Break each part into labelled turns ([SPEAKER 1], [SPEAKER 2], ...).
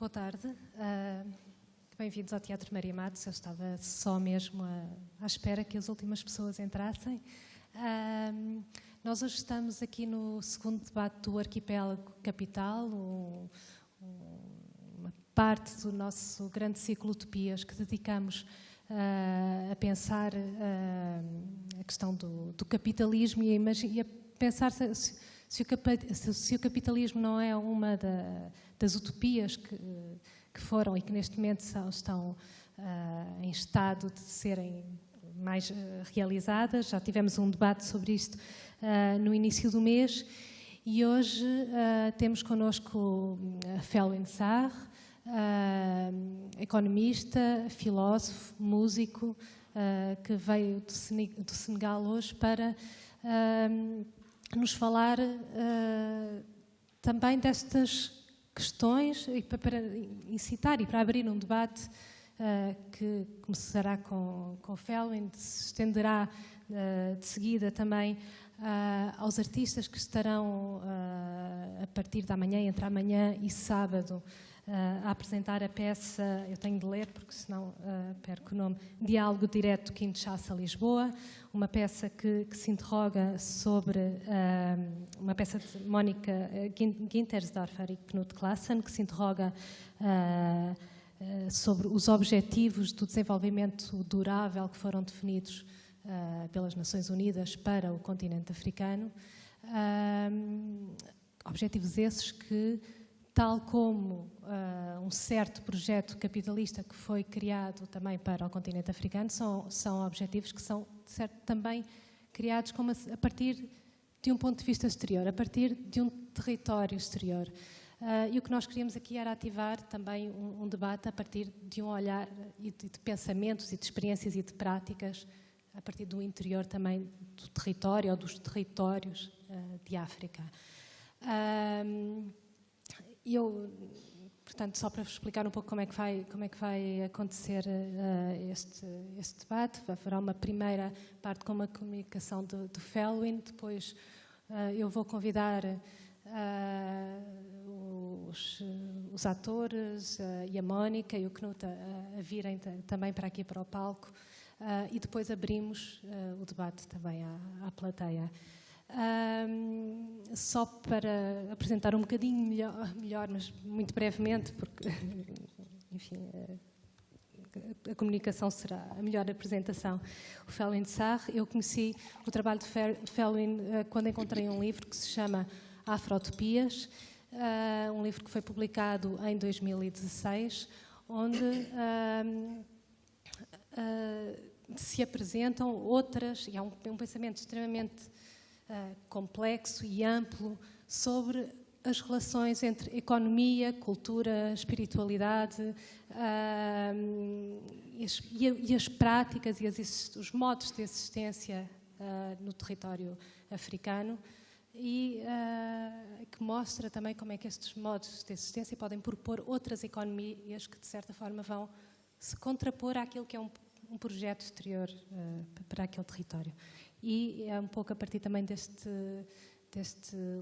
[SPEAKER 1] Boa tarde. Bem-vindos ao Teatro Maria Matos. Eu estava só mesmo à espera que as últimas pessoas entrassem. Nós hoje estamos aqui no segundo debate do Arquipélago Capital, uma parte do nosso grande ciclo Utopias que dedicamos a pensar a questão do capitalismo e a pensar se o capitalismo não é uma das utopias que foram e que neste momento estão em estado de serem mais realizadas. Já tivemos um debate sobre isto no início do mês e hoje temos connosco Felwine Sarr, economista, filósofo, músico, que veio do Senegal hoje para nos falar também destas questões e para incitar e para abrir um debate que começará com o Felwine, se estenderá de seguida também aos artistas que estarão a partir da manhã, entre amanhã e sábado, a apresentar a peça, eu tenho de ler porque senão perco o nome, Diálogo Direto Kinshasa Lisboa, uma peça que se interroga sobre, uma peça de Mónica Gintersdorfer e Knut Klassen, que se interroga sobre os objetivos do desenvolvimento durável que foram definidos pelas Nações Unidas para o continente africano, objetivos esses que, tal como um certo projeto capitalista que foi criado também para o continente africano, são objetivos que são, de certo, também criados como a partir de um ponto de vista exterior, a partir de um território exterior. E o que nós queríamos aqui era ativar também um debate a partir de um olhar e de pensamentos e de experiências e de práticas a partir do interior também do território ou dos territórios de África. Portanto, só para vos explicar um pouco como é que vai acontecer este debate, haverá uma primeira parte com uma comunicação do Felwine, depois eu vou convidar os atores e a Mónica e o Knut a virem também para aqui para o palco e depois abrimos o debate também à plateia. Só para apresentar um bocadinho melhor, mas muito brevemente, porque, enfim, a comunicação será a melhor apresentação. O Felwine Sarr, eu conheci o trabalho de Felwine quando encontrei um livro que se chama Afrotopias, um livro que foi publicado em 2016, onde se apresentam outras, e há um pensamento extremamente complexo e amplo sobre as relações entre economia, cultura, espiritualidade e as práticas e os modos de existência no território africano e que mostra também como é que estes modos de existência podem propor outras economias que de certa forma vão se contrapor àquilo que é um projeto exterior para aquele território. E é um pouco a partir também deste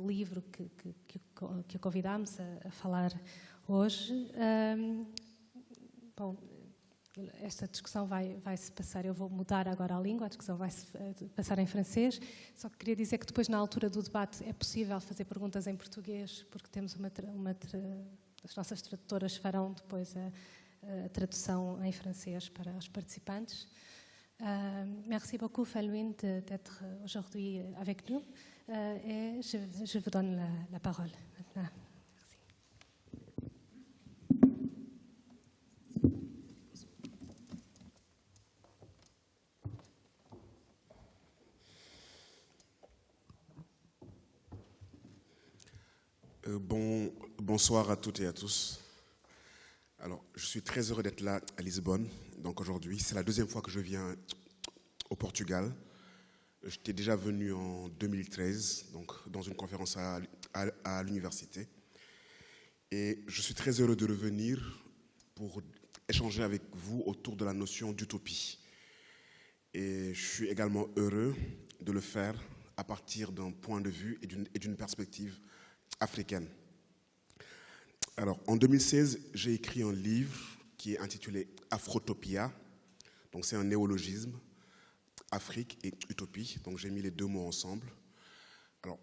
[SPEAKER 1] livro que o convidámos a falar hoje. Bom, esta discussão vai-se passar, eu vou mudar agora a língua, a discussão vai-se passar em francês, só que queria dizer que depois na altura do debate é possível fazer perguntas em português, porque temos as nossas tradutoras farão depois a tradução em francês para os participantes. Merci beaucoup, Felwine, d'être aujourd'hui avec nous. Et je vous donne la parole maintenant.
[SPEAKER 2] Merci. Bonsoir à toutes et à tous. Alors, je suis très heureux d'être là à Lisbonne. Donc aujourd'hui, c'est la deuxième fois que je viens au Portugal. J'étais déjà venu en 2013, donc dans une conférence à l'université. Et je suis très heureux de revenir pour échanger avec vous autour de la notion d'utopie. Et je suis également heureux de le faire à partir d'un point de vue et d'une perspective africaine. Alors, en 2016, j'ai écrit un livre qui est intitulé Afrotopia. Donc, c'est un néologisme, Afrique et utopie. Donc, j'ai mis les deux mots ensemble. Alors,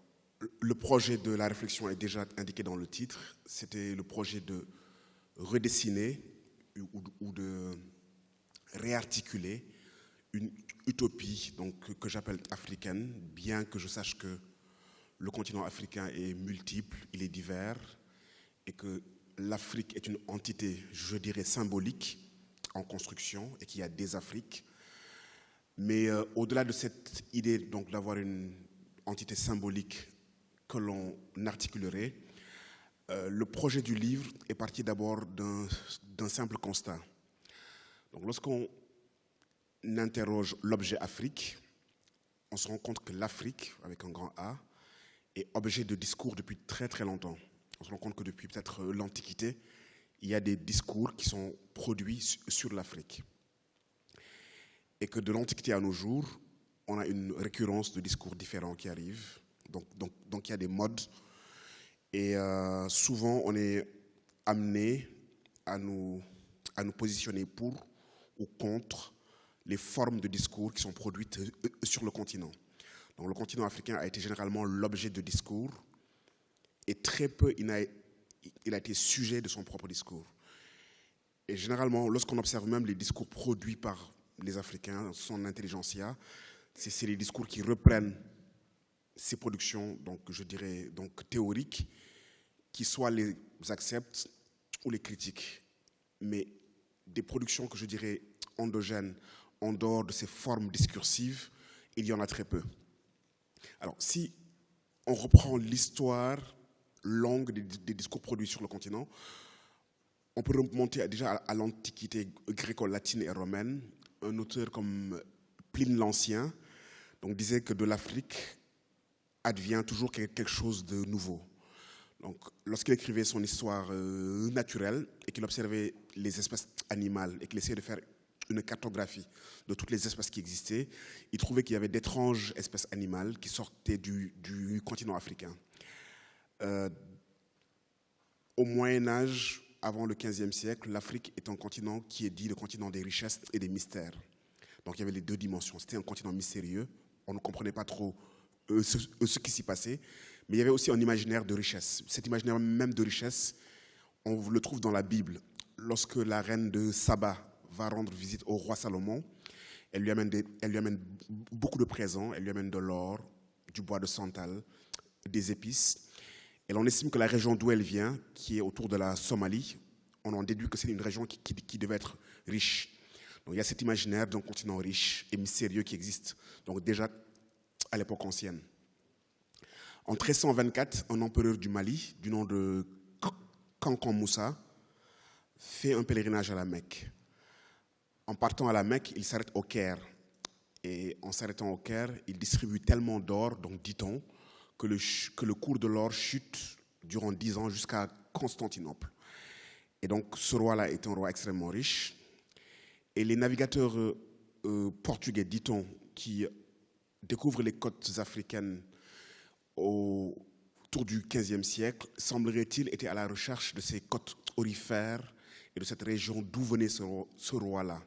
[SPEAKER 2] le projet de la réflexion est déjà indiqué dans le titre. C'était le projet de redessiner ou de réarticuler une utopie donc, que j'appelle africaine, bien que je sache que le continent africain est multiple, il est divers, et que l'Afrique est une entité, je dirais, symbolique en construction, et qu'il y a des Afriques. Mais au-delà de cette idée donc, d'avoir une entité symbolique que l'on articulerait, le projet du livre est parti d'abord d'un simple constat. Donc, lorsqu'on interroge l'objet Afrique, on se rend compte que l'Afrique, avec un grand A, est objet de discours depuis très très longtemps. On se rend compte que depuis peut-être l'Antiquité, il y a des discours qui sont produits sur l'Afrique. Et que de l'Antiquité à nos jours, on a une récurrence de discours différents qui arrivent. Donc il y a des modes. Et souvent, on est amené à nous positionner pour ou contre les formes de discours qui sont produites sur le continent. Donc, le continent africain a été généralement l'objet de discours et très peu il a été sujet de son propre discours. Et généralement, lorsqu'on observe même les discours produits par les Africains, son intelligentsia, c'est les discours qui reprennent ces productions, donc, je dirais, donc, théoriques, qui soit les acceptent ou les critiquent. Mais des productions que je dirais endogènes, en dehors de ces formes discursives, il y en a très peu. Alors, si on reprend l'histoire longue des discours produits sur le continent, on peut remonter déjà à l'Antiquité gréco-latine et romaine. Un auteur comme Pline l'Ancien donc, disait que de l'Afrique advient toujours quelque chose de nouveau. Donc, lorsqu'il écrivait son histoire naturelle et qu'il observait les espèces animales et qu'il essayait de faire une cartographie de toutes les espèces qui existaient, il trouvait qu'il y avait d'étranges espèces animales qui sortaient du continent africain. Au Moyen-Âge, avant le XVe siècle, l'Afrique est un continent qui est dit le continent des richesses et des mystères. Donc il y avait les deux dimensions. C'était un continent mystérieux. On ne comprenait pas trop ce qui s'y passait. Mais il y avait aussi un imaginaire de richesse. Cet imaginaire même de richesse, on le trouve dans la Bible. Lorsque la reine de Saba va rendre visite au roi Salomon, elle lui amène beaucoup de présents. Elle lui amène de l'or, du bois de santal, des épices. Et l'on estime que la région d'où elle vient, qui est autour de la Somalie, on en déduit que c'est une région qui devait être riche. Donc il y a cet imaginaire d'un continent riche et mystérieux qui existe, donc déjà à l'époque ancienne. En 1324, un empereur du Mali, du nom de Kankan Moussa, fait un pèlerinage à la Mecque. En partant à la Mecque, il s'arrête au Caire. Et en s'arrêtant au Caire, il distribue tellement d'or, donc dit-on, que le cours de l'or chute durant 10 ans jusqu'à Constantinople. Et donc ce roi-là est un roi extrêmement riche. Et les navigateurs portugais, dit-on, qui découvrent les côtes africaines autour du XVe siècle, semblerait-il, étaient à la recherche de ces côtes aurifères et de cette région d'où venait ce roi-là.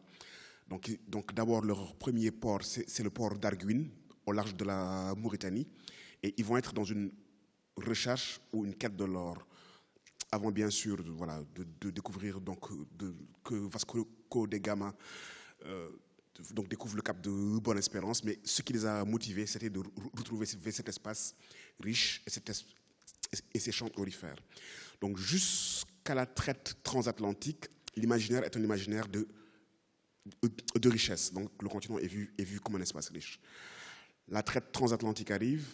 [SPEAKER 2] Donc d'abord, leur premier port, c'est le port d'Arguin, au large de la Mauritanie. Et ils vont être dans une recherche ou une quête de l'or, avant bien sûr de découvrir donc, que Vasco da Gama donc, découvre le cap de Bonne-Espérance. Mais ce qui les a motivés, c'était de retrouver cet espace riche et ces champs aurifères. Donc jusqu'à la traite transatlantique, l'imaginaire est un imaginaire de richesse. Donc le continent est vu comme un espace riche. La traite transatlantique arrive.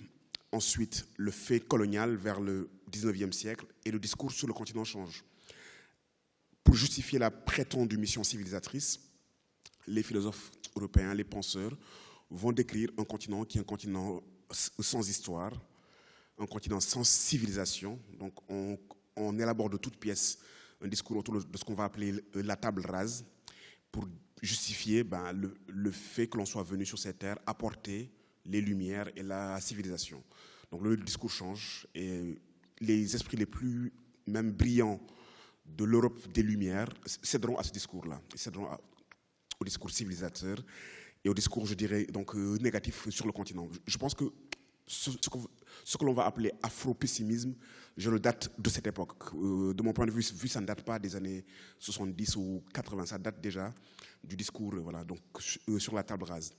[SPEAKER 2] Ensuite, le fait colonial vers le 19e siècle et le discours sur le continent change. Pour justifier la prétendue mission civilisatrice, les philosophes européens, les penseurs, vont décrire un continent qui est un continent sans histoire, un continent sans civilisation. Donc on élabore de toutes pièces un discours autour de ce qu'on va appeler la table rase pour justifier le fait que l'on soit venu sur cette terre apporter les lumières et la civilisation. Donc le discours change et les esprits les plus même brillants de l'Europe des Lumières céderont à ce discours-là, céderont au discours civilisateur et au discours, je dirais, donc, négatif sur le continent. Je pense que ce que l'on va appeler afro-pessimisme, je le date de cette époque. De mon point de vue, ça ne date pas des années 70 ou 80, ça date déjà du discours voilà, donc, sur la table rase.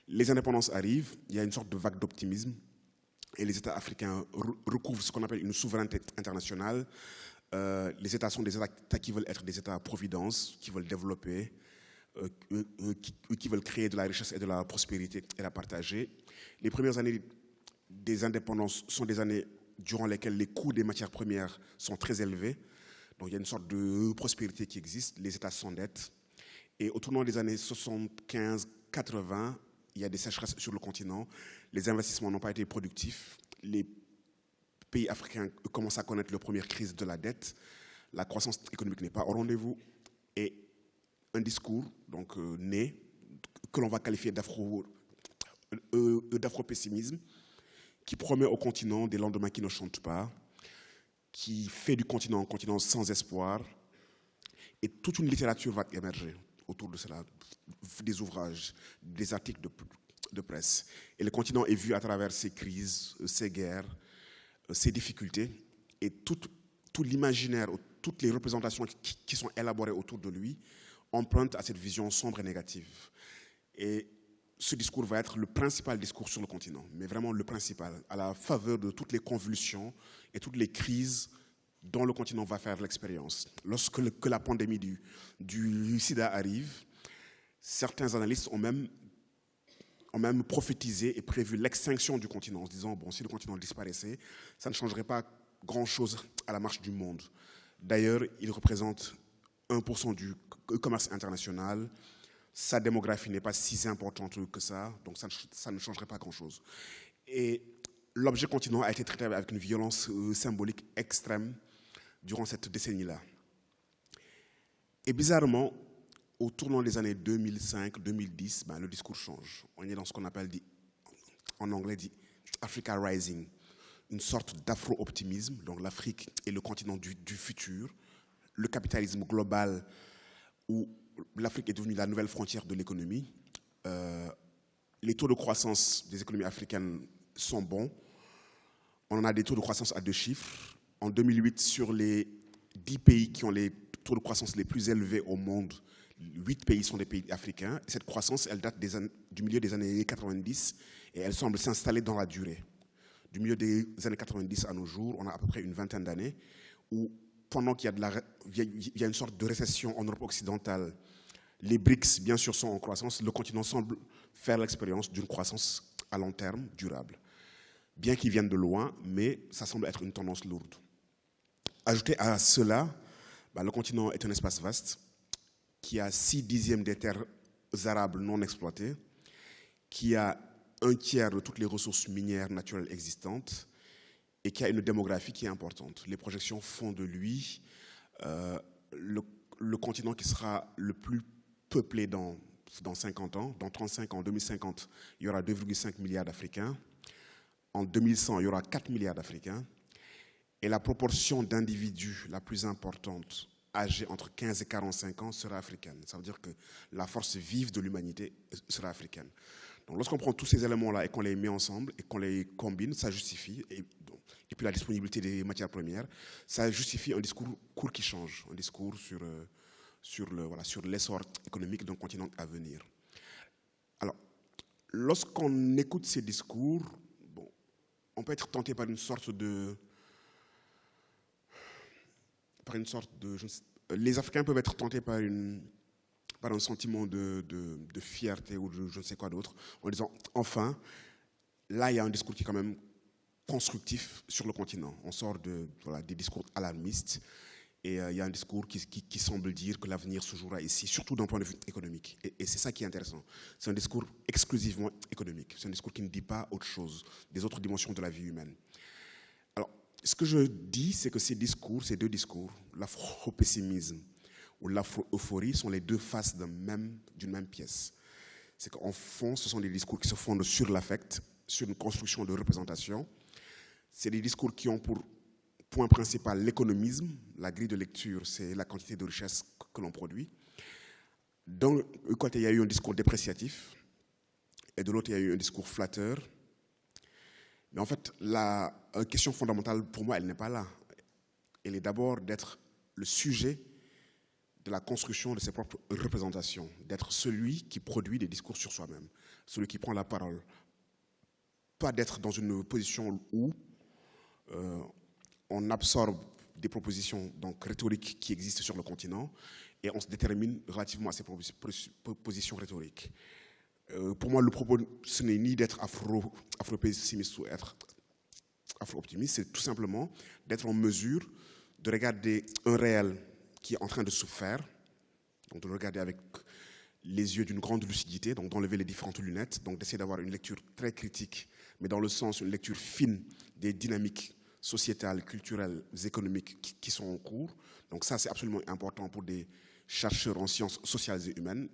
[SPEAKER 2] Les indépendances arrivent, il y a une sorte de vague d'optimisme, et les États africains recouvrent ce qu'on appelle une souveraineté internationale. Les États sont des États qui veulent être des États-providence, qui veulent développer, qui veulent créer de la richesse et de la prospérité et la partager. Les premières années des indépendances sont des années durant lesquelles les coûts des matières premières sont très élevés. Donc il y a une sorte de prospérité qui existe, les États s'endettent. Et au tournant des années 75-80, il y a des sécheresses sur le continent, les investissements n'ont pas été productifs, les pays africains commencent à connaître leur première crise de la dette, la croissance économique n'est pas au rendez-vous, et un discours donc, né, que l'on va qualifier d'afro-pessimisme, qui promet au continent des lendemains qui ne chantent pas, qui fait du continent un continent sans espoir, et toute une littérature va émerger autour de cela, des ouvrages, des articles de presse. Et le continent est vu à travers ces crises, ces guerres, ces difficultés, et tout l'imaginaire, toutes les représentations qui sont élaborées autour de lui empruntent à cette vision sombre et négative. Et ce discours va être le principal discours sur le continent, mais vraiment le principal, à la faveur de toutes les convulsions et toutes les crises dont le continent va faire l'expérience. Lorsque la pandémie du sida arrive, certains analystes ont même prophétisé et prévu l'extinction du continent, en se disant, bon, si le continent disparaissait, ça ne changerait pas grand-chose à la marche du monde. D'ailleurs, il représente 1% du commerce international, sa démographie n'est pas si importante que ça, donc ça ne changerait pas grand-chose. Et l'objet continent a été traité avec une violence symbolique extrême durant cette décennie-là. Et bizarrement, au tournant des années 2005-2010, le discours change. On est dans ce qu'on appelle, en anglais, dit Africa Rising, une sorte d'afro-optimisme. Donc l'Afrique est le continent du futur, le capitalisme global où l'Afrique est devenue la nouvelle frontière de l'économie. Les taux de croissance des économies africaines sont bons. On en a des taux de croissance à 2 chiffres. En 2008, sur les 10 pays qui ont les taux de croissance les plus élevés au monde, 8 pays sont des pays africains. Et cette croissance, elle date du milieu des années 90 et elle semble s'installer dans la durée. Du milieu des années 90 à nos jours, on a à peu près une vingtaine d'années où, pendant qu'il y a une sorte de récession en Europe occidentale, les BRICS, bien sûr, sont en croissance. Le continent semble faire l'expérience d'une croissance à long terme, durable. Bien qu'ils viennent de loin, mais ça semble être une tendance lourde. Ajouté à cela, le continent est un espace vaste qui a 6/10 des terres arables non exploitées, qui a 1/3 de toutes les ressources minières naturelles existantes et qui a une démographie qui est importante. Les projections font de lui le continent qui sera le plus peuplé dans 50 ans. Dans 35 ans, en 2050, il y aura 2,5 milliards d'Africains. En 2100, il y aura 4 milliards d'Africains. Et la proportion d'individus la plus importante, âgés entre 15 et 45 ans, sera africaine. Ça veut dire que la force vive de l'humanité sera africaine. Donc lorsqu'on prend tous ces éléments-là et qu'on les met ensemble et qu'on les combine, ça justifie, et puis la disponibilité des matières premières, ça justifie un discours qui change, un discours sur l'essor économique d'un continent à venir. Alors, lorsqu'on écoute ces discours, on peut être tenté par une sorte de... les Africains peuvent être tentés par un sentiment de fierté ou de je ne sais quoi d'autre, en disant, enfin, là, il y a un discours qui est quand même constructif sur le continent. On sort des discours alarmistes et il y a un discours qui semble dire que l'avenir se jouera ici, surtout d'un point de vue économique. Et c'est ça qui est intéressant. C'est un discours exclusivement économique. C'est un discours qui ne dit pas autre chose, des autres dimensions de la vie humaine. Alors, ce que je dis, c'est que ces deux discours, l'afro-pessimisme ou l'afro-euphorie, sont les deux faces d'une même pièce. C'est qu'en fond, ce sont des discours qui se fondent sur l'affect, sur une construction de représentation. C'est des discours qui ont pour point principal, l'économisme. La grille de lecture, c'est la quantité de richesse que l'on produit. D'un côté, il y a eu un discours dépréciatif, et de l'autre, il y a eu un discours flatteur. Mais en fait, la question fondamentale, pour moi, elle n'est pas là. Elle est d'abord d'être le sujet de la construction de ses propres représentations, d'être celui qui produit des discours sur soi-même, celui qui prend la parole. Pas d'être dans une position où on absorbe des propositions donc, rhétoriques qui existent sur le continent et on se détermine relativement à ces propositions rhétoriques. Pour moi, le propos, ce n'est ni d'être afro-pessimiste ou être afro-optimiste, c'est tout simplement d'être en mesure de regarder un réel qui est en train de se faire, donc de le regarder avec les yeux d'une grande lucidité, donc d'enlever les différentes lunettes, donc d'essayer d'avoir une lecture très critique, mais dans le sens, une lecture fine des dynamiques sociétales, culturelles, économiques qui sont en cours. Donc ça, c'est absolument important pour des chercheurs en sciences sociales et humaines,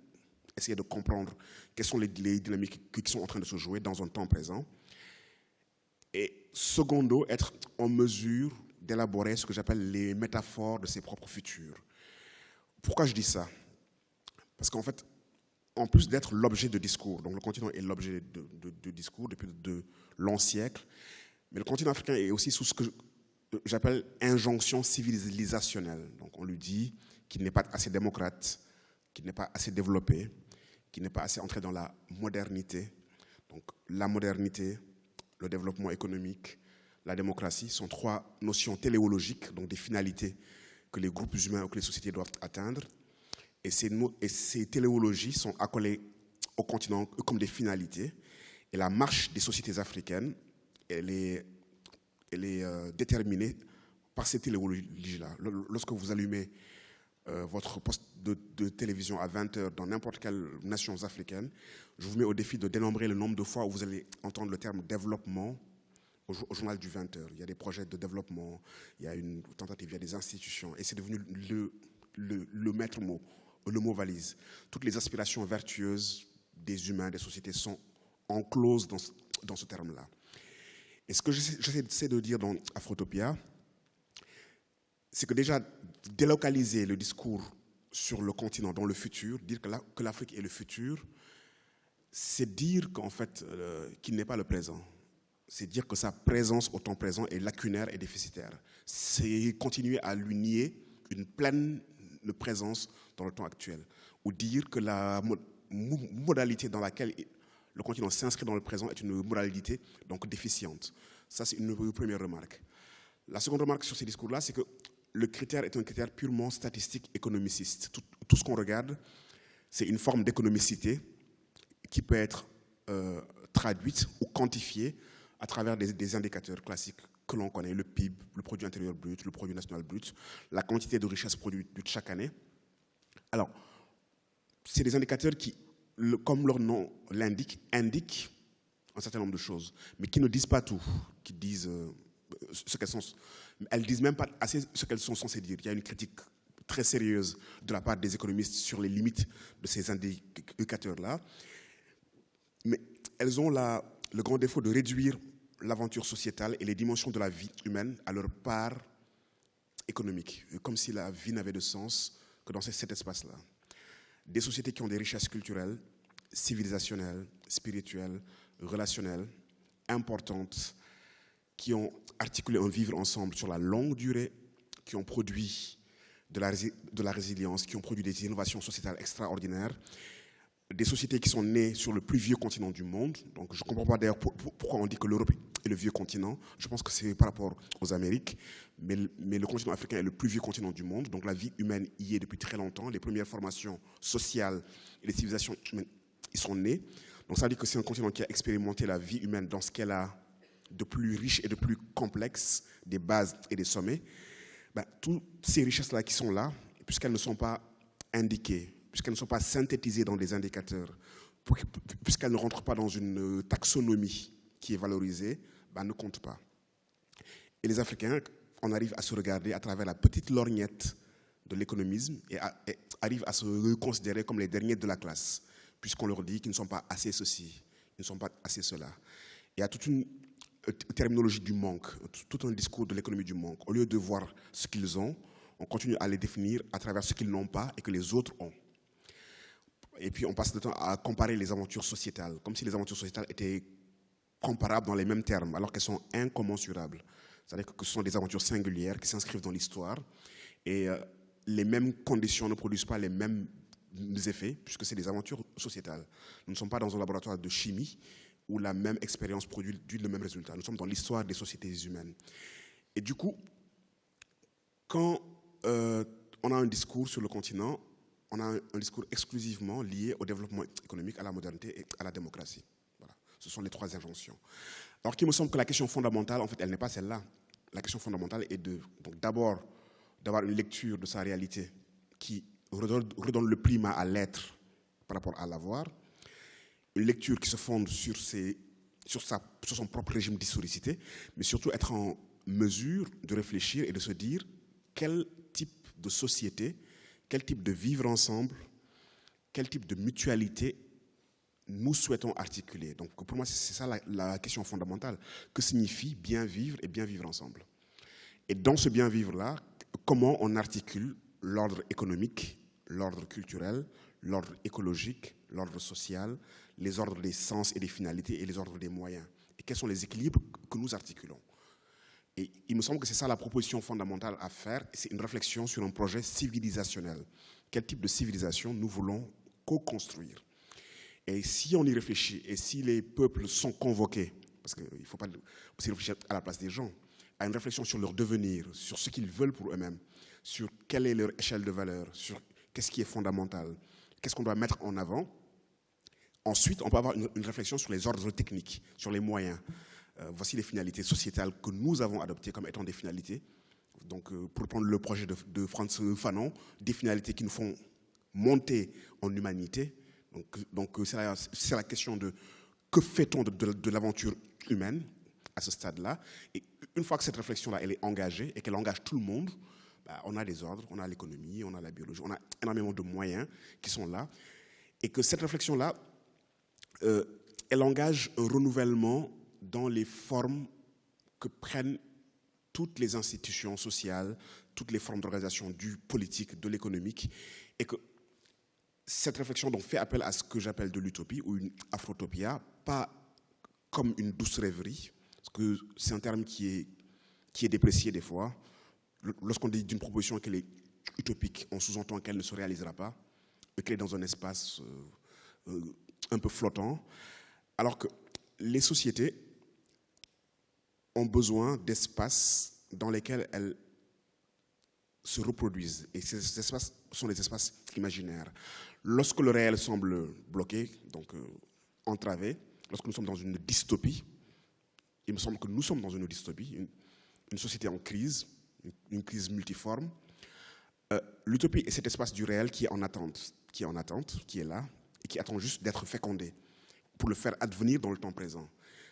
[SPEAKER 2] essayer de comprendre quelles sont les dynamiques qui sont en train de se jouer dans un temps présent. Et secondo, être en mesure d'élaborer ce que j'appelle les métaphores de ses propres futurs. Pourquoi je dis ça? Parce qu'en fait, en plus d'être l'objet de discours, donc le continent est l'objet de discours depuis de longs siècles, mais le continent africain est aussi sous ce que j'appelle injonction civilisationnelle. Donc on lui dit qu'il n'est pas assez démocrate, qu'il n'est pas assez développé, qu'il n'est pas assez entré dans la modernité. Donc la modernité, le développement économique, la démocratie sont trois notions téléologiques, donc des finalités que les groupes humains ou que les sociétés doivent atteindre. Et ces téléologies sont accolées au continent comme des finalités. Et la marche des sociétés africaines, elle est déterminée par ces téléologies-là. Lorsque vous allumez votre poste de télévision à 20h dans n'importe quelle nation africaine, je vous mets au défi de dénombrer le nombre de fois où vous allez entendre le terme développement au journal du 20h. Il y a des projets de développement, il y a une tentative, il y a des institutions, et c'est devenu le maître mot, le mot valise. Toutes les aspirations vertueuses des humains, des sociétés sont encloses dans ce terme-là. Et ce que j'essaie de dire dans Afrotopia, c'est que déjà, délocaliser le discours sur le continent dans le futur, dire que l'Afrique est le futur, c'est dire qu'en fait, qu'il n'est pas le présent. C'est dire que sa présence au temps présent est lacunaire et déficitaire. C'est continuer à lui nier une pleine présence dans le temps actuel. Ou dire que la modalité dans laquelle le continent s'inscrit dans le présent est une modalité donc déficiente. Ça, c'est une première remarque. La seconde remarque sur ces discours-là, c'est que le critère est un critère purement statistique économiciste. Tout ce qu'on regarde, c'est une forme d'économicité qui peut être traduite ou quantifiée à travers des indicateurs classiques que l'on connaît, le PIB, le produit intérieur brut, le produit national brut, la quantité de richesse produite chaque année. Alors, c'est des indicateurs qui, comme leur nom l'indique, indiquent un certain nombre de choses, mais qui ne disent pas tout, qui disent ce qu'elles sont. Elles ne disent même pas assez ce qu'elles sont censées dire. Il y a une critique très sérieuse de la part des économistes sur les limites de ces indicateurs-là, mais elles ont le grand défaut de réduire l'aventure sociétale et les dimensions de la vie humaine à leur part économique, comme si la vie n'avait de sens que dans cet espace-là. Des sociétés qui ont des richesses culturelles, civilisationnelles, spirituelles, relationnelles, importantes, qui ont articulé un vivre ensemble sur la longue durée, qui ont produit de la résilience, qui ont produit des innovations sociétales extraordinaires, des sociétés qui sont nées sur le plus vieux continent du monde. Donc je ne comprends pas d'ailleurs pourquoi on dit que l'Europe est le vieux continent. Je pense que c'est par rapport aux Amériques, mais le continent africain est le plus vieux continent du monde. Donc la vie humaine y est depuis très longtemps. Les premières formations sociales et les civilisations humaines y sont nées. Donc ça veut dire que c'est un continent qui a expérimenté la vie humaine dans ce qu'elle a de plus riche et de plus complexe, des bases et des sommets. Toutes ces richesses-là qui sont là, puisqu'elles ne sont pas indiquées, puisqu'elles ne sont pas synthétisées dans des indicateurs, puisqu'elles ne rentrent pas dans une taxonomie qui est valorisée, ne comptent pas. Et les Africains, on arrive à se regarder à travers la petite lorgnette de l'économisme et arrivent à se considérer comme les derniers de la classe, puisqu'on leur dit qu'ils ne sont pas assez ceci, ils ne sont pas assez cela. Il y a toute une terminologie du manque, tout un discours de l'économie du manque. Au lieu de voir ce qu'ils ont, on continue à les définir à travers ce qu'ils n'ont pas et que les autres ont. Et puis on passe le temps à comparer les aventures sociétales, comme si les aventures sociétales étaient comparables dans les mêmes termes, alors qu'elles sont incommensurables. C'est-à-dire que ce sont des aventures singulières qui s'inscrivent dans l'histoire et les mêmes conditions ne produisent pas les mêmes effets puisque c'est des aventures sociétales. Nous ne sommes pas dans un laboratoire de chimie où la même expérience produit le même résultat. Nous sommes dans l'histoire des sociétés humaines. Et du coup, quand on a un discours sur le continent, on a un discours exclusivement lié au développement économique, à la modernité et à la démocratie. Voilà. Ce sont les trois injonctions. Alors qu'il me semble que la question fondamentale, en fait, elle n'est pas celle-là. La question fondamentale est d'abord d'avoir une lecture de sa réalité qui redonne le primat à l'être par rapport à l'avoir, une lecture qui se fonde sur son propre régime d'historicité, mais surtout être en mesure de réfléchir et de se dire quel type de société, quel type de vivre ensemble, quel type de mutualité nous souhaitons articuler. Donc pour moi, c'est ça la question fondamentale. Que signifie bien vivre et bien vivre ensemble? Et dans ce bien vivre-là, comment on articule l'ordre économique, l'ordre culturel, l'ordre écologique, l'ordre social, les ordres des sens et des finalités et les ordres des moyens? Et quels sont les équilibres que nous articulons? Et il me semble que c'est ça la proposition fondamentale à faire. C'est une réflexion sur un projet civilisationnel. Quel type de civilisation nous voulons co-construire? Et si on y réfléchit, et si les peuples sont convoqués, parce qu'il ne faut pas aussi réfléchir à la place des gens, à une réflexion sur leur devenir, sur ce qu'ils veulent pour eux-mêmes, sur quelle est leur échelle de valeur, sur qu'est-ce qui est fondamental, qu'est-ce qu'on doit mettre en avant. Ensuite, on peut avoir une réflexion sur les ordres techniques, sur les moyens. Voici les finalités sociétales que nous avons adoptées comme étant des finalités. Donc, pour prendre le projet de Frantz Fanon, des finalités qui nous font monter en humanité. Donc c'est la question de que fait-on de l'aventure humaine à ce stade-là. Et une fois que cette réflexion-là, elle est engagée et qu'elle engage tout le monde, on a les ordres, on a l'économie, on a la biologie, on a énormément de moyens qui sont là. Et que cette réflexion-là, elle engage un renouvellement dans les formes que prennent toutes les institutions sociales, toutes les formes d'organisation du politique, de l'économique, et que cette réflexion donc fait appel à ce que j'appelle de l'utopie ou une afrotopia, pas comme une douce rêverie, parce que c'est un terme qui est déprécié des fois. Lorsqu'on dit d'une proposition qu'elle est utopique, on sous-entend qu'elle ne se réalisera pas, et qu'elle est dans un espace un peu flottant, alors que les sociétés ont besoin d'espaces dans lesquels elles se reproduisent. Et ces espaces sont des espaces imaginaires. Lorsque le réel semble bloqué, donc entravé, lorsque nous sommes dans une dystopie, il me semble que nous sommes dans une dystopie, une société en crise, une crise multiforme, l'utopie est cet espace du réel qui est en attente, qui est là, et qui attend juste d'être fécondé pour le faire advenir dans le temps présent.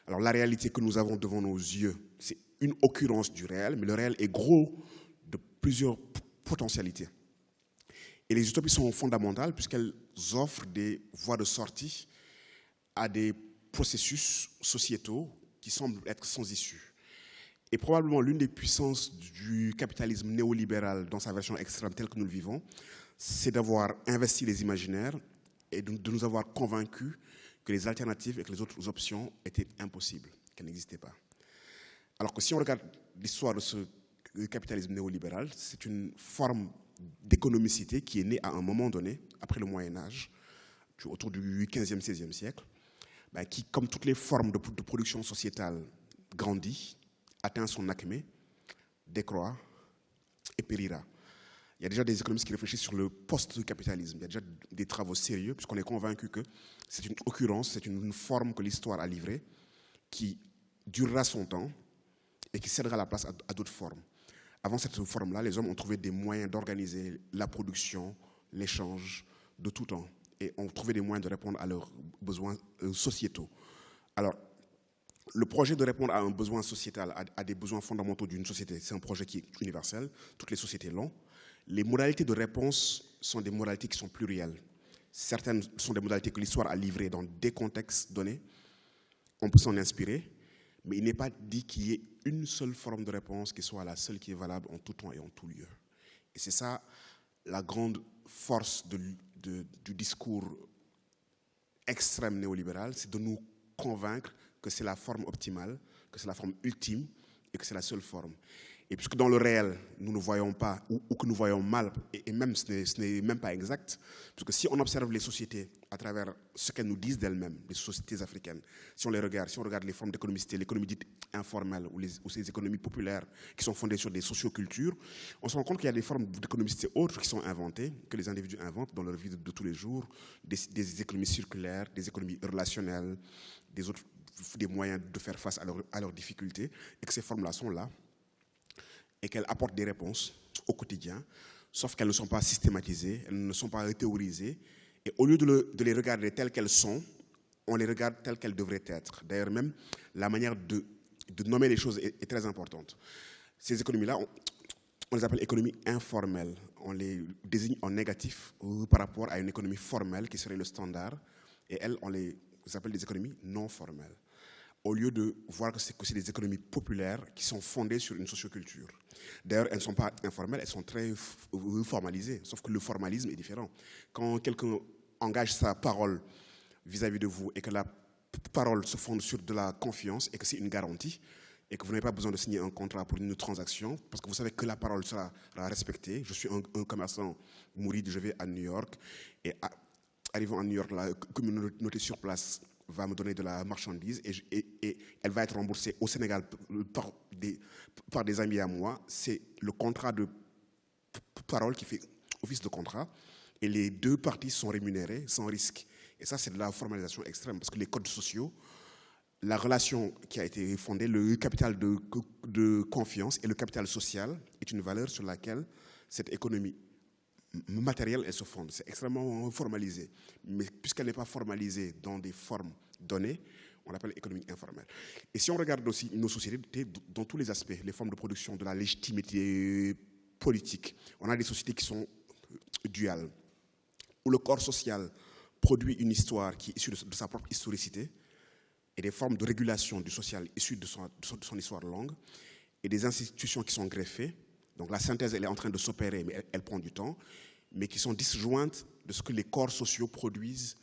[SPEAKER 2] Alors la réalité que nous avons devant nos yeux, c'est une occurrence du réel, mais le réel est gros de plusieurs potentialités. Et les utopies sont fondamentales puisqu'elles offrent des voies de sortie à des processus sociétaux qui semblent être sans issue. Et probablement l'une des puissances du capitalisme néolibéral dans sa version extrême telle que nous le vivons, c'est d'avoir investi les imaginaires et de nous avoir convaincus que les alternatives et que les autres options étaient impossibles, qu'elles n'existaient pas. Alors que si on regarde l'histoire de ce capitalisme néolibéral, c'est une forme d'économicité qui est née à un moment donné, après le Moyen-Âge, autour du 15e, 16e siècle, qui, comme toutes les formes de production sociétale, grandit, atteint son acmé, décroît et périra. Il y a déjà des économistes qui réfléchissent sur le post-capitalisme. Il y a déjà des travaux sérieux, puisqu'on est convaincu que c'est une occurrence, c'est une forme que l'histoire a livrée, qui durera son temps et qui cédera la place à d'autres formes. Avant cette forme-là, les hommes ont trouvé des moyens d'organiser la production, l'échange, de tout temps. Et ont trouvé des moyens de répondre à leurs besoins sociétaux. Alors, le projet de répondre à un besoin sociétal, à des besoins fondamentaux d'une société, c'est un projet qui est universel, toutes les sociétés l'ont. Les modalités de réponse sont des modalités qui sont plurielles. Certaines sont des modalités que l'histoire a livrées dans des contextes donnés. On peut s'en inspirer, Mais il n'est pas dit qu'il y ait une seule forme de réponse qui soit la seule qui est valable en tout temps et en tout lieu. Et c'est ça la grande force du discours extrême néolibéral, c'est de nous convaincre que c'est la forme optimale, que c'est la forme ultime et que c'est la seule forme. Et puisque dans le réel, nous ne voyons pas, ou que nous voyons mal, et même ce n'est même pas exact, parce que si on observe les sociétés à travers ce qu'elles nous disent d'elles-mêmes, les sociétés africaines, si on regarde les formes d'économicité, l'économie dite informelle, ou ces économies populaires qui sont fondées sur des sociocultures, on se rend compte qu'il y a des formes d'économicité autres qui sont inventées, que les individus inventent dans leur vie de tous les jours, des économies circulaires, des économies relationnelles, des moyens de faire face à leurs difficultés, et que ces formes-là sont là, et qu'elles apportent des réponses au quotidien, sauf qu'elles ne sont pas systématisées, elles ne sont pas théorisées, et au lieu de les regarder telles qu'elles sont, on les regarde telles qu'elles devraient être. D'ailleurs, même la manière de nommer les choses est très importante. Ces économies-là, on les appelle économies informelles. On les désigne en négatif par rapport à une économie formelle qui serait le standard, et elles, on les appelle des économies non formelles, au lieu de voir que c'est des économies populaires qui sont fondées sur une socioculture. D'ailleurs, elles ne sont pas informelles, elles sont très formalisées, sauf que le formalisme est différent. Quand quelqu'un engage sa parole vis-à-vis de vous et que la parole se fonde sur de la confiance et que c'est une garantie et que vous n'avez pas besoin de signer un contrat pour une transaction parce que vous savez que la parole sera respectée. Je suis un commerçant mouride, je vais à New York et arrivant à New York, la communauté sur place va me donner de la marchandise et elle va être remboursée au Sénégal par des amis à moi. C'est le contrat de parole qui fait office de contrat et les deux parties sont rémunérées sans risque. Et ça, c'est de la formalisation extrême parce que les codes sociaux, la relation qui a été fondée, le capital de confiance et le capital social est une valeur sur laquelle cette économie matérielle, elle se fonde. C'est extrêmement formalisé. Mais puisqu'elle n'est pas formalisée dans des formes données, on l'appelle économie informelle. Et si on regarde aussi nos sociétés dans tous les aspects, les formes de production, de la légitimité politique, on a des sociétés qui sont duales, où le corps social produit une histoire qui est issue de sa propre historicité, et des formes de régulation du social issues de son histoire longue, et des institutions qui sont greffées. Donc la synthèse, elle est en train de s'opérer, mais elle prend du temps, mais qui sont disjointes de ce que les corps sociaux produisent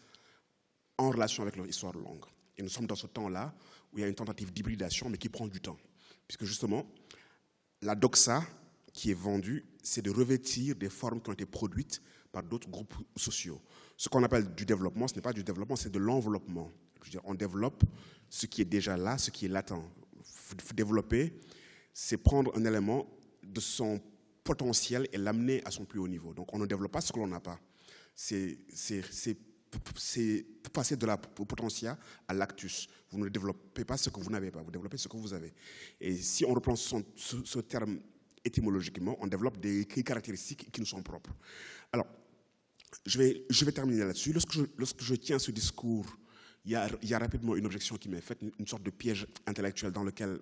[SPEAKER 2] en relation avec leur histoire longue. Et nous sommes dans ce temps-là où il y a une tentative d'hybridation, mais qui prend du temps. Puisque justement, la doxa qui est vendue, c'est de revêtir des formes qui ont été produites par d'autres groupes sociaux. Ce qu'on appelle du développement, ce n'est pas du développement, c'est de l'enveloppement. Je veux dire, on développe ce qui est déjà là, ce qui est latent. Développer, c'est prendre un élément de son potentiel et l'amener à son plus haut niveau. Donc on ne développe pas ce que l'on n'a pas. C'est passer de la potentiel à l'actus. Vous ne développez pas ce que vous n'avez pas, vous développez ce que vous avez. Et si on reprend ce terme étymologiquement, on développe des caractéristiques qui nous sont propres. Alors, je vais terminer là-dessus. Lorsque je tiens ce discours, il y a rapidement une objection qui m'est faite, une sorte de piège intellectuel dans lequel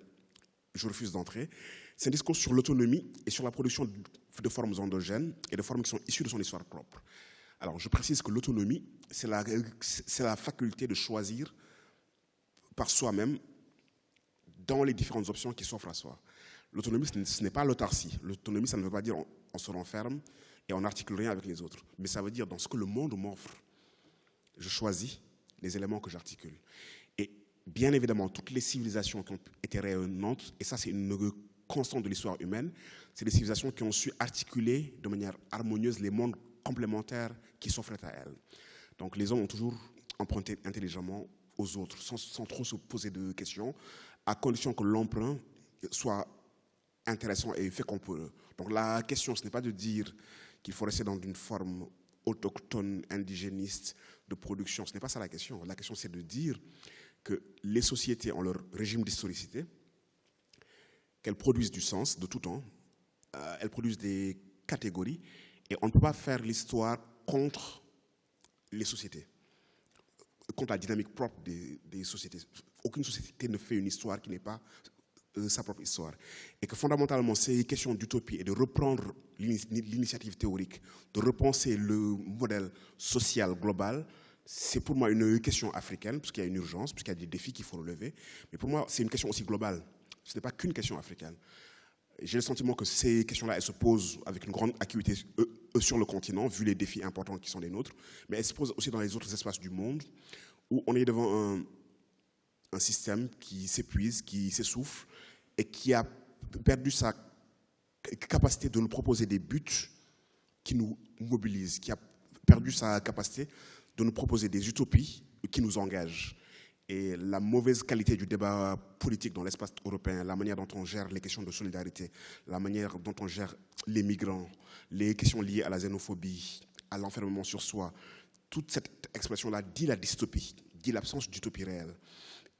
[SPEAKER 2] je refuse d'entrer. C'est un discours sur l'autonomie et sur la production de formes endogènes et de formes qui sont issues de son histoire propre. Alors, je précise que l'autonomie, c'est la faculté de choisir par soi-même dans les différentes options qui s'offrent à soi. L'autonomie, ce n'est pas l'autarcie. L'autonomie, ça ne veut pas dire on se renferme et on n'articule rien avec les autres. Mais ça veut dire dans ce que le monde m'offre, je choisis les éléments que j'articule. Et bien évidemment, toutes les civilisations qui ont été rayonnantes, et ça c'est une constante de l'histoire humaine, c'est des civilisations qui ont su articuler de manière harmonieuse les mondes complémentaires qui s'offraient à elles. Donc les hommes ont toujours emprunté intelligemment aux autres, sans trop se poser de questions, à condition que l'emprunt soit intéressant et fécond. Donc la question, ce n'est pas de dire qu'il faut rester dans une forme autochtone, indigéniste de production. Ce n'est pas ça la question. La question, c'est de dire que les sociétés ont leur régime d'historicité, qu'elles produisent du sens de tout temps, elles produisent des catégories, et on ne peut pas faire l'histoire contre les sociétés, contre la dynamique propre des sociétés. Aucune société ne fait une histoire qui n'est pas sa propre histoire. Et que fondamentalement, c'est une question d'utopie et de reprendre l'initiative théorique, de repenser le modèle social global c'est pour moi une question africaine, puisqu'il y a une urgence, puisqu'il y a des défis qu'il faut relever. Mais pour moi, c'est une question aussi globale. Ce n'est pas qu'une question africaine. J'ai le sentiment que ces questions-là, elles se posent avec une grande acuité sur le continent, vu les défis importants qui sont les nôtres, mais elles se posent aussi dans les autres espaces du monde, où on est devant un système qui s'épuise, qui s'essouffle, et qui a perdu sa capacité de nous proposer des buts qui nous mobilisent, qui a perdu sa capacité de nous proposer des utopies qui nous engagent. Et la mauvaise qualité du débat politique dans l'espace européen, la manière dont on gère les questions de solidarité, la manière dont on gère les migrants, les questions liées à la xénophobie, à l'enfermement sur soi, toute cette expression-là dit la dystopie, dit l'absence d'utopie réelle.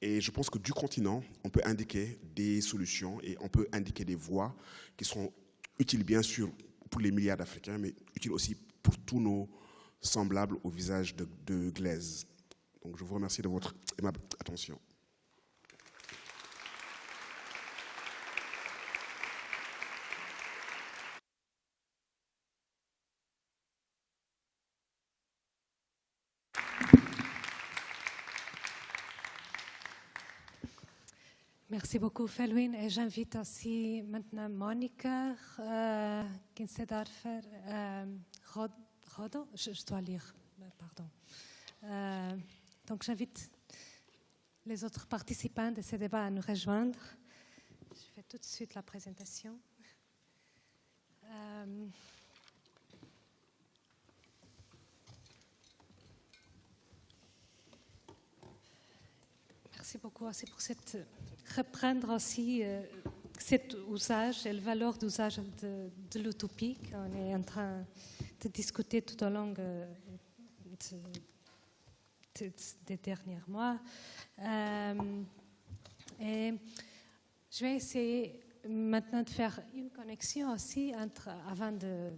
[SPEAKER 2] Et je pense que du continent, on peut indiquer des solutions et on peut indiquer des voies qui sont utiles bien sûr pour les milliards d'Africains, mais utiles aussi pour tous nos semblables au visage de glaise. Donc je vous remercie de votre aimable attention.
[SPEAKER 1] Merci beaucoup, Felwine. Et j'invite aussi maintenant Monica Ginsedorfer, Rodo, je dois lire, pardon. Donc j'invite les autres participants de ce débat à nous rejoindre. Je fais tout de suite la présentation. Merci beaucoup aussi pour reprendre aussi cet usage et la valeur d'usage de l'utopie qu'on est en train de discuter tout au long des derniers mois. Et je vais essayer maintenant de faire une connexion aussi avant de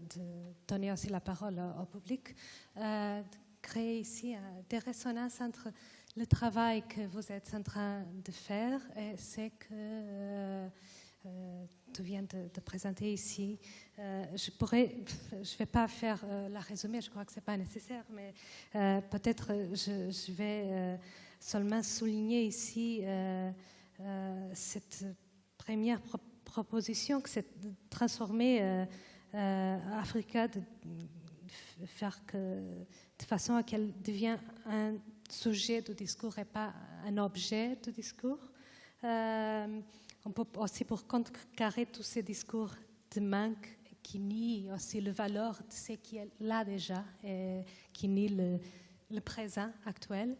[SPEAKER 1] donner aussi la parole au public, de créer ici des résonances entre le travail que vous êtes en train de faire et ce que tu viens de présenter ici. Je vais pas faire la résumé, je crois que c'est pas nécessaire, mais peut-être je vais seulement souligner ici cette première proposition que c'est de transformer Africa, de faire de façon à qu'elle devienne un sujet de discours et pas un objet de discours. On peut aussi pour contrecarrer tous ces discours de manque qui nient aussi la valeur de ce qui est là déjà et qui nient le présent actuel.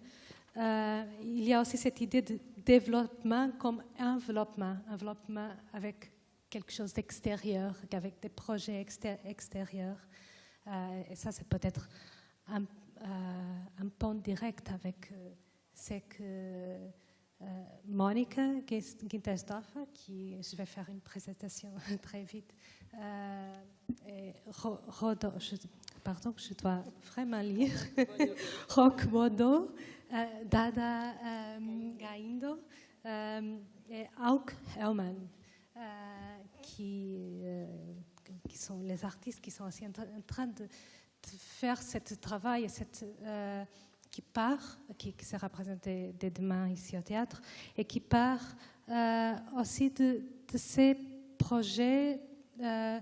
[SPEAKER 1] Il y a aussi cette idée de développement comme enveloppement avec quelque chose d'extérieur, avec des projets extérieurs. Et ça, c'est peut-être un pont direct avec ce que Monica Gintersdorfer, je vais faire une présentation très vite, et je dois vraiment lire, Rockwodo, Dada Gaindo et Auk Hellman, qui sont les artistes qui sont aussi en train de faire ce travail qui sera présenté dès demain ici au théâtre, et qui part aussi de ces projets de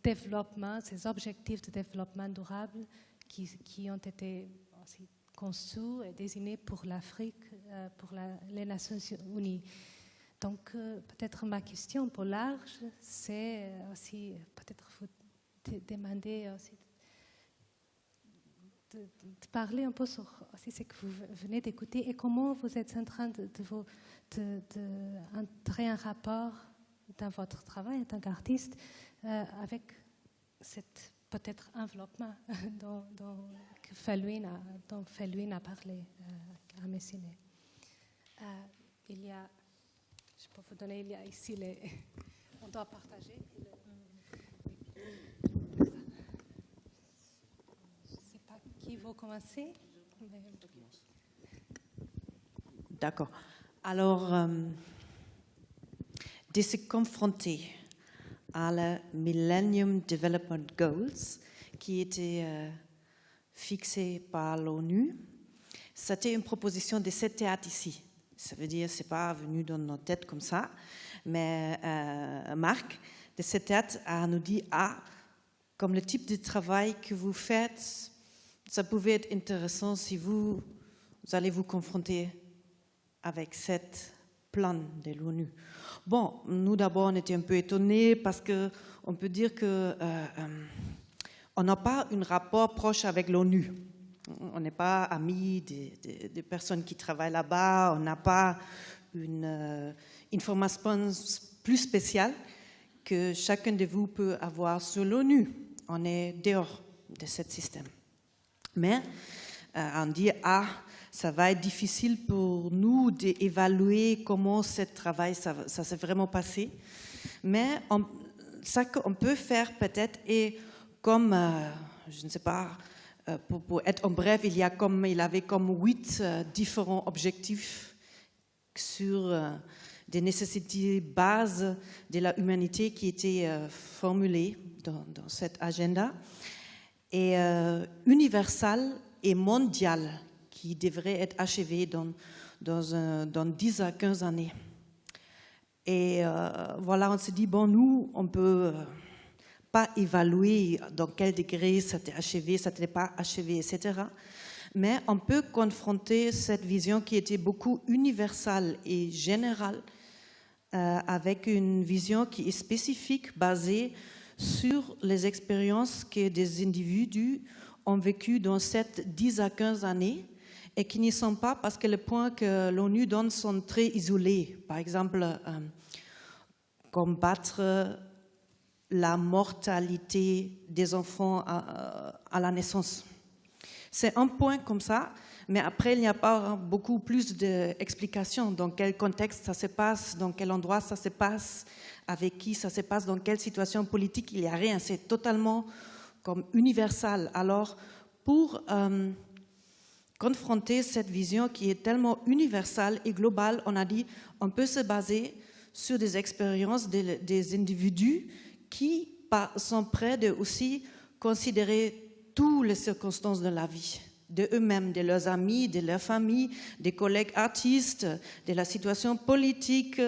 [SPEAKER 1] développement, ces objectifs de développement durable qui ont été aussi conçus et désignés pour l'Afrique, pour les Nations Unies. Donc, peut-être ma question pour large, c'est aussi peut-être vous demander aussi de parler un peu sur aussi ce que vous venez d'écouter et comment vous êtes en train d'entrer en rapport dans votre travail en tant qu'artiste avec cet peut-être enveloppement dont Felwine a parlé à Messinet. Je peux vous donner, il y a ici on doit partager. Qui va commencer?
[SPEAKER 3] D'accord. Alors, de se confronter à la Millennium Development Goals, qui étaient fixé par l'ONU. C'était une proposition de ce théâtre ici. Ça veut dire que ce n'est pas venu dans nos têtes comme ça, mais Marc de ce théâtre a nous dit, comme le type de travail que vous faites, ça pouvait être intéressant si vous allez vous confronter avec cette plan de l'ONU. Bon, nous d'abord on était un peu étonnés parce qu'on peut dire que on n'a pas un rapport proche avec l'ONU. On n'est pas amis des personnes qui travaillent là-bas, on n'a pas une information plus spéciale que chacun de vous peut avoir sur l'ONU. On est dehors de ce système. Mais on dit, ça va être difficile pour nous d'évaluer comment ce travail, ça s'est vraiment passé. Mais ça qu'on peut faire peut-être, et comme, je ne sais pas, pour être en bref, il avait comme 8 différents objectifs sur des nécessités bases de la humanité qui étaient formulées dans cet agenda, et universel et mondial qui devrait être achevé dans 10 à 15 années. Et voilà, on s'est dit, bon, nous, on ne peut pas évaluer dans quel degré ça s'était achevé, ça n'était pas achevé, etc. Mais on peut confronter cette vision qui était beaucoup universelle et générale avec une vision qui est spécifique, basée sur les expériences que des individus ont vécues dans ces 10 à 15 années et qui n'y sont pas parce que les points que l'ONU donne sont très isolés. Par exemple, combattre la mortalité des enfants à la naissance. C'est un point comme ça, mais après, il n'y a pas beaucoup plus d'explications dans quel contexte ça se passe, dans quel endroit ça se passe, avec qui ça se passe, dans quelle situation politique, il n'y a rien. C'est totalement comme universel. Alors, pour confronter cette vision qui est tellement universelle et globale, on a dit on peut se baser sur des expériences des individus qui sont prêts de aussi considérer toutes les circonstances de la vie, de eux-mêmes, de leurs amis, de leur famille, des collègues artistes, de la situation politique,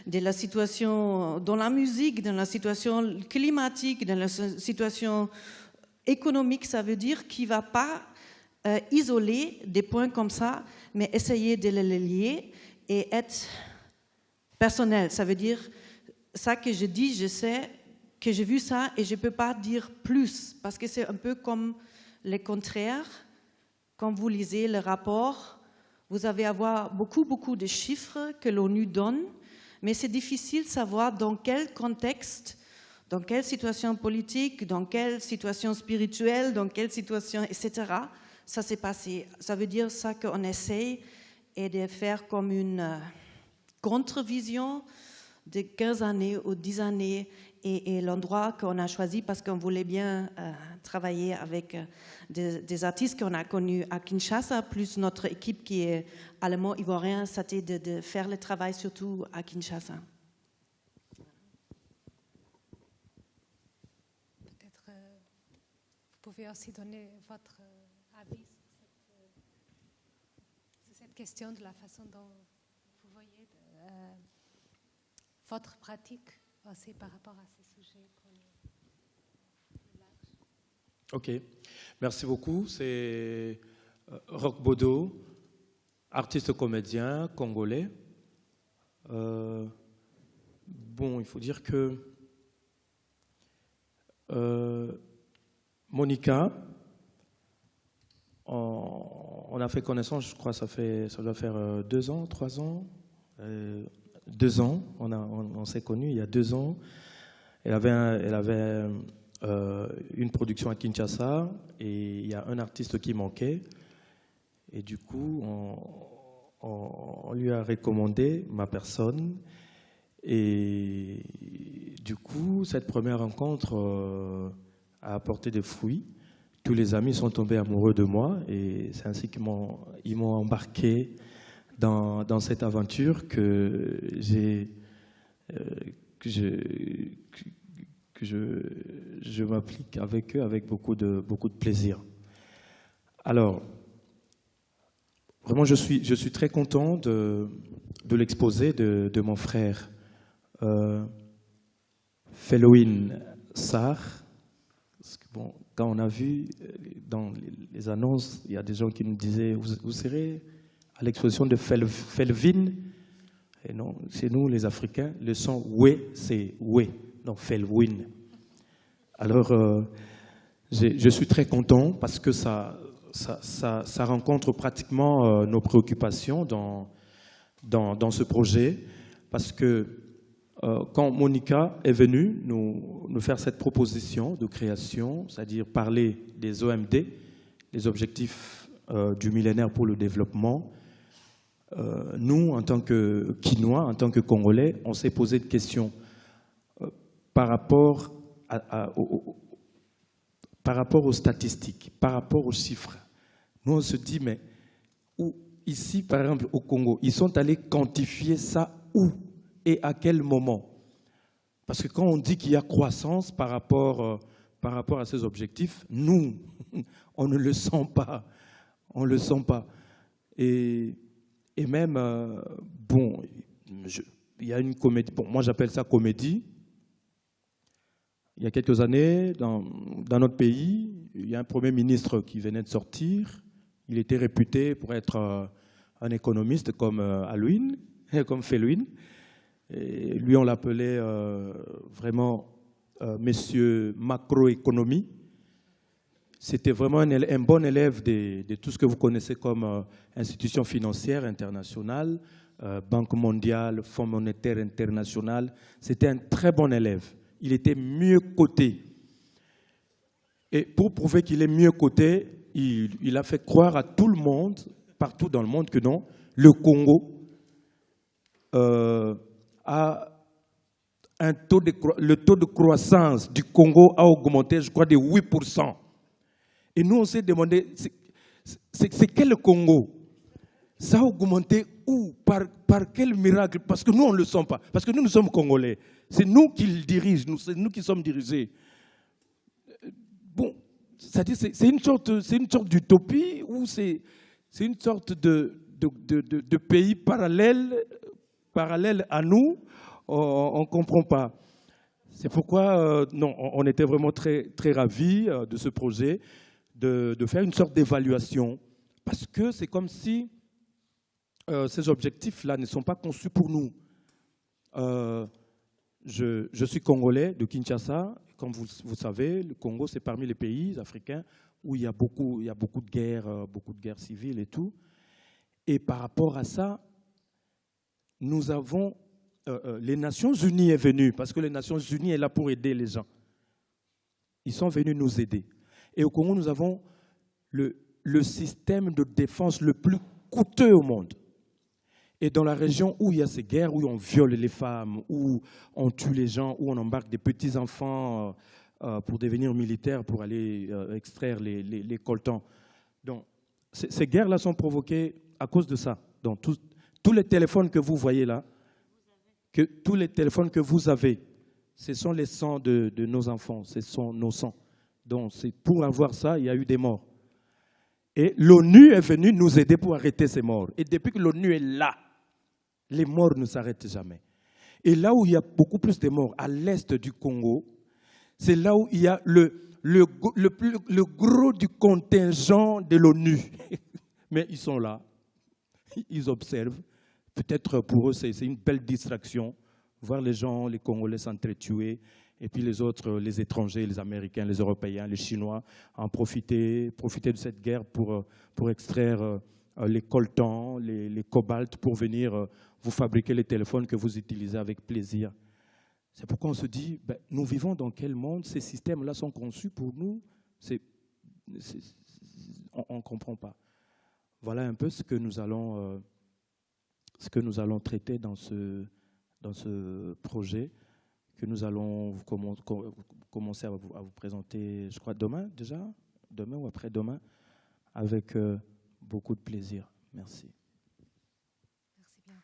[SPEAKER 3] de la situation dans la musique, de la situation climatique, de la situation économique. Ça veut dire qu'il ne va pas isoler des points comme ça, mais essayer de les lier et être personnel. Ça veut dire, ça que je dis, je sais que j'ai vu ça et je ne peux pas dire plus, parce que c'est un peu comme le contraire. Quand vous lisez le rapport, vous allez avoir beaucoup de chiffres que l'ONU donne, mais c'est difficile de savoir dans quel contexte, dans quelle situation politique, dans quelle situation spirituelle, dans quelle situation, etc., ça s'est passé. Ça veut dire ça qu'on essaye et de faire comme une contre-vision de 15 années ou 10 années et l'endroit qu'on a choisi parce qu'on voulait bien travailler avec des artistes qu'on a connus à Kinshasa, plus notre équipe qui est allemand-ivoirien, c'était de faire le travail surtout à Kinshasa.
[SPEAKER 1] Peut-être vous pouvez aussi donner votre avis sur cette question de la façon dont vous voyez votre pratique aussi par rapport à ces sujets plus larges.
[SPEAKER 4] Ok, merci beaucoup. C'est Roch Bodo, artiste comédien congolais. Bon, il faut dire que Monica, on a fait connaissance, je crois, ça doit faire 2 ans, 3 ans. 2 ans, on s'est connus il y a 2 ans. Elle avait une production à Kinshasa et il y a un artiste qui manquait. Et du coup, on lui a recommandé ma personne. Et du coup, cette première rencontre a apporté des fruits. Tous les amis sont tombés amoureux de moi et c'est ainsi qu'ils m'ont embarqué dans cette aventure que je m'applique avec eux avec beaucoup de plaisir. Alors, vraiment, je suis très content de l'exposé de mon frère Felwine Sarr. Parce que, bon, quand on a vu dans les annonces, il y a des gens qui nous disaient vous serez à l'exposition de Felwine. Et non, chez nous, les Africains, le son ouais, c'est ouais, donc Felwine. Alors, je suis très content parce que ça rencontre pratiquement nos préoccupations dans ce projet. Parce que quand Monica est venue nous faire cette proposition de création, c'est-à-dire parler des OMD, les objectifs du millénaire pour le développement, nous, en tant que Quinois, en tant que Congolais, on s'est posé des questions par rapport aux statistiques, par rapport aux chiffres. Nous, on se dit, mais ici, par exemple, au Congo, ils sont allés quantifier ça où et à quel moment? Parce que quand on dit qu'il y a croissance par rapport à ces objectifs, nous, on ne le sent pas. On ne le sent pas. Et même, bon, il y a une comédie, bon, moi j'appelle ça comédie. Il y a quelques années, dans notre pays, il y a un Premier ministre qui venait de sortir. Il était réputé pour être un économiste comme Alouine, comme Felwine. Et lui, on l'appelait vraiment Monsieur Macroéconomie. C'était vraiment un bon élève de tout ce que vous connaissez comme institution financière internationale, Banque mondiale, Fonds monétaire international. C'était un très bon élève. Il était mieux coté. Et pour prouver qu'il est mieux coté, il a fait croire à tout le monde, partout dans le monde, que non, le Congo le taux de croissance du Congo a augmenté, je crois, de 8%. Et nous, on s'est demandé, c'est quel Congo? Ça a augmenté où? Par quel miracle? Parce que nous, on ne le sent pas. Parce que nous sommes Congolais. C'est nous qui le dirigent, c'est nous qui sommes dirigés. Bon, c'est-à-dire, c'est une sorte d'utopie ou c'est une sorte de pays parallèle à nous? On ne comprend pas. C'est pourquoi non, on était vraiment très, très ravis de ce projet, de faire une sorte d'évaluation. Parce que c'est comme si ces objectifs-là ne sont pas conçus pour nous. Je suis congolais de Kinshasa. Comme vous savez, le Congo, c'est parmi les pays africains où il y a beaucoup de guerres civiles et tout. Et par rapport à ça, nous avons... les Nations Unies est venue, parce que les Nations Unies est là pour aider les gens. Ils sont venus nous aider. Et au Congo, nous avons le système de défense le plus coûteux au monde. Et dans la région où il y a ces guerres, où on viole les femmes, où on tue les gens, où on embarque des petits-enfants pour devenir militaires, pour aller extraire les coltans. Donc, ces guerres-là sont provoquées à cause de ça. Donc, tous les téléphones que vous voyez là, tous les téléphones que vous avez, ce sont les sangs de nos enfants, ce sont nos sangs. Donc, pour avoir ça, il y a eu des morts. Et l'ONU est venue nous aider pour arrêter ces morts. Et depuis que l'ONU est là, les morts ne s'arrêtent jamais. Et là où il y a beaucoup plus de morts, à l'est du Congo, c'est là où il y a le gros du contingent de l'ONU. Mais ils sont là, ils observent. Peut-être pour eux, c'est une belle distraction, voir les gens, les Congolais s'entretuer, et puis les autres, les étrangers, les Américains, les Européens, les Chinois, en profiter de cette guerre pour extraire les coltans, les cobaltes, pour venir vous fabriquer les téléphones que vous utilisez avec plaisir. C'est pourquoi on se dit, ben, nous vivons dans quel monde? Ces systèmes-là sont conçus pour nous? On ne comprend pas. Voilà un peu ce que nous allons traiter dans ce projet, que nous allons commencer à vous présenter, je crois, demain ou après-demain, avec beaucoup de plaisir. Merci.
[SPEAKER 1] Merci bien.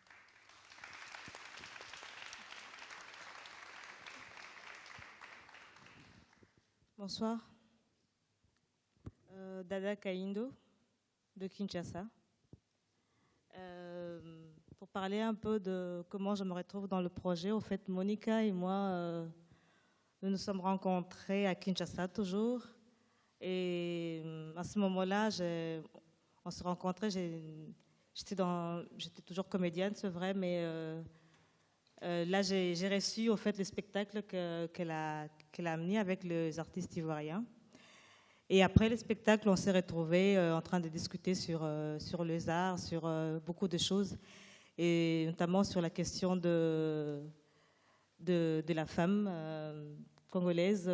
[SPEAKER 5] Bonsoir. Dada Kaindo, de Kinshasa. Pour parler un peu de comment je me retrouve dans le projet, au fait, Monica et moi, nous nous sommes rencontrés à Kinshasa toujours. Et à ce moment-là, on s'est rencontrés, j'étais toujours comédienne, c'est vrai, mais là, j'ai reçu au fait le spectacle qu'elle a amené avec les artistes ivoiriens. Et après le spectacle, on s'est retrouvés en train de discuter sur les arts, sur beaucoup de choses, et notamment sur la question de la femme congolaise,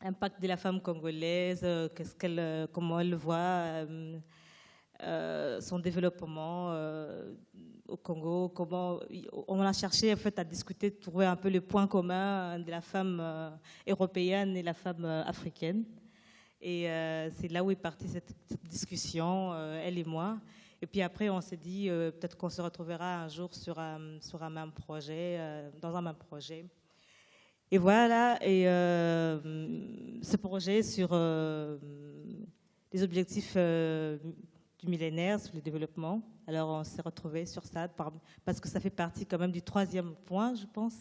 [SPEAKER 5] impact de la femme congolaise, comment elle voit son développement au Congo, comment on a cherché en fait à discuter, trouver un peu le point commun de la femme européenne et la femme africaine. Et c'est là où est partie cette discussion, elle et moi. Et puis après, on s'est dit peut-être qu'on se retrouvera un jour sur un même projet, dans un même projet. Et voilà, et ce projet sur les objectifs du millénaire, sur le développement. Alors on s'est retrouvés sur ça, parce que ça fait partie quand même du 3e point, je pense.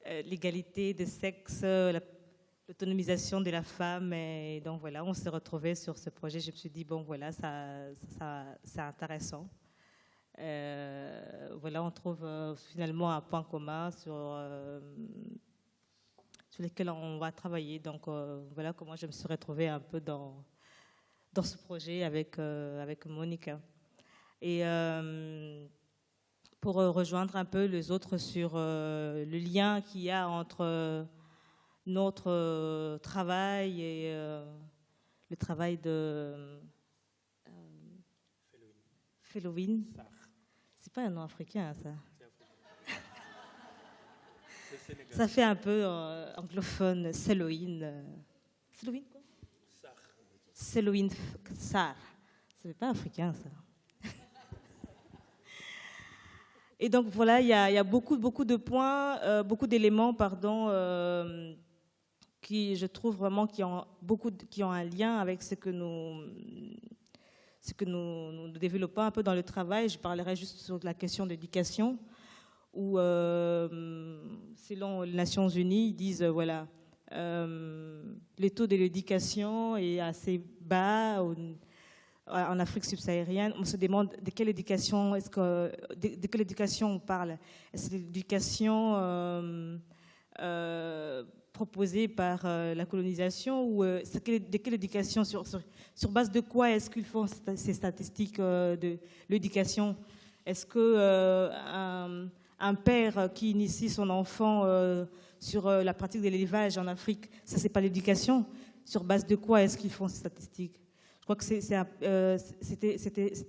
[SPEAKER 5] L'égalité des sexes, l'autonomisation de la femme. Et donc voilà, on s'est retrouvés sur ce projet. Je me suis dit, bon voilà, c'est intéressant. Voilà, on trouve finalement un point commun sur lesquels on va travailler. Donc voilà comment je me suis retrouvée un peu dans ce projet avec Monica. Et pour rejoindre un peu les autres sur le lien qu'il y a entre notre travail et le travail de Felowin. C'est pas un nom africain, ça. Ça fait un peu anglophone, Selowin. Selowin quoi? Selowin Sarr. C'est pas africain, ça. Et donc voilà, il y a beaucoup de points, beaucoup d'éléments, pardon, qui je trouve vraiment qui ont un lien avec ce que nous développons un peu dans le travail. Je parlerai juste sur la question de l'éducation, où selon les Nations Unies, ils disent voilà, le taux de l'éducation est assez bas en Afrique subsaharienne. On se demande de quelle éducation de quelle éducation on parle. Est-ce l'éducation proposée par la colonisation, ou de quelle éducation, sur base de quoi est-ce qu'ils font ces statistiques de l'éducation? Est-ce que un père qui initie son enfant sur la pratique de l'élevage en Afrique, ça c'est pas l'éducation? Sur base de quoi est-ce qu'ils font ces statistiques? Je crois que c'était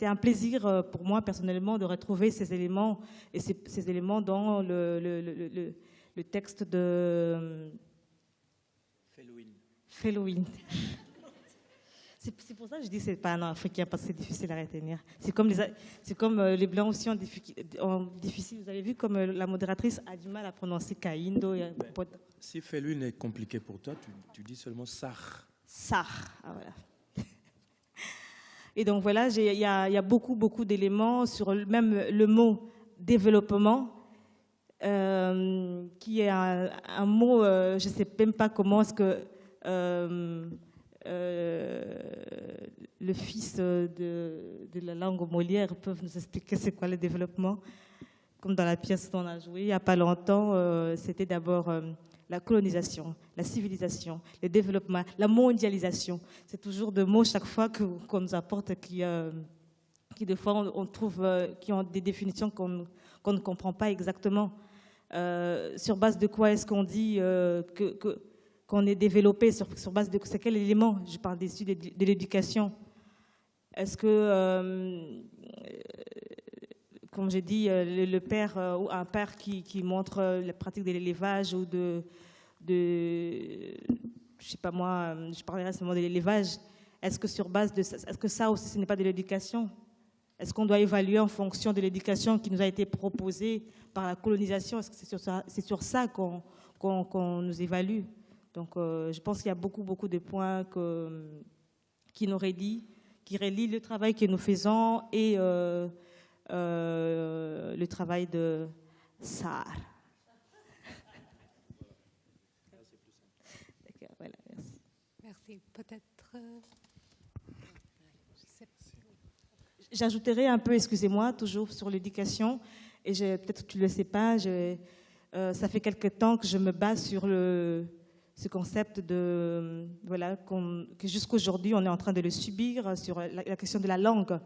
[SPEAKER 5] un plaisir pour moi personnellement de retrouver ces éléments, et ces éléments dans le texte de Felowin. C'est pour ça que je dis que ce n'est pas un nom africain, parce que c'est difficile à retenir. C'est comme les Blancs aussi ont difficile. Vous avez vu comme la modératrice a du mal à prononcer Kaindo.
[SPEAKER 4] Si Felowin est compliqué pour toi, tu dis seulement Sarr.
[SPEAKER 5] Sarr, ah voilà. Et donc voilà, il y a beaucoup d'éléments sur même le mot développement, qui est un mot, je ne sais même pas comment est-ce que le fils de la langue Molière peuvent nous expliquer c'est quoi le développement. Comme dans la pièce qu'on a jouée il n'y a pas longtemps, c'était d'abord la colonisation, la civilisation, le développement, la mondialisation. C'est toujours des mots chaque fois qu'on nous apporte qui des fois on trouve qui ont des définitions qu'on ne comprend pas exactement. Sur base de quoi est-ce qu'on dit qu'on est développé, sur base de c'est quel élément? Je parle dessus de l'éducation. Est-ce que, comme j'ai dit, le père ou un père qui montre la pratique de l'élevage ou je sais pas moi, je parlerai seulement de l'élevage. Est-ce que sur base de ça, est-ce que ça aussi ce n'est pas de l'éducation? Est-ce qu'on doit évaluer en fonction de l'éducation qui nous a été proposée par la colonisation? Est-ce que c'est sur ça qu'on nous évalue? Donc, je pense qu'il y a beaucoup de points qui nous relient, qui relient le travail que nous faisons et le travail de Sarr. D'accord, voilà, merci.
[SPEAKER 1] Merci. Peut-être...
[SPEAKER 5] J'ajouterai un peu, excusez-moi, toujours sur l'éducation, et peut-être que tu ne le sais pas, ça fait quelque temps que je me base sur ce concept de, voilà, que jusqu'aujourd'hui on est en train de le subir sur la question de la langue,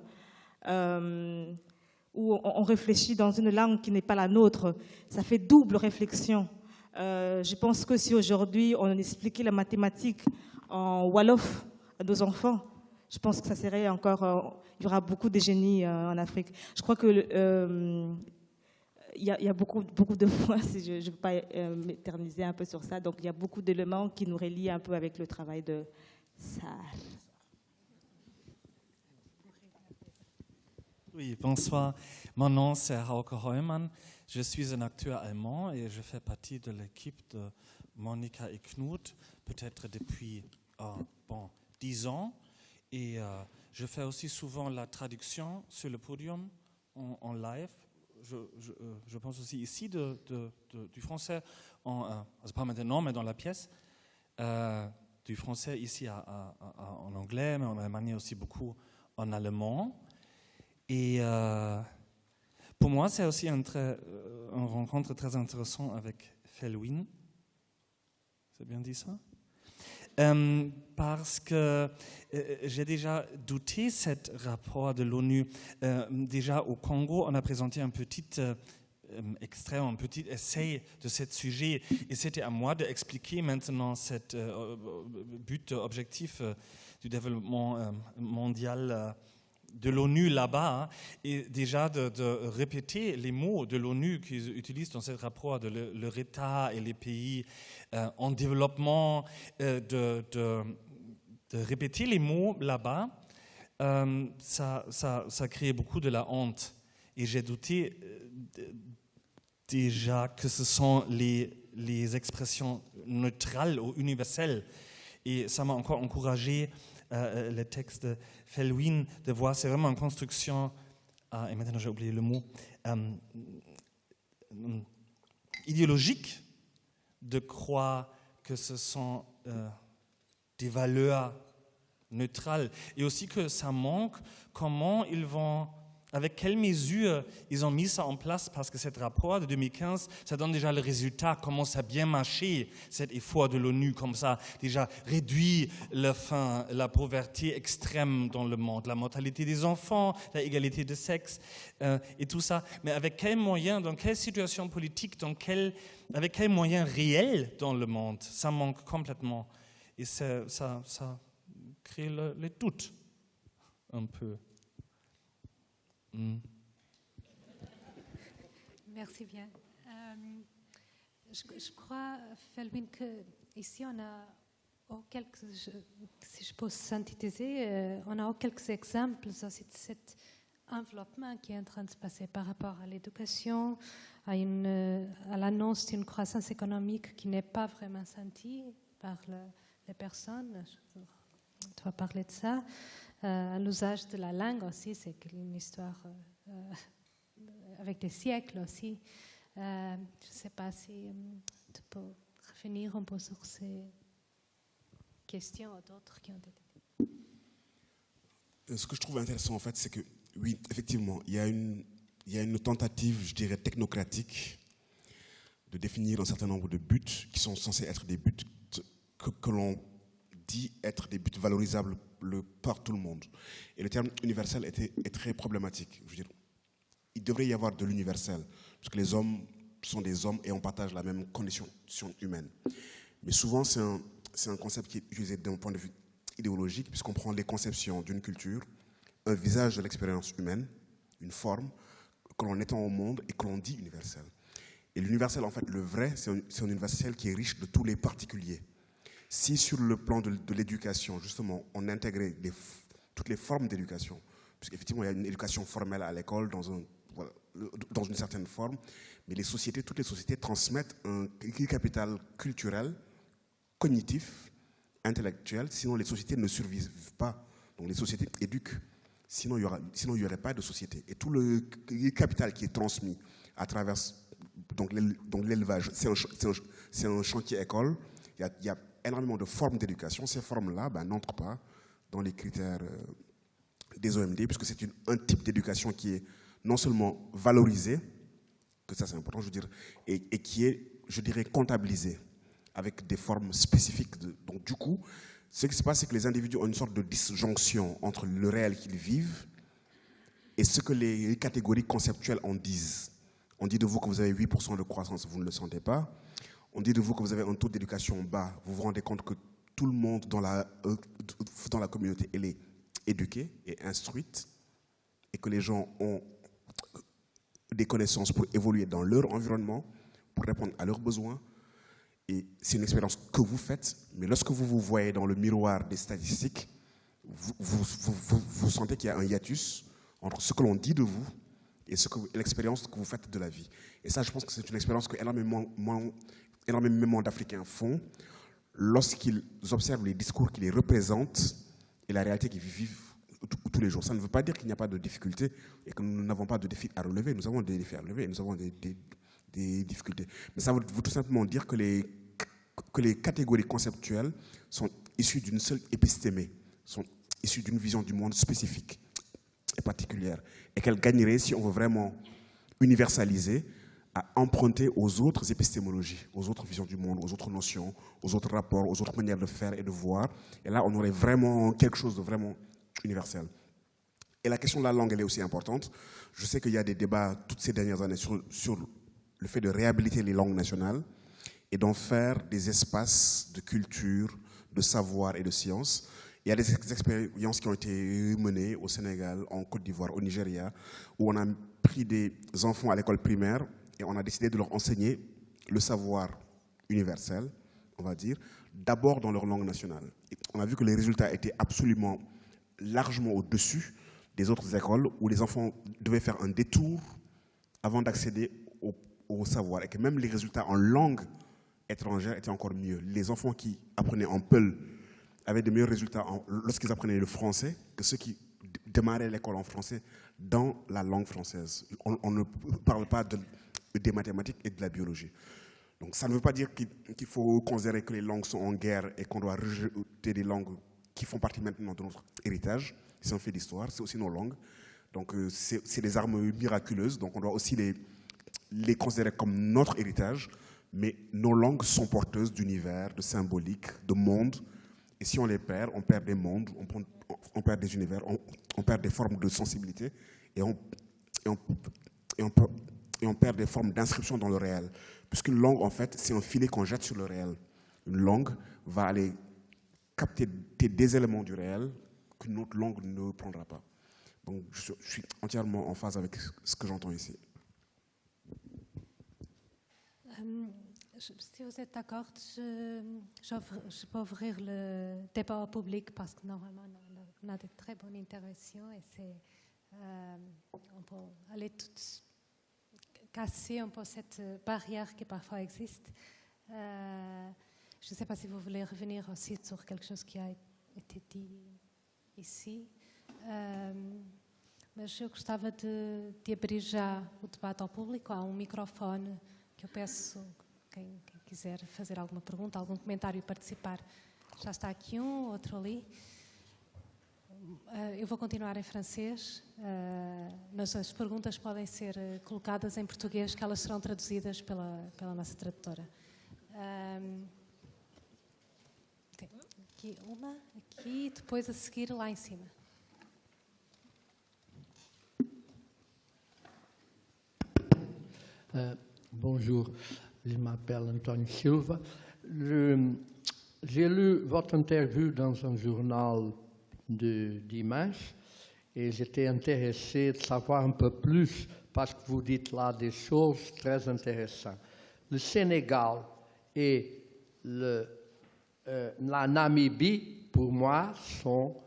[SPEAKER 5] où on réfléchit dans une langue qui n'est pas la nôtre. Ça fait double réflexion. Je pense que si aujourd'hui on expliquait la mathématique en Wolof à nos enfants, je pense que ça serait encore, il y aura beaucoup de génies en Afrique. Je crois que il y a beaucoup de points, si je ne veux pas m'éterniser un peu sur ça, donc il y a beaucoup d'éléments qui nous relient un peu avec le travail de Sarr.
[SPEAKER 6] Oui, bonsoir. Mon nom c'est Hauke Heumann. Je suis un acteur allemand et je fais partie de l'équipe de Monika et Knut, peut-être depuis 10 ans. Et je fais aussi souvent la traduction sur le podium en live. Je pense aussi ici du français, pas maintenant, mais dans la pièce, du français ici en anglais, mais en Allemagne aussi beaucoup en allemand. Et pour moi, c'est aussi une rencontre très intéressante avec Felwine. C'est bien dit ça? Parce que j'ai déjà douté ce rapport de l'ONU. Déjà au Congo, on a présenté un petit extrait, un petit essai de ce sujet, et c'était à moi d'expliquer maintenant ce but, objectif du développement mondial de l'ONU là-bas, hein, et déjà de répéter les mots de l'ONU qu'ils utilisent dans ce rapport de leur État et les pays en développement, de répéter les mots là-bas, ça crée beaucoup de la honte. Et j'ai douté déjà que ce sont les expressions neutrales ou universelles. Et ça m'a encore encouragé le texte de Felwine, de voir, c'est vraiment une construction, et maintenant j'ai oublié le mot, idéologique, de croire que ce sont des valeurs neutrales, et aussi que ça manque, comment ils vont, avec quelles mesures ils ont mis ça en place, parce que ce rapport de 2015, ça donne déjà le résultat, comment ça a bien marché, cet effort de l'ONU, comme ça, déjà réduit la pauvreté extrême dans le monde, la mortalité des enfants, la égalité de sexe, et tout ça. Mais avec quels moyens, dans quelle situation politique, avec quels moyens réels dans le monde, ça manque complètement. Et ça crée le doute, un peu.
[SPEAKER 1] Merci bien. Je crois, Felwine, qu'ici on a, si je peux synthétiser, on a quelques exemples aussi de cet enveloppement qui est en train de se passer par rapport à l'éducation, à l'annonce d'une croissance économique qui n'est pas vraiment sentie par les personnes. Tu vas parler de ça. L'usage de la langue aussi, c'est une histoire avec des siècles aussi. Je ne sais pas si tu peux revenir un peu sur ces questions ou d'autres qui ont été dites.
[SPEAKER 2] Ce que je trouve intéressant, en fait, c'est que, oui, effectivement, il y a une tentative, je dirais, technocratique de définir un certain nombre de buts qui sont censés être des buts que l'on dit être des buts valorisables par tout le monde. Et le terme universel est très problématique. Je veux dire, il devrait y avoir de l'universel, parce que les hommes sont des hommes et on partage la même condition humaine. Mais souvent, c'est un concept qui est utilisé d'un point de vue idéologique, puisqu'on prend les conceptions d'une culture, un visage de l'expérience humaine, une forme, que l'on étend au monde et que l'on dit universel. Et l'universel, en fait, le vrai, c'est un universel qui est riche de tous les particuliers. Si sur le plan de l'éducation, justement, on intégrait toutes les formes d'éducation, puisqu'effectivement il y a une éducation formelle à l'école dans une certaine forme, mais toutes les sociétés transmettent un capital culturel cognitif, intellectuel, sinon les sociétés ne survivent pas. Donc les sociétés éduquent, sinon il n'y aurait pas de société. Et tout le capital qui est transmis à travers donc l'élevage, c'est un chantier école. Il y a énormément de formes d'éducation. Ces formes-là n'entrent pas dans les critères des OMD, puisque c'est un type d'éducation qui est non seulement valorisé, que ça c'est important, je veux dire, et qui est, je dirais, comptabilisé avec des formes spécifiques. Donc du coup, ce qui se passe, c'est que les individus ont une sorte de disjonction entre le réel qu'ils vivent et ce que les catégories conceptuelles en disent. On dit de vous que vous avez 8% de croissance, vous ne le sentez pas. On dit de vous que vous avez un taux d'éducation bas, vous vous rendez compte que tout le monde dans la communauté elle est éduquée et instruite et que les gens ont des connaissances pour évoluer dans leur environnement, pour répondre à leurs besoins. Et c'est une expérience que vous faites, mais lorsque vous vous voyez dans le miroir des statistiques, vous sentez qu'il y a un hiatus entre ce que l'on dit de vous et l'expérience que vous faites de la vie. Et ça, je pense que c'est une expérience que énormément d'Africains font lorsqu'ils observent les discours qui les représentent et la réalité qu'ils vivent tous les jours. Ça ne veut pas dire qu'il n'y a pas de difficultés et que nous n'avons pas de défis à relever. Nous avons des défis à relever et nous avons des difficultés. Mais ça veut tout simplement dire que les catégories conceptuelles sont issues d'une seule épistémée, sont issues d'une vision du monde spécifique et particulière, et qu'elles gagneraient, si on veut vraiment universaliser, à emprunter aux autres épistémologies, aux autres visions du monde, aux autres notions, aux autres rapports, aux autres manières de faire et de voir. Et là, on aurait vraiment quelque chose de vraiment universel. Et la question de la langue, elle est aussi importante. Je sais qu'il y a des débats toutes ces dernières années sur le fait de réhabiliter les langues nationales et d'en faire des espaces de culture, de savoir et de science. Il y a des expériences qui ont été menées au Sénégal, en Côte d'Ivoire, au Nigeria, où on a pris des enfants à l'école primaire et on a décidé de leur enseigner le savoir universel, on va dire, d'abord dans leur langue nationale. Et on a vu que les résultats étaient absolument largement au-dessus des autres écoles où les enfants devaient faire un détour avant d'accéder au savoir, et que même les résultats en langue étrangère étaient encore mieux. Les enfants qui apprenaient en Peul avaient de meilleurs résultats lorsqu'ils apprenaient le français que ceux qui démarraient l'école en français dans la langue française. On ne parle pas des mathématiques et de la biologie. Donc ça ne veut pas dire qu'il faut considérer que les langues sont en guerre et qu'on doit rejeter des langues qui font partie maintenant de notre héritage. C'est un fait d'histoire, c'est aussi nos langues. Donc c'est des armes miraculeuses, donc on doit aussi les considérer comme notre héritage, mais nos langues sont porteuses d'univers, de symbolique, de monde. Et si on les perd, on perd des mondes, on perd des univers, on perd des formes de sensibilité et on perd des formes d'inscription dans le réel. Puisqu'une langue, en fait, c'est un filet qu'on jette sur le réel. Une langue va aller capter des éléments du réel qu'une autre langue ne prendra pas. Donc, je suis entièrement en phase avec ce que j'entends ici.
[SPEAKER 1] Si vous êtes d'accord, je peux ouvrir le débat au public parce que normalement on a de très bonnes interventions et on peut aller casser un peu cette barrière qui parfois existe. Je ne sais pas si vous voulez revenir aussi sur quelque chose qui a été dit ici. Mas eu gostava de abrir já o debate ao público. Há microfone que eu peço, quem quiser fazer alguma pergunta, algum comentário e participar. Já está aqui outro ali. Eu vou continuar em francês, mas as perguntas podem ser colocadas em português, que elas serão traduzidas pela nossa tradutora. Aqui uma, aqui, depois a seguir lá em cima.
[SPEAKER 7] Bonjour, je m'appelle António Silva. J'ai lu votre interview dans un journal de dimanche et j'étais intéressé de savoir un peu plus parce que vous dites là des choses très intéressantes. Le Sénégal et la Namibie, pour moi, sont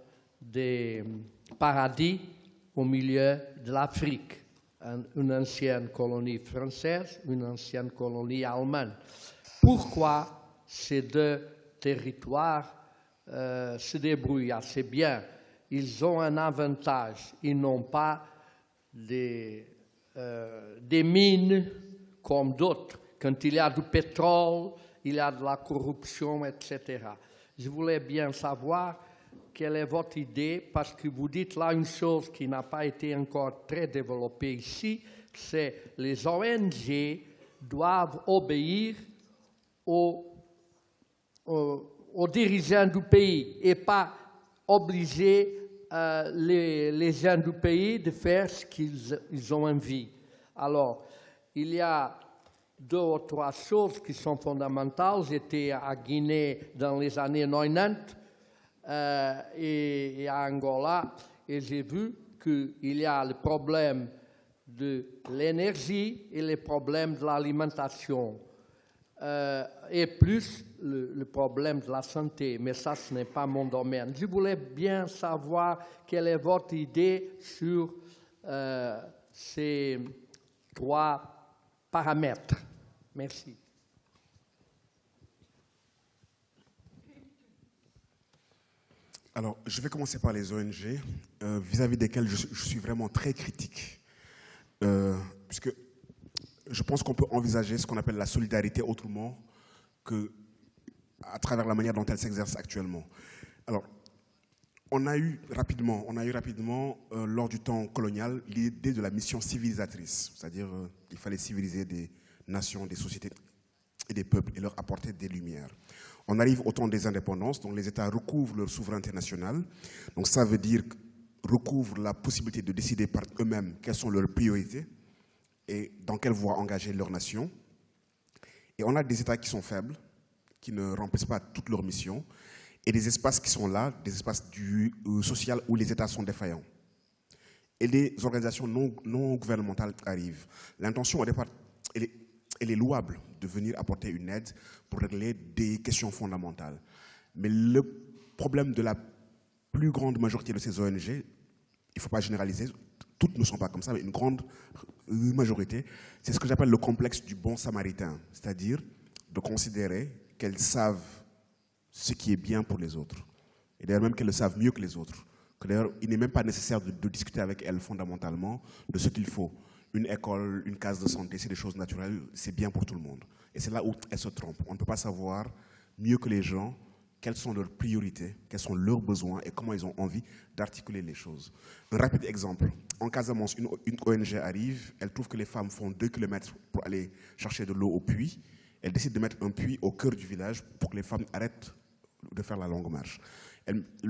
[SPEAKER 7] des paradis au milieu de l'Afrique. Une ancienne colonie française, une ancienne colonie allemande. Pourquoi ces deux territoire se débrouillent assez bien. Ils ont un avantage. Ils n'ont pas des mines comme d'autres. Quand il y a du pétrole, il y a de la corruption, etc. Je voulais bien savoir quelle est votre idée, parce que vous dites là une chose qui n'a pas été encore très développée ici, c'est les ONG doivent obéir aux dirigeants du pays et pas obliger les gens du pays de faire ce qu'ils ont envie. Alors, il y a 2 ou 3 choses qui sont fondamentales. J'étais à Guinée dans les années 90 et à Angola, et j'ai vu qu'il y a le problème de l'énergie et les problèmes de l'alimentation, et plus le problème de la santé. Mais ça, ce n'est pas mon domaine. Je voulais bien savoir quelle est votre idée sur ces 3 paramètres. Merci.
[SPEAKER 2] Alors, je vais commencer par les ONG, vis-à-vis desquelles je suis vraiment très critique, puisque je pense qu'on peut envisager ce qu'on appelle la solidarité autrement qu'à travers la manière dont elle s'exerce actuellement. Alors, on a eu rapidement, lors du temps colonial, l'idée de la mission civilisatrice, c'est-à-dire qu'il fallait civiliser des nations, des sociétés et des peuples et leur apporter des lumières. On arrive au temps des indépendances, donc les États recouvrent leur souveraineté nationale. Donc ça veut dire recouvrent la possibilité de décider par eux-mêmes quelles sont leurs priorités et dans quelle voie engager leur nation. Et on a des États qui sont faibles, qui ne remplissent pas toutes leurs missions, et des espaces qui sont là, des espaces social où les États sont défaillants. Et les organisations non gouvernementales arrivent. L'intention au départ, elle est louable de venir apporter une aide pour régler des questions fondamentales. Mais le problème de la plus grande majorité de ces ONG, il ne faut pas généraliser, toutes ne sont pas comme ça, mais une grande majorité, c'est ce que j'appelle le complexe du bon samaritain, c'est-à-dire de considérer qu'elles savent ce qui est bien pour les autres, et d'ailleurs même qu'elles le savent mieux que les autres, que d'ailleurs il n'est même pas nécessaire de discuter avec elles fondamentalement de ce qu'il faut. Une école, une case de santé, c'est des choses naturelles, c'est bien pour tout le monde. Et c'est là où elles se trompent. On ne peut pas savoir mieux que les gens quelles sont leurs priorités, quels sont leurs besoins et comment ils ont envie d'articuler les choses. Un rapide exemple. En Casamance, une ONG arrive, elle trouve que les femmes font 2 km pour aller chercher de l'eau au puits. Elle décide de mettre un puits au cœur du village pour que les femmes arrêtent de faire la longue marche.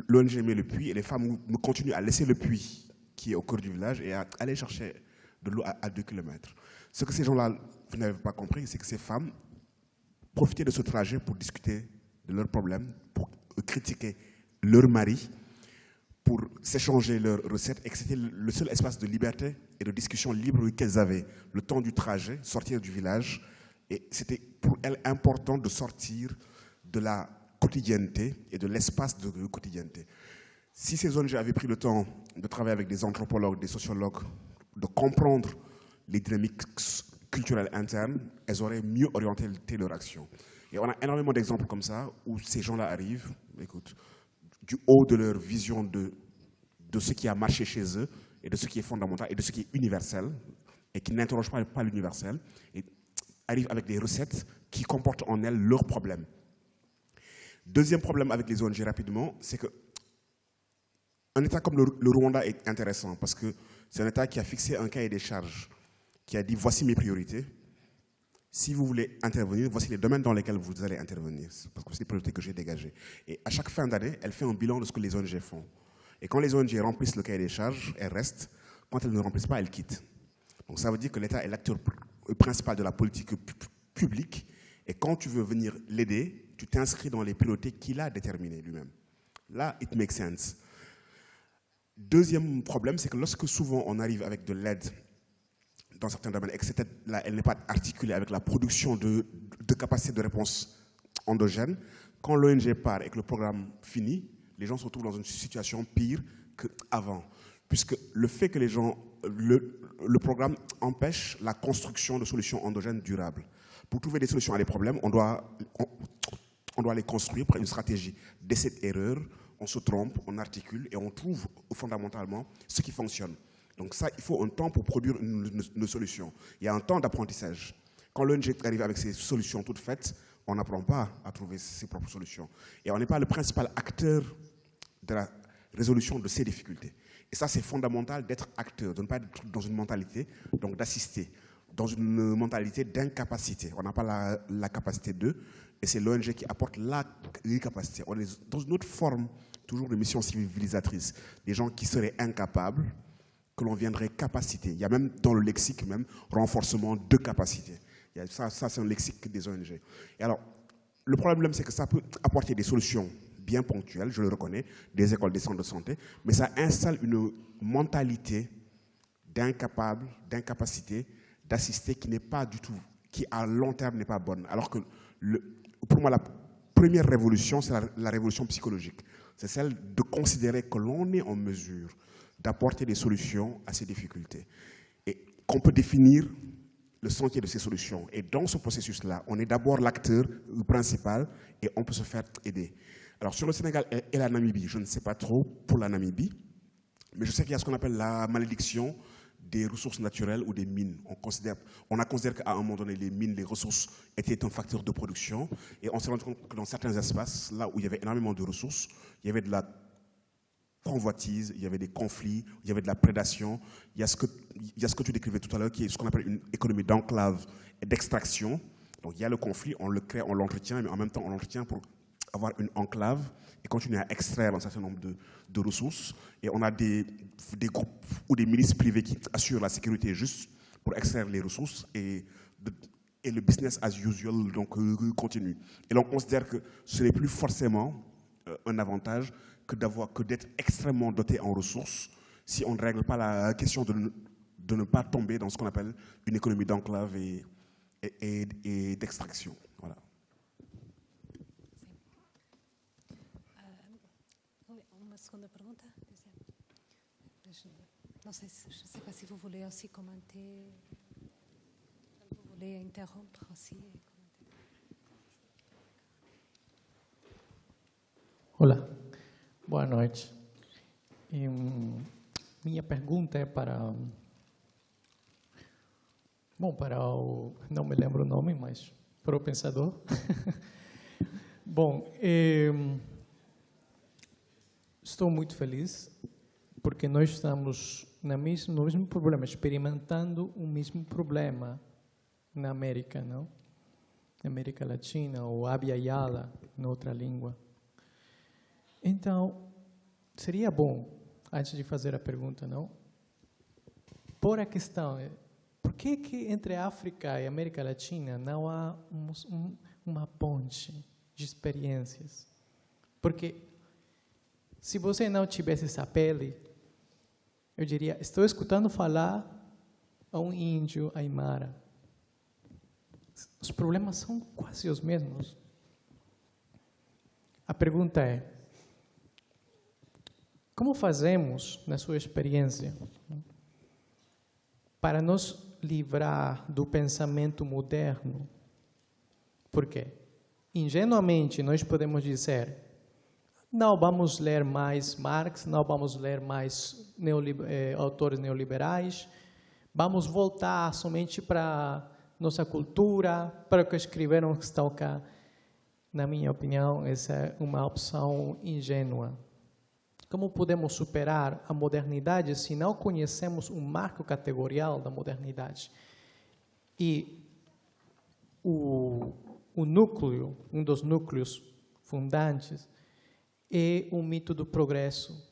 [SPEAKER 2] L'ONG met le puits et les femmes continuent à laisser le puits qui est au cœur du village et à aller chercher de l'eau à 2 km. Ce que ces gens-là, vous n'avez pas compris, c'est que ces femmes profitaient de ce trajet pour discuter de leurs problèmes, pour critiquer leur mari, pour s'échanger leurs recettes, et que c'était le seul espace de liberté et de discussion libre qu'elles avaient. Le temps du trajet, sortir du village, et c'était pour elles important de sortir de la quotidienneté et de l'espace de quotidienneté. Si ces ONG avaient pris le temps de travailler avec des anthropologues, des sociologues, de comprendre les dynamiques culturelles internes, elles auraient mieux orienté leur action. Et on a énormément d'exemples comme ça, où ces gens-là arrivent, écoute, du haut de leur vision de ce qui a marché chez eux, et de ce qui est fondamental, et de ce qui est universel, et qui n'interrogent pas l'universel, et arrivent avec des recettes qui comportent en elles leurs problèmes. Deuxième problème avec les ONG, rapidement, c'est qu'un État comme le Rwanda est intéressant, parce que c'est un État qui a fixé un cahier des charges, qui a dit « voici mes priorités ». Si vous voulez intervenir, voici les domaines dans lesquels vous allez intervenir, parce que c'est les priorités que j'ai dégagées. Et à chaque fin d'année, elle fait un bilan de ce que les ONG font. Et quand les ONG remplissent le cahier des charges, elles restent. Quand elles ne remplissent pas, elles quittent. Donc ça veut dire que l'État est l'acteur principal de la politique publique. Et quand tu veux venir l'aider, tu t'inscris dans les priorités qu'il a déterminées lui-même. Là, it makes sense. Deuxième problème, c'est que lorsque souvent on arrive avec de l'aide dans certains domaines, et que cette aide-là, elle n'est pas articulée avec la production de capacités de réponse endogènes, quand l'ONG part et que le programme finit, les gens se retrouvent dans une situation pire qu'avant. Puisque le fait que le programme empêche la construction de solutions endogènes durables. Pour trouver des solutions à des problèmes, on doit on doit les construire par une stratégie d'essai-erreur. On se trompe, on articule et on trouve fondamentalement ce qui fonctionne. Donc ça, il faut un temps pour produire une solution. Il y a un temps d'apprentissage. Quand l'ONG arrive avec ses solutions toutes faites, on n'apprend pas à trouver ses propres solutions. Et on n'est pas le principal acteur de la résolution de ces difficultés. Et ça, c'est fondamental d'être acteur, de ne pas être dans une mentalité, donc d'assister, dans une mentalité d'incapacité. On n'a pas la capacité d'eux, et c'est l'ONG qui apporte la capacité. On est dans une autre forme, toujours de mission civilisatrice. Des gens qui seraient incapables, que l'on viendrait capaciter. Il y a même dans le lexique, même, renforcement de capacité. Ça c'est un lexique des ONG. Et alors, le problème, c'est que ça peut apporter des solutions bien ponctuelles, je le reconnais, des écoles, des centres de santé, mais ça installe une mentalité d'incapacité, d'assister qui n'est pas du tout, qui à long terme n'est pas bonne. Alors que, pour moi, la première révolution, c'est la révolution psychologique. C'est celle de considérer que l'on est en mesure d'apporter des solutions à ces difficultés et qu'on peut définir le sentier de ces solutions. Et dans ce processus-là, on est d'abord l'acteur principal et on peut se faire aider. Alors sur le Sénégal et la Namibie, je ne sais pas trop pour la Namibie, mais je sais qu'il y a ce qu'on appelle la malédiction des ressources naturelles ou des mines. On a considéré qu'à un moment donné, les mines, les ressources étaient un facteur de production et on s'est rendu compte que dans certains espaces, là où il y avait énormément de ressources, il y avait de la convoitise, il y avait des conflits, il y avait de la prédation, il y a ce que tu décrivais tout à l'heure qui est ce qu'on appelle une économie d'enclave et d'extraction. Donc il y a le conflit, on le crée, on l'entretient, mais en même temps on l'entretient pour avoir une enclave et continuer à extraire un certain nombre de ressources. Et on a des groupes ou des milices privées qui assurent la sécurité juste pour extraire les ressources et le business as usual donc, continue. Et l'on considère que ce n'est plus forcément un avantage que d'être extrêmement doté en ressources si on ne règle pas la question de ne pas tomber dans ce qu'on appelle une économie d'enclave et d'extraction. Voilà.
[SPEAKER 1] Uma segunda pergunta? Não sei se, je ne sais pas si vous voulez aussi commenter, vous voulez interrompre aussi.
[SPEAKER 8] Olá, boa noite. Minha pergunta é para não me lembro o nome, mas para o pensador. Bom, estou muito feliz porque nós estamos no mesmo problema, experimentando o mesmo problema na América, não? Na América Latina, ou Abya Yala, na outra língua. Então, seria bom, antes de fazer a pergunta, não? Por a questão, por que entre a África e a América Latina não há uma ponte de experiências? Porque se você não tivesse essa pele, eu diria, estou escutando falar a um índio aimara. Os problemas são quase os mesmos. A pergunta é, como fazemos, na sua experiência, para nos livrar do pensamento moderno? Porque, ingenuamente, nós podemos dizer, não vamos ler mais Marx, não vamos ler mais autores neoliberais, vamos voltar somente para nossa cultura, para o que escreveram que estão cá. Na minha opinião, essa é uma opção ingênua. Como podemos superar a modernidade se não conhecemos o marco categorial da modernidade? E o núcleo, um dos núcleos fundantes, é o mito do progresso.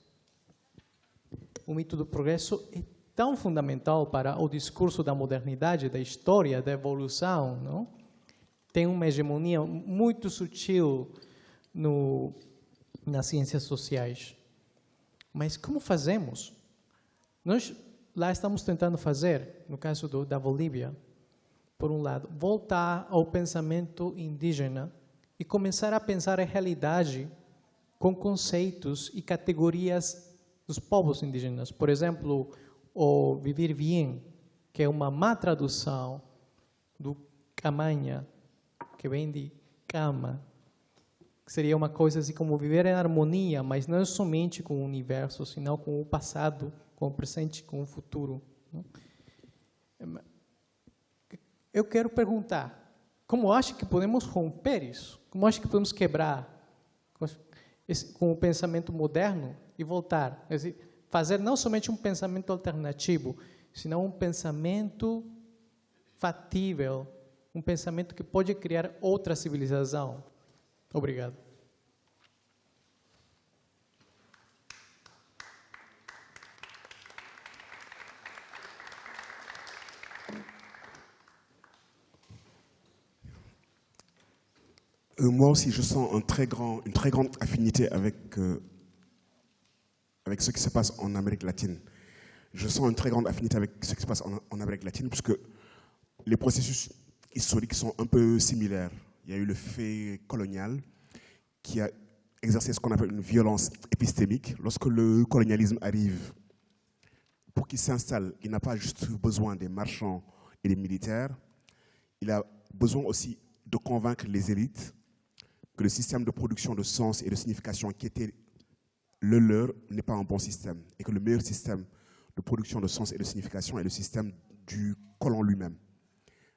[SPEAKER 8] O mito do progresso é tão fundamental para o discurso da modernidade, da história, da evolução, não? Tem uma hegemonia muito sutil nas ciências sociais. Mas como fazemos? Nós lá estamos tentando fazer, no caso da Bolívia, por um lado, voltar ao pensamento indígena e começar a pensar a realidade com conceitos e categorias dos povos indígenas. Por exemplo, o Vivir Bien, que é uma má tradução do camanha, que vem de cama, seria uma coisa assim como viver em harmonia, mas não somente com o universo, senão com o passado, com o presente, com o futuro. Eu quero perguntar, como acha que podemos romper isso? Como acha que podemos quebrar com o pensamento moderno e voltar? Quer dizer, fazer não somente um pensamento alternativo, senão um pensamento factível, um pensamento que pode criar outra civilização. Obrigado.
[SPEAKER 2] Moi aussi, je sens une très grande affinité avec ce qui se passe en Amérique latine. Je sens une très grande affinité avec ce qui se passe en Amérique latine, puisque les processus historiques sont un peu similaires. Il y a eu le fait colonial qui a exercé ce qu'on appelle une violence épistémique. Lorsque le colonialisme arrive, pour qu'il s'installe, il n'a pas juste besoin des marchands et des militaires, il a besoin aussi de convaincre les élites que le système de production de sens et de signification qui était le leur n'est pas un bon système, et que le meilleur système de production de sens et de signification est le système du colon lui-même.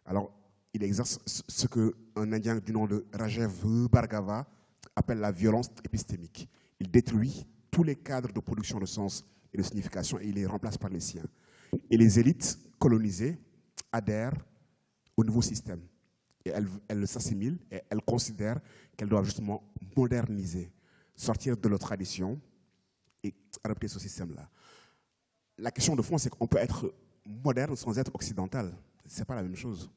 [SPEAKER 2] Alors, il exerce ce qu'un Indien du nom de Rajeev Bhargava appelle la violence épistémique. Il détruit tous les cadres de production de sens et de signification et il les remplace par les siens. Et les élites colonisées adhèrent au nouveau système. Et elles s'assimilent et elles considèrent qu'elles doivent justement moderniser, sortir de leur tradition et adopter ce système-là. La question de fond, c'est qu'on peut être moderne sans être occidental. Ce n'est pas la même chose.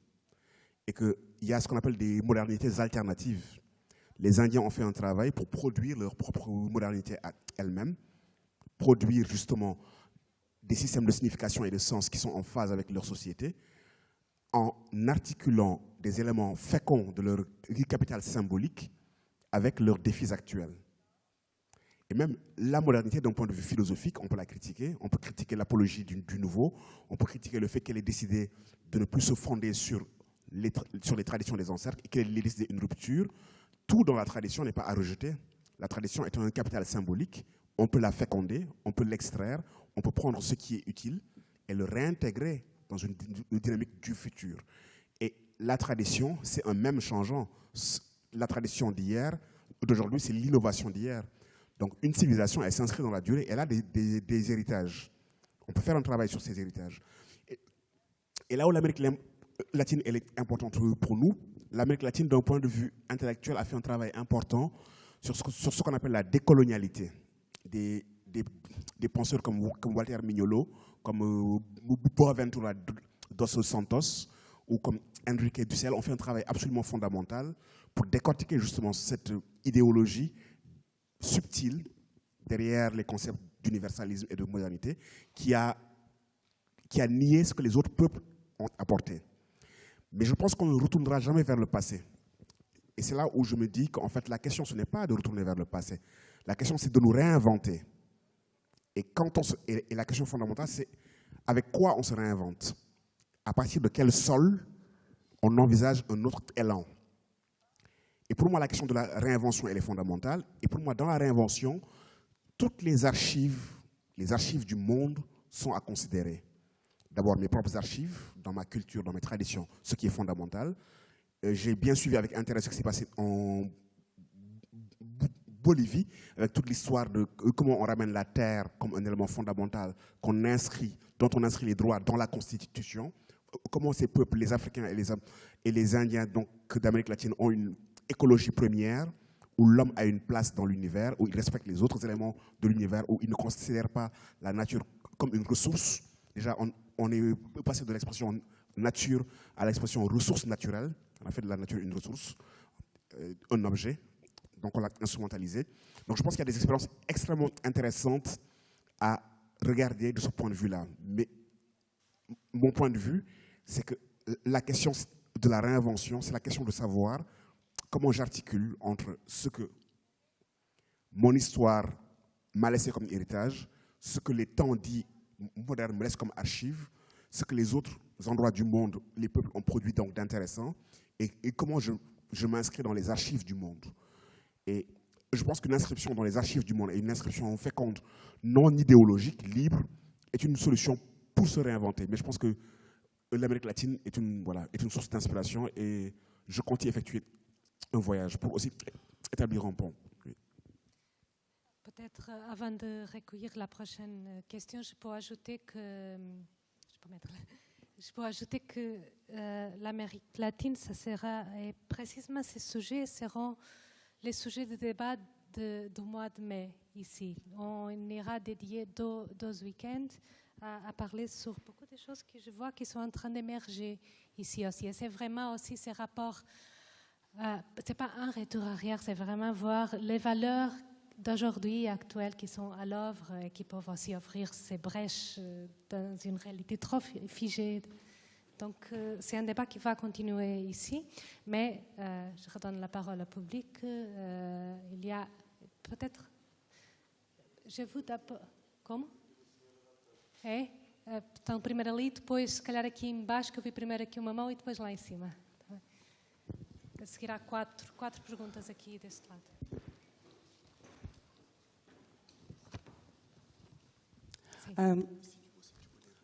[SPEAKER 2] Et qu'il y a ce qu'on appelle des modernités alternatives. Les Indiens ont fait un travail pour produire leur propre modernité à elles-mêmes, produire justement des systèmes de signification et de sens qui sont en phase avec leur société, en articulant des éléments féconds de leur capital symbolique avec leurs défis actuels. Et même la modernité, d'un point de vue philosophique, on peut la critiquer. On peut critiquer l'apologie du nouveau. On peut critiquer le fait qu'elle ait décidé de ne plus se fonder sur les traditions des ancêtres et qu'elle ait décidé une rupture. Tout dans la tradition n'est pas à rejeter. La tradition est un capital symbolique. On peut la féconder, on peut l'extraire, on peut prendre ce qui est utile et le réintégrer dans une dynamique du futur. Et la tradition, c'est un même changeant. La tradition d'hier, d'aujourd'hui, c'est l'innovation d'hier. Donc une civilisation, elle s'inscrit dans la durée, elle a des héritages. On peut faire un travail sur ces héritages. Et là où l'Amérique latine elle est importante pour nous, l'Amérique latine, d'un point de vue intellectuel, a fait un travail important sur ce qu'on appelle la décolonialité. Des penseurs comme Walter Mignolo, comme Boaventura dos Santos ou comme Enrique Dussel ont fait un travail absolument fondamental pour décortiquer justement cette idéologie subtile derrière les concepts d'universalisme et de modernité qui a nié ce que les autres peuples ont apporté. Mais je pense qu'on ne retournera jamais vers le passé. Et c'est là où je me dis qu'en fait, la question, ce n'est pas de retourner vers le passé. La question, c'est de nous réinventer. Et la question fondamentale, c'est avec quoi on se réinvente? À partir de quel sol on envisage un autre élan? Et pour moi, la question de la réinvention, elle est fondamentale. Et pour moi, dans la réinvention, toutes les archives du monde sont à considérer. D'abord, mes propres archives, dans ma culture, dans mes traditions, ce qui est fondamental. J'ai bien suivi avec intérêt ce qui s'est passé en Bolivie, avec toute l'histoire de comment on ramène la terre comme un élément fondamental dont on inscrit les droits dans la Constitution, comment ces peuples, les Africains et les Indiens d'Amérique latine ont une écologie première, où l'homme a une place dans l'univers, où il respecte les autres éléments de l'univers, où il ne considère pas la nature comme une ressource. Déjà, on est passé de l'expression nature à l'expression ressource naturelle. On a fait de la nature une ressource, un objet. Donc on l'a instrumentalisé. Donc je pense qu'il y a des expériences extrêmement intéressantes à regarder de ce point de vue-là. Mais mon point de vue, c'est que la question de la réinvention, c'est la question de savoir comment j'articule entre ce que mon histoire m'a laissé comme héritage, ce que les temps dits modernes me laissent comme archives, ce que les autres endroits du monde, les peuples ont produit donc d'intéressant, et comment je m'inscris dans les archives du monde. Et je pense qu'une inscription dans les archives du monde et une inscription féconde, non idéologique, libre, est une solution pour se réinventer. Mais je pense que l'Amérique latine est une source d'inspiration et je compte y effectuer un voyage pour aussi établir un pont. Oui.
[SPEAKER 1] Peut-être avant de recueillir la prochaine question, je peux ajouter que, l'Amérique latine, ça sera, et précisément ces sujets seront les sujets de débat du mois de mai ici. On ira dédier deux week-ends à parler sur beaucoup de choses que je vois qui sont en train d'émerger ici aussi. Et c'est vraiment aussi ces rapports, c'est pas un retour arrière, c'est vraiment voir les valeurs d'aujourd'hui actuelles qui sont à l'œuvre et qui peuvent aussi offrir ces brèches dans une réalité trop figée. Donc c'est un débat qui va continuer ici, mais je redonne la parole au public. Il y a peut-être... Je vous d'abord... Como? É? Então, primeiro ali, depois, se calhar aqui embaixo, que eu vi primeiro aqui uma mão e depois lá em cima. A seguir há quatro perguntas aqui deste lado.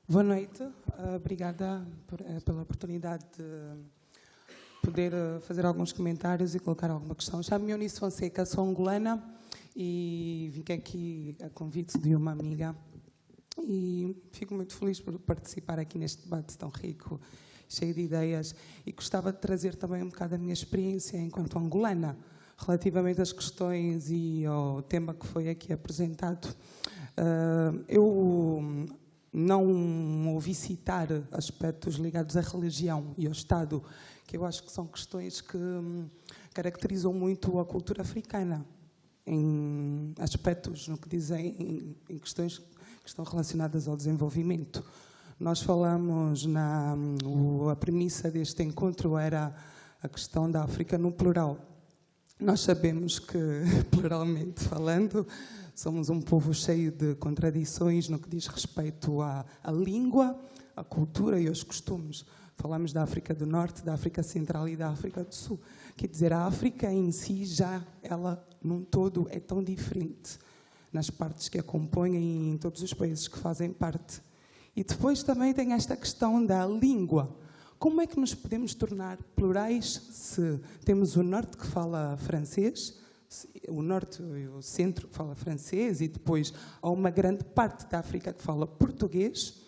[SPEAKER 9] Boa noite, obrigada pela oportunidade de poder fazer alguns comentários e colocar alguma questão. Chamo-me Eunice Fonseca, sou angolana e vim aqui a convite de uma amiga e fico muito feliz por participar aqui neste debate tão rico, cheio de ideias, e gostava de trazer também um bocado a minha experiência enquanto angolana relativamente às questões e ao tema que foi aqui apresentado. Eu não ouvi citar aspectos ligados à religião e ao Estado, que eu acho que são questões que caracterizam muito a cultura africana, em aspectos, no que dizem, em questões que estão relacionadas ao desenvolvimento. Nós falamos, a premissa deste encontro era a questão da África no plural. Nós sabemos que, pluralmente falando, somos um povo cheio de contradições no que diz respeito à língua, à cultura e aos costumes. Falamos da África do Norte, da África Central e da África do Sul. Quer dizer, a África em si já, ela num todo, é tão diferente nas partes que a compõem e em todos os países que fazem parte. E depois também tem esta questão da língua. Como é que nos podemos tornar plurais se temos o Norte que fala francês, o Norte e o Centro que fala francês, e depois há uma grande parte da África que fala português,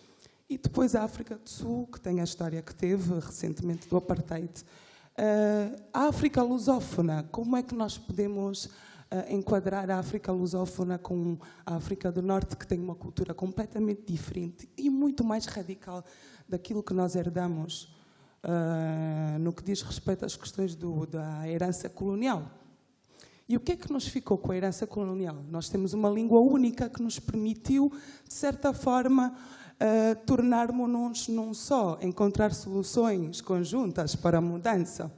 [SPEAKER 9] e depois a África do Sul, que tem a história que teve recentemente do Apartheid. A África lusófona, como é que nós podemos enquadrar a África lusófona com a África do Norte, que tem uma cultura completamente diferente e muito mais radical daquilo que nós herdamos no que diz respeito às questões da herança colonial? E o que é que nos ficou com a herança colonial? Nós temos uma língua única que nos permitiu, de certa forma, tornarmos-nos num só, encontrar soluções conjuntas para a mudança.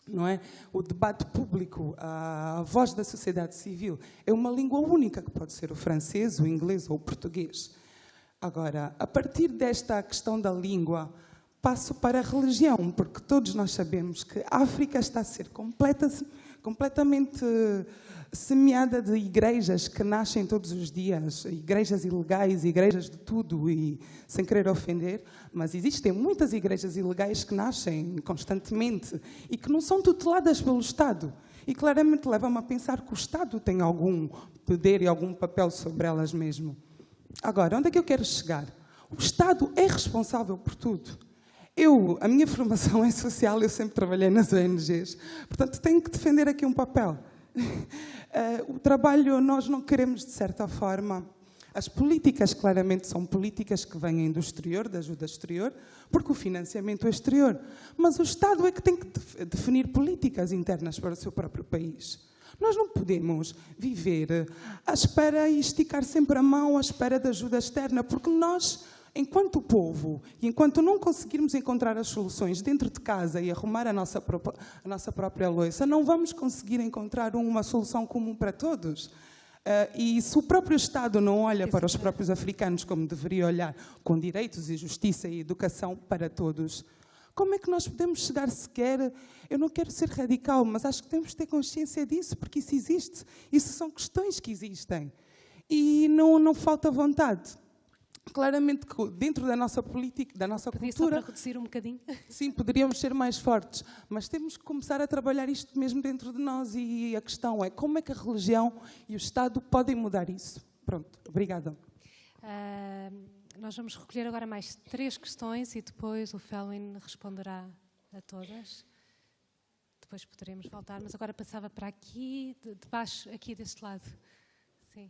[SPEAKER 9] Não é? O debate público, a voz da sociedade civil, é uma língua única, que pode ser o francês, o inglês ou o português. Agora, a partir desta questão da língua, passo para a religião, porque todos nós sabemos que a África está a ser completamente semeada de igrejas que nascem todos os dias, igrejas ilegais, igrejas de tudo, e sem querer ofender, mas existem muitas igrejas ilegais que nascem constantemente e que não são tuteladas pelo Estado. E claramente leva-me a pensar que o Estado tem algum poder e algum papel sobre elas mesmo. Agora, onde é que eu quero chegar? O Estado é responsável por tudo. A minha formação é social, eu sempre trabalhei nas ONGs, portanto tenho que defender aqui um papel. O trabalho, nós não queremos, de certa forma, as políticas claramente são políticas que vêm do exterior, da ajuda exterior, porque o financiamento é exterior. Mas o Estado é que tem que definir políticas internas para o seu próprio país. Nós não podemos viver à espera e esticar sempre a mão à espera da ajuda externa, porque nós, enquanto povo, e enquanto não conseguirmos encontrar as soluções dentro de casa e arrumar a nossa própria louça, não vamos conseguir encontrar uma solução comum para todos. E se o próprio Estado não olha para os próprios africanos como deveria olhar, com direitos e justiça e educação para todos, Como é que nós podemos chegar sequer... Eu não quero ser radical, mas acho que temos de ter consciência disso, porque isso existe. Isso são questões que existem. E não falta vontade. Claramente que dentro da nossa política, da nossa cultura...
[SPEAKER 1] Só para reduzir um bocadinho.
[SPEAKER 9] Sim, poderíamos ser mais fortes, mas temos que começar a trabalhar isto mesmo dentro de nós e a questão é como é que a religião e o Estado podem mudar isso. Pronto, obrigada.
[SPEAKER 1] Nós vamos recolher agora mais 3 questões e depois o Felwine responderá a todas. Depois poderemos voltar, mas agora passava para aqui, de baixo, aqui deste lado. Sim.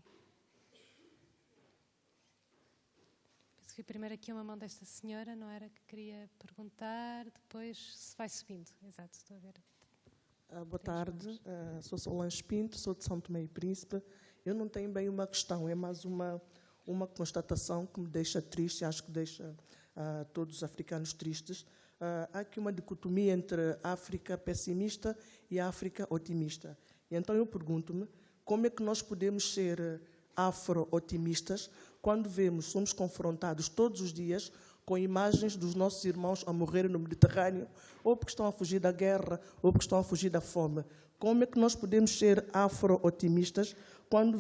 [SPEAKER 1] Penso que primeiro aqui uma mão desta senhora, não era que queria perguntar, depois se vai subindo. Exato, estou a ver.
[SPEAKER 10] Boa tarde, sou Solange Pinto, sou de São Tomé e Príncipe. Eu não tenho bem uma questão, é mais uma constatação que me deixa triste, acho que deixa todos os africanos tristes. Há aqui uma dicotomia entre a África pessimista e a África otimista. E então eu pergunto-me, como é que nós podemos ser afro-otimistas quando somos confrontados todos os dias com imagens dos nossos irmãos a morrerem no Mediterrâneo, ou porque estão a fugir da guerra, ou porque estão a fugir da fome? Como é que nós podemos ser afro-otimistas quando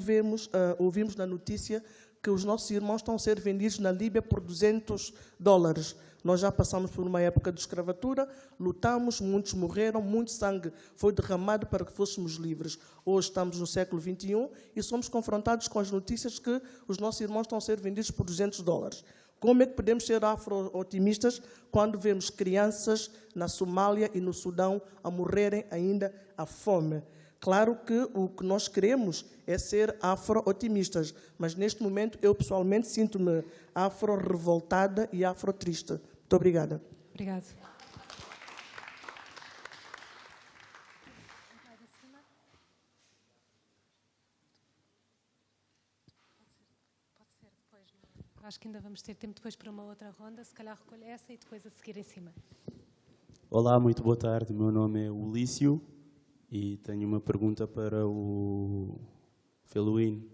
[SPEAKER 10] ouvimos na notícia que os nossos irmãos estão a ser vendidos na Líbia por $200? Nós já passamos por uma época de escravatura, lutamos, muitos morreram, muito sangue foi derramado para que fôssemos livres. Hoje estamos no século XXI e somos confrontados com as notícias que os nossos irmãos estão a ser vendidos por $200. Como é que podemos ser afro-otimistas quando vemos crianças na Somália e no Sudão a morrerem ainda à fome? Claro que o que nós queremos é ser afro-otimistas, mas neste momento eu pessoalmente sinto-me afro-revoltada e afro-triste. Muito obrigada.
[SPEAKER 1] Obrigada. Acho que ainda vamos ter tempo depois para uma outra ronda, se calhar recolhe essa e depois a seguir em cima.
[SPEAKER 11] Olá, muito boa tarde. Meu nome é Ulício e tenho uma pergunta para o Felwine.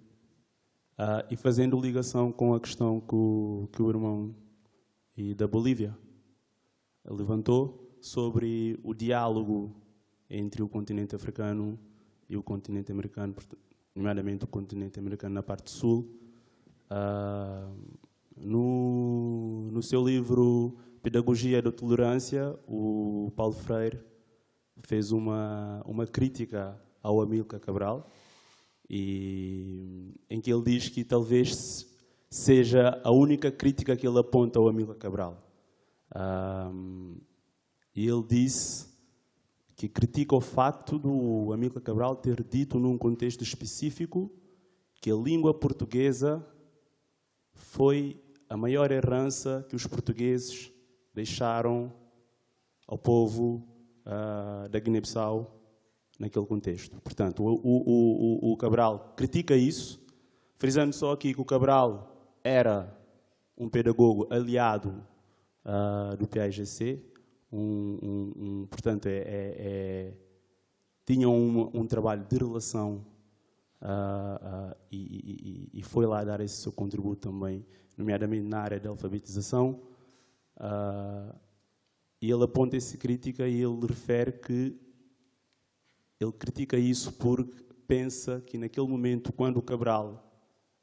[SPEAKER 11] E fazendo ligação com a questão que o irmão da Bolívia levantou sobre o diálogo entre o continente africano e o continente americano, nomeadamente o continente americano na parte sul. No seu livro Pedagogia da Tolerância, o Paulo Freire fez uma crítica ao Amílcar Cabral, em que ele diz que talvez seja a única crítica que ele aponta ao Amílcar Cabral. E ele disse que critica o facto do Amílcar Cabral ter dito num contexto específico que a língua portuguesa foi a maior herança que os portugueses deixaram ao povo da Guiné-Bissau naquele contexto. Portanto, o Cabral critica isso, frisando só aqui que o Cabral era um pedagogo aliado do PAIGC, portanto, tinha um trabalho de relação e foi lá dar esse seu contributo também, nomeadamente na área da alfabetização. E ele aponta essa crítica e ele refere que ele critica isso porque pensa que naquele momento, quando o Cabral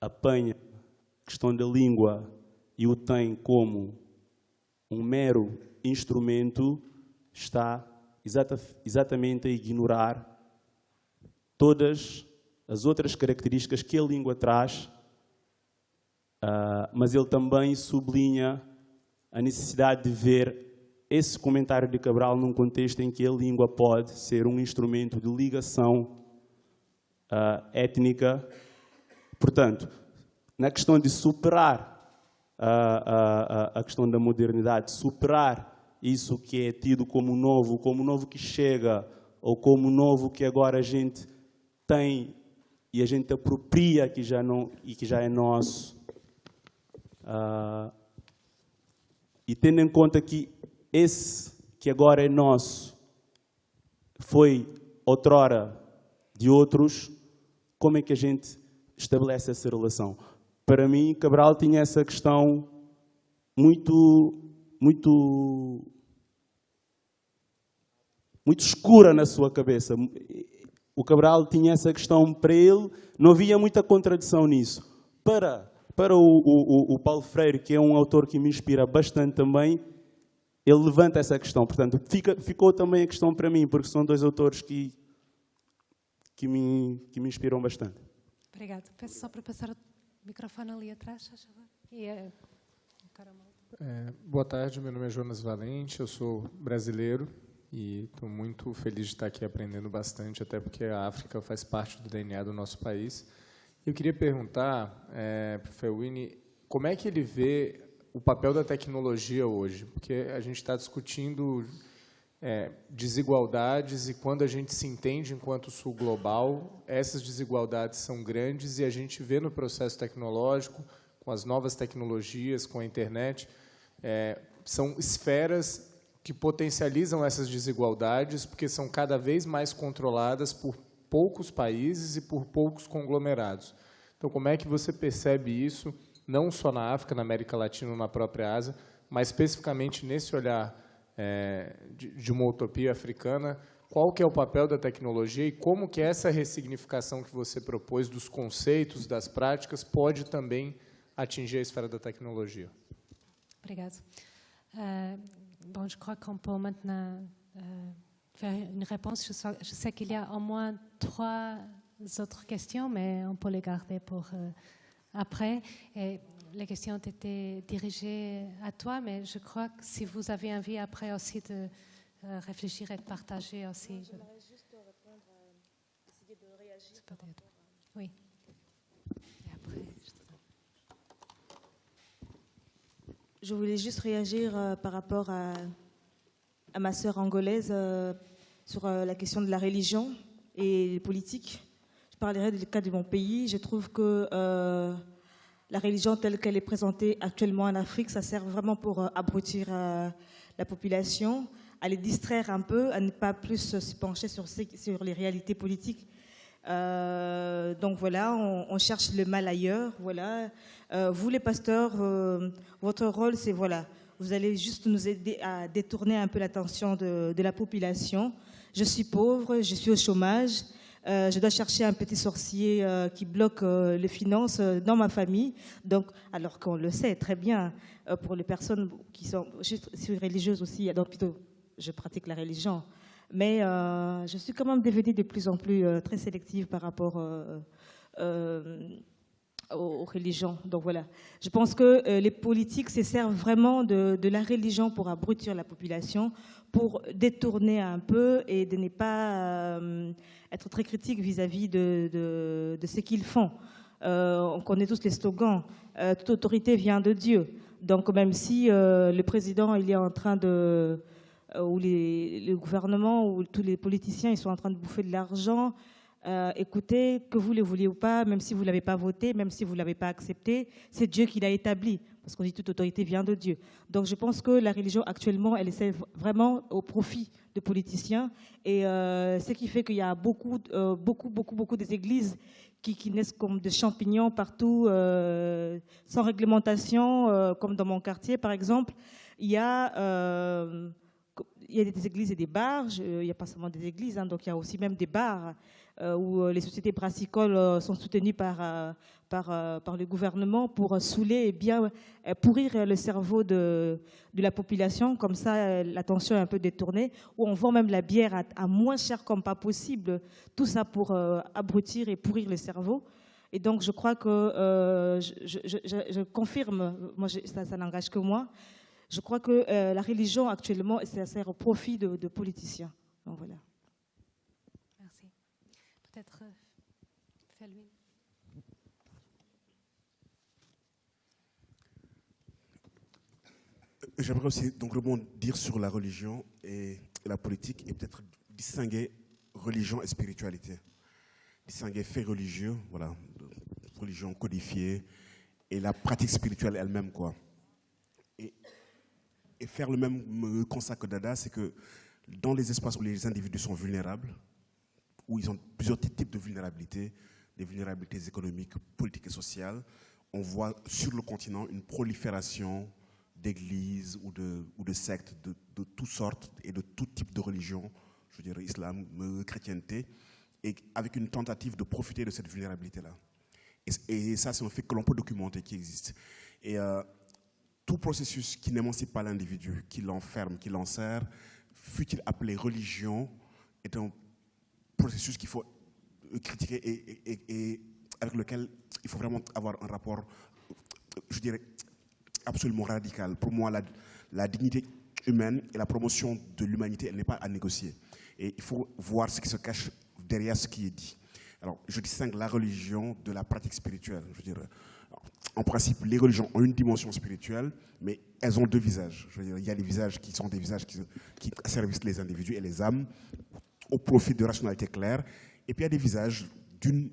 [SPEAKER 11] apanha a questão da língua e o tem como um mero instrumento, está exatamente a ignorar todas as outras características que a língua traz, mas ele também sublinha a necessidade de ver esse comentário de Cabral num contexto em que a língua pode ser um instrumento de ligação étnica. Portanto, na questão de superar a questão da modernidade, superar isso que é tido como novo que chega, ou como novo que agora a gente tem e a gente apropria que já é nosso. E tendo em conta que esse que agora é nosso foi outrora de outros, como é que a gente estabelece essa relação? Para mim, Cabral tinha essa questão muito muito escura na sua cabeça. O Cabral tinha essa questão para ele, não havia muita contradição nisso. Para o Paulo Freire, que é um autor que me inspira bastante também, ele levanta essa questão. Portanto, ficou também a questão para mim, porque são dois autores que me inspiram bastante.
[SPEAKER 1] Obrigada. Peço só para passar o microfone ali atrás.
[SPEAKER 12] Boa tarde, meu nome é Jonas Valente, eu sou brasileiro e estou muito feliz de estar aqui aprendendo bastante, até porque a África faz parte do DNA do nosso país. Eu queria perguntar para o Felwine como é que ele vê o papel da tecnologia hoje, porque a gente está discutindo desigualdades e quando a gente se entende enquanto sul global, essas desigualdades são grandes e a gente vê no processo tecnológico, com as novas tecnologias, com a internet, são esferas que potencializam essas desigualdades porque são cada vez mais controladas por poucos países e por poucos conglomerados. Então, como é que você percebe isso, não só na África, na América Latina ou na própria Ásia, mas especificamente nesse olhar de uma utopia africana, qual que é o papel da tecnologia e como que essa ressignificação que você propôs dos conceitos, das práticas, pode também atingir a esfera da tecnologia?
[SPEAKER 1] Obrigada. Bon, je crois qu'on peut maintenant faire une réponse. Je sais qu'il y a au moins 3 autres questions, mais on peut les garder pour après. Et les questions étaient dirigées à toi, mais je crois que si vous avez envie après aussi de réfléchir et de partager aussi.
[SPEAKER 5] J'aimerais juste répondre, essayer de réagir.
[SPEAKER 1] Oui. Et après,
[SPEAKER 5] je voulais juste réagir par rapport à ma sœur angolaise sur la question de la religion et les politiques. Je parlerai du cas de mon pays. Je trouve que la religion telle qu'elle est présentée actuellement en Afrique, ça sert vraiment pour abrutir la population, à les distraire un peu, à ne pas plus se pencher sur les réalités politiques. Donc voilà, on cherche le mal ailleurs. Voilà. Vous les pasteurs, votre rôle c'est voilà, vous allez juste nous aider à détourner un peu l'attention de la population. Je suis pauvre, je suis au chômage, je dois chercher un petit sorcier qui bloque les finances dans ma famille. Donc, alors qu'on le sait très bien pour les personnes qui sont je suis religieuse aussi, donc plutôt je pratique la religion. Mais je suis quand même devenue de plus en plus très sélective par rapport aux religions. Donc voilà, je pense que les politiques se servent vraiment de la religion pour abrutir la population, pour détourner un peu et de ne pas être très critique vis-à-vis de ce qu'ils font. On connaît tous les slogans, toute autorité vient de Dieu. Donc même si le président il est en train de... où le gouvernement ou tous les politiciens ils sont en train de bouffer de l'argent, écoutez, que vous le vouliez ou pas, même si vous ne l'avez pas voté, même si vous ne l'avez pas accepté, c'est Dieu qui l'a établi, parce qu'on dit toute autorité vient de Dieu. Donc je pense que la religion actuellement, elle essaie vraiment au profit de politiciens, et ce qui fait qu'il y a beaucoup des églises qui naissent comme des champignons partout, sans réglementation, comme dans mon quartier par exemple. Il y a des églises et des bars, il n'y a pas seulement des églises, hein, donc il y a aussi même des bars où les sociétés brassicoles sont soutenues par le gouvernement pour saouler et bien pourrir le cerveau de la population. Comme ça, l'attention est un peu détournée, où on vend même la bière à moins cher comme pas possible, tout ça pour abrutir et pourrir le cerveau. Et donc je crois que, je confirme, moi, ça n'engage que moi, je crois que la religion actuellement, ça sert au profit de politiciens. Donc voilà.
[SPEAKER 1] Merci. Peut-être Felwine.
[SPEAKER 2] J'aimerais aussi donc rebondir sur la religion et la politique et peut-être distinguer religion et spiritualité. Distinguer faits religieux, voilà, religion codifiée et la pratique spirituelle elle-même, quoi. Et faire le même constat que Dada, c'est que dans les espaces où les individus sont vulnérables, où ils ont plusieurs types de vulnérabilités, des vulnérabilités économiques, politiques et sociales, on voit sur le continent une prolifération d'églises ou de sectes de toutes sortes et de tout type de religion. je veux dire islam, chrétienté, et avec une tentative de profiter de cette vulnérabilité-là. Et ça, c'est un fait que l'on peut documenter, qui existe. Et tout processus qui n'émancipe pas l'individu, qui l'enferme, qui l'enserre, fût-il appelé religion, est un processus qu'il faut critiquer et avec lequel il faut vraiment avoir un rapport, je dirais, absolument radical. Pour moi, la dignité humaine et la promotion de l'humanité, elle n'est pas à négocier. Et il faut voir ce qui se cache derrière ce qui est dit. Alors, je distingue la religion de la pratique spirituelle. Je veux dire, en principe, les religions ont une dimension spirituelle, mais elles ont deux visages. Je veux dire, il y a des visages qui sont des visages qui servissent les individus et les âmes au profit de rationalité claire. Et puis, il y a des visages d'une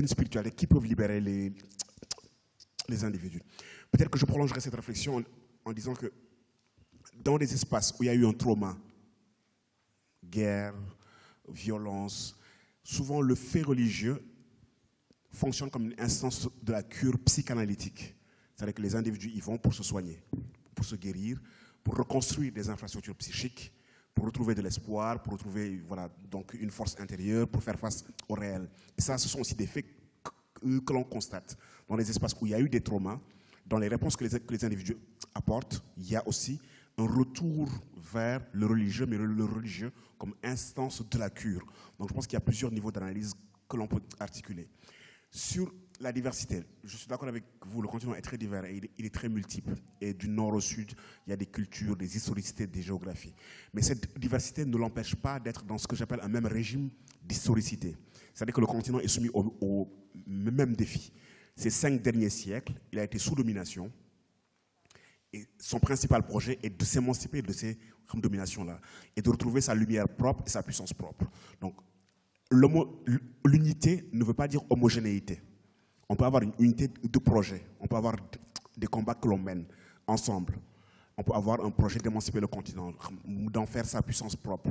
[SPEAKER 2] spiritualité qui peuvent libérer les individus. Peut-être que je prolongerai cette réflexion en disant que dans des espaces où il y a eu un trauma, guerre, violence, souvent le fait religieux fonctionne comme une instance de la cure psychanalytique. C'est-à-dire que les individus y vont pour se soigner, pour se guérir, pour reconstruire des infrastructures psychiques, pour retrouver de l'espoir, pour retrouver donc une force intérieure, pour faire face au réel. Et ça, ce sont aussi des faits que l'on constate. Dans les espaces où il y a eu des traumas, dans les réponses que les individus apportent, il y a aussi un retour vers le religieux, mais le religieux comme instance de la cure. Donc je pense qu'il y a plusieurs niveaux d'analyse que l'on peut articuler. Sur la diversité, je suis d'accord avec vous, le continent est très divers et il est très multiple. Et du nord au sud, il y a des cultures, des historicités, des géographies. Mais cette diversité ne l'empêche pas d'être dans ce que j'appelle un même régime d'historicité. C'est-à-dire que le continent est soumis au même défi. Ces 5 derniers siècles, il a été sous domination. Et son principal projet est de s'émanciper de ces dominations-là et de retrouver sa lumière propre et sa puissance propre. Donc, l'unité ne veut pas dire homogénéité. On peut avoir une unité de projet, on peut avoir des combats que l'on mène ensemble. On peut avoir un projet d'émanciper le continent, d'en faire sa puissance propre,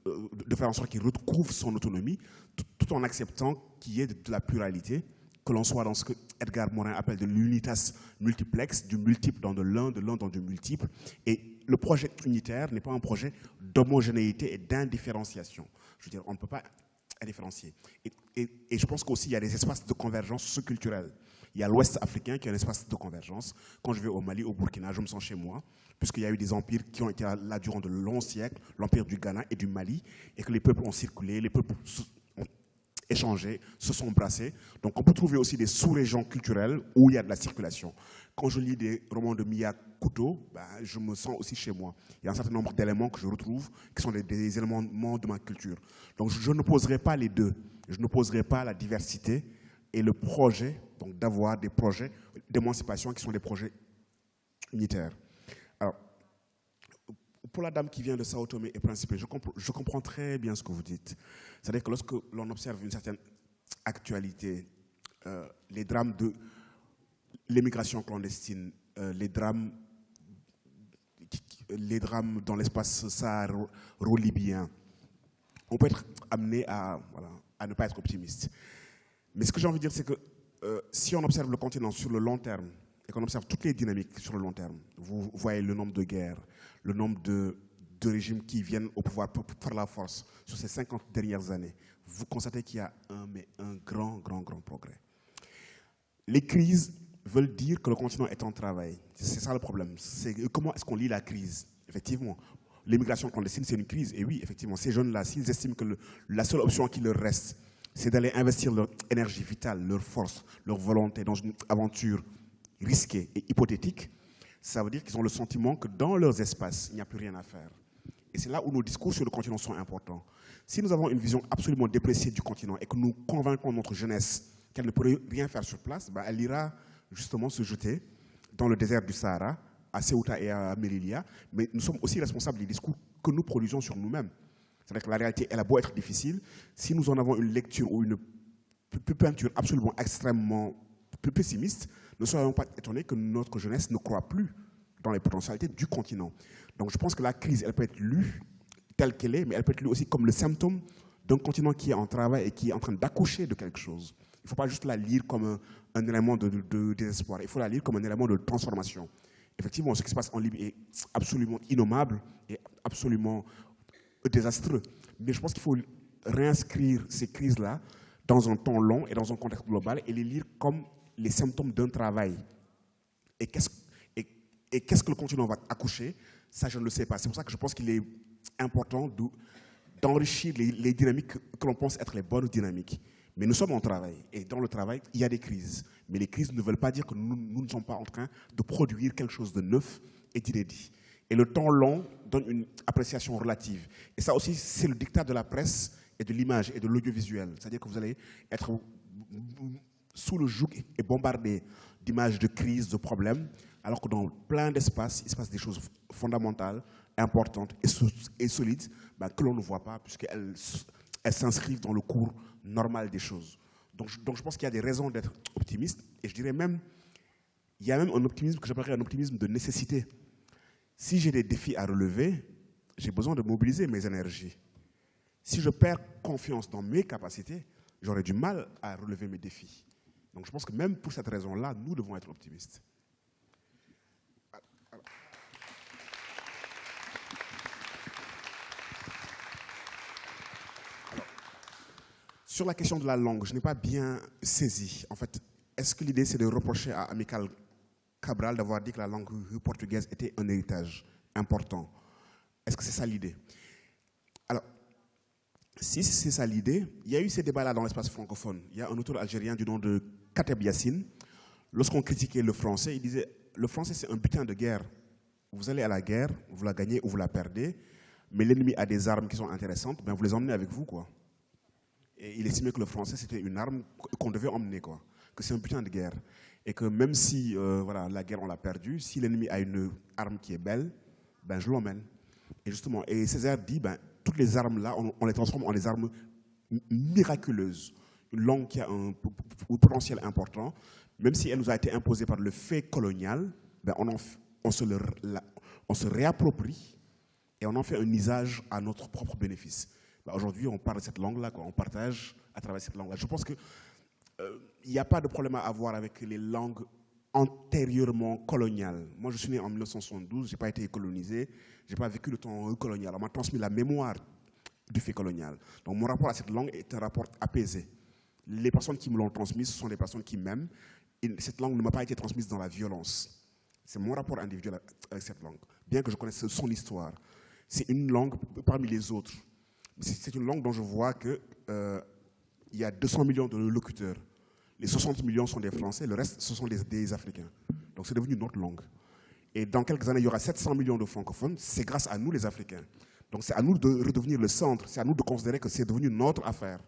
[SPEAKER 2] de faire en sorte qu'il retrouve son autonomie, tout en acceptant qu'il y ait de la pluralité, que l'on soit dans ce que Edgar Morin appelle de l'unitas multiplex, du multiple dans de l'un dans du multiple. Et le projet unitaire n'est pas un projet d'homogénéité et d'indifférenciation. Je veux dire, on ne peut pas différencier. Et je pense qu'aussi, il y a des espaces de convergence socioculturelle. Il y a l'Ouest africain qui est un espace de convergence. Quand je vais au Mali, au Burkina, je me sens chez moi, puisqu'il y a eu des empires qui ont été là durant de longs siècles, l'empire du Ghana et du Mali, et que les peuples ont circulé, les peuples ont échangé, se sont brassés. Donc on peut trouver aussi des sous-régions culturelles où il y a de la circulation. Quand je lis des romans de Mia Couto, je me sens aussi chez moi. Il y a un certain nombre d'éléments que je retrouve qui sont des éléments de ma culture. Donc je n'opposerai pas les deux. Je n'opposerai pas la diversité et le projet, donc d'avoir des projets d'émancipation qui sont des projets unitaires. Alors, pour la dame qui vient de Sao Tomé et Principe, je comprends très bien ce que vous dites. C'est-à-dire que lorsque l'on observe une certaine actualité, les drames de l'émigration clandestine, les drames dans l'espace saharo-libyen, on peut être amené à ne pas être optimiste. Mais ce que j'ai envie de dire, c'est que si on observe le continent sur le long terme, et qu'on observe toutes les dynamiques sur le long terme, vous voyez le nombre de guerres, le nombre de régimes qui viennent au pouvoir par la force sur ces 50 dernières années, vous constatez qu'il y a un grand progrès. Les crises veulent dire que le continent est en travail. C'est ça le problème. Comment est-ce qu'on lit la crise? Effectivement, l'immigration clandestine, c'est une crise. Et oui, effectivement, ces jeunes-là, s'ils estiment que la seule option qui leur reste, c'est d'aller investir leur énergie vitale, leur force, leur volonté dans une aventure risquée et hypothétique, ça veut dire qu'ils ont le sentiment que dans leurs espaces, il n'y a plus rien à faire. Et c'est là où nos discours sur le continent sont importants. Si nous avons une vision absolument dépréciée du continent et que nous convaincons notre jeunesse qu'elle ne pourrait rien faire sur place, elle ira justement se jeter dans le désert du Sahara, à Ceuta et à Melilla. Mais nous sommes aussi responsables des discours que nous produisons sur nous-mêmes. C'est-à-dire que la réalité, elle a beau être difficile, si nous en avons une lecture ou une peinture absolument extrêmement pessimiste, ne soyons pas étonnés que notre jeunesse ne croit plus dans les potentialités du continent. Donc je pense que la crise, elle peut être lue telle qu'elle est, mais elle peut être lue aussi comme le symptôme d'un continent qui est en travail et qui est en train d'accoucher de quelque chose. Il ne faut pas juste la lire comme un élément de désespoir, il faut la lire comme un élément de transformation. Effectivement, ce qui se passe en Libye est absolument innommable et absolument désastreux. Mais je pense qu'il faut réinscrire ces crises-là dans un temps long et dans un contexte global et les lire comme les symptômes d'un travail. Et qu'est-ce que le continent va accoucher? Ça, je ne le sais pas. C'est pour ça que je pense qu'il est important d'enrichir les dynamiques que l'on pense être les bonnes dynamiques. Mais nous sommes en travail. Et dans le travail, il y a des crises. Mais les crises ne veulent pas dire que nous ne sommes pas en train de produire quelque chose de neuf et d'inédit. Et le temps long donne une appréciation relative. Et ça aussi, c'est le dictat de la presse et de l'image et de l'audiovisuel. C'est-à-dire que vous allez être sous le joug et bombardé d'images de crises, de problèmes, alors que dans plein d'espaces, il se passe des choses fondamentales, importantes et solides que l'on ne voit pas, puisqu'elles s'inscrivent dans le cours normal des choses. Donc je pense qu'il y a des raisons d'être optimiste, et je dirais même, il y a même un optimisme que j'appellerais un optimisme de nécessité. Si j'ai des défis à relever, j'ai besoin de mobiliser mes énergies. Si je perds confiance dans mes capacités, j'aurai du mal à relever mes défis. Donc je pense que même pour cette raison-là, nous devons être optimistes. Alors, sur la question de la langue, je n'ai pas bien saisi. En fait, est-ce que l'idée c'est de reprocher à Amical Cabral d'avoir dit que la langue portugaise était un héritage important? Est-ce que c'est ça l'idée? Alors, si c'est ça l'idée, il y a eu ces débats-là dans l'espace francophone. Il y a un auteur algérien du nom de Kateb Yassine. Lorsqu'on critiquait le français, il disait « Le français, c'est un butin de guerre. Vous allez à la guerre, vous la gagnez ou vous la perdez, mais l'ennemi a des armes qui sont intéressantes, ben vous les emmenez avec vous, quoi. » Et il estimait que le français, c'était une arme qu'on devait emmener, quoi. Que c'est un butin de guerre. Et que même si voilà, la guerre, on l'a perdue, si l'ennemi a une arme qui est belle, ben je l'emmène. Et justement, et Césaire dit, ben, toutes les armes-là, on les transforme en des armes miraculeuses. Une langue qui a un potentiel important, même si elle nous a été imposée par le fait colonial, ben on se réapproprie et on en fait un usage à notre propre bénéfice. Ben aujourd'hui, on parle de cette langue-là, on partage à travers cette langue-là. Je pense que il n'y a pas de problème à avoir avec les langues antérieurement coloniales. Moi, je suis né en 1972, je n'ai pas été colonisé, je n'ai pas vécu le temps colonial. On m'a transmis la mémoire du fait colonial. Donc mon rapport à cette langue est un rapport apaisé. Les personnes qui me l'ont transmise, ce sont des personnes qui m'aiment. Et cette langue ne m'a pas été transmise dans la violence. C'est mon rapport individuel avec cette langue. Bien que je connaisse son histoire, c'est une langue parmi les autres. C'est une langue dont je vois qu'il y a 200 millions de locuteurs. Les 60 millions sont des Français, le reste, ce sont des Africains. Donc c'est devenu notre langue. Et dans quelques années, il y aura 700 millions de francophones. C'est grâce à nous, les Africains. Donc c'est à nous de redevenir le centre. C'est à nous de considérer que c'est devenu notre affaire.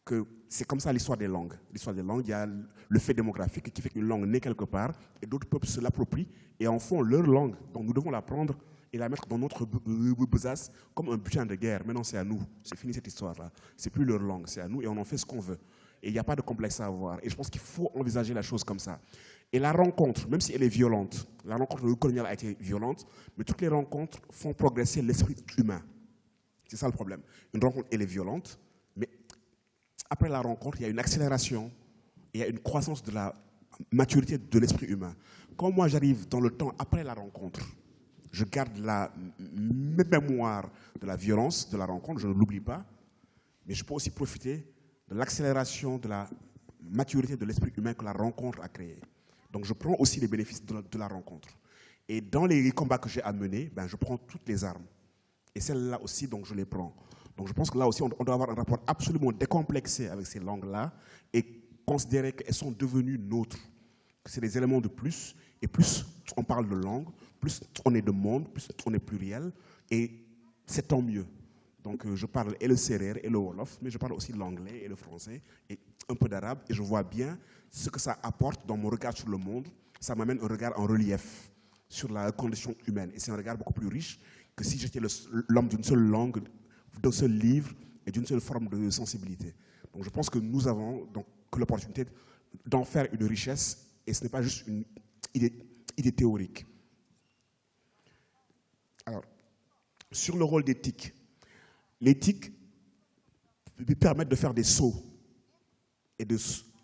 [SPEAKER 2] Que c'est comme ça l'histoire des langues. L'histoire des langues, il y a le fait démographique qui fait qu'une langue naît quelque part et d'autres peuples se l'approprient et en font leur langue. Donc nous devons la prendre et la mettre dans notre besace comme un butin de guerre. Maintenant, c'est à nous. C'est fini cette histoire-là. C'est plus leur langue, c'est à nous et on en fait ce qu'on veut. Et il n'y a pas de complexe à avoir. Et je pense qu'il faut envisager la chose comme ça. Et la rencontre, même si elle est violente, la rencontre coloniale a été violente, mais toutes les rencontres font progresser l'esprit humain. C'est ça le problème. Une rencontre, elle est violente, mais après la rencontre, il y a une accélération, il y a une croissance de la maturité de l'esprit humain. Quand moi j'arrive dans le temps après la rencontre, je garde la mémoire de la violence de la rencontre, je ne l'oublie pas, mais je peux aussi profiter de l'accélération de la maturité de l'esprit humain que la rencontre a créé. Donc je prends aussi les bénéfices de la rencontre. Et dans les combats que j'ai à mener, ben, je prends toutes les armes. Et celles-là aussi, donc, je les prends. Donc je pense que là aussi, on doit avoir un rapport absolument décomplexé avec ces langues-là et considérer qu'elles sont devenues nôtres. Que c'est des éléments de plus. Et plus on parle de langue, plus on est de monde, plus on est pluriel. Et c'est tant mieux. Donc je parle et le sérère et le wolof, mais je parle aussi l'anglais et le français et un peu d'arabe. Et je vois bien ce que ça apporte dans mon regard sur le monde. Ça m'amène un regard en relief sur la condition humaine. Et c'est un regard beaucoup plus riche que si j'étais l'homme d'une seule langue, d'un seul livre et d'une seule forme de sensibilité. Donc je pense que nous avons donc l'opportunité d'en faire une richesse et ce n'est pas juste une idée théorique. Alors, sur le rôle d'éthique, l'éthique permet de faire des sauts et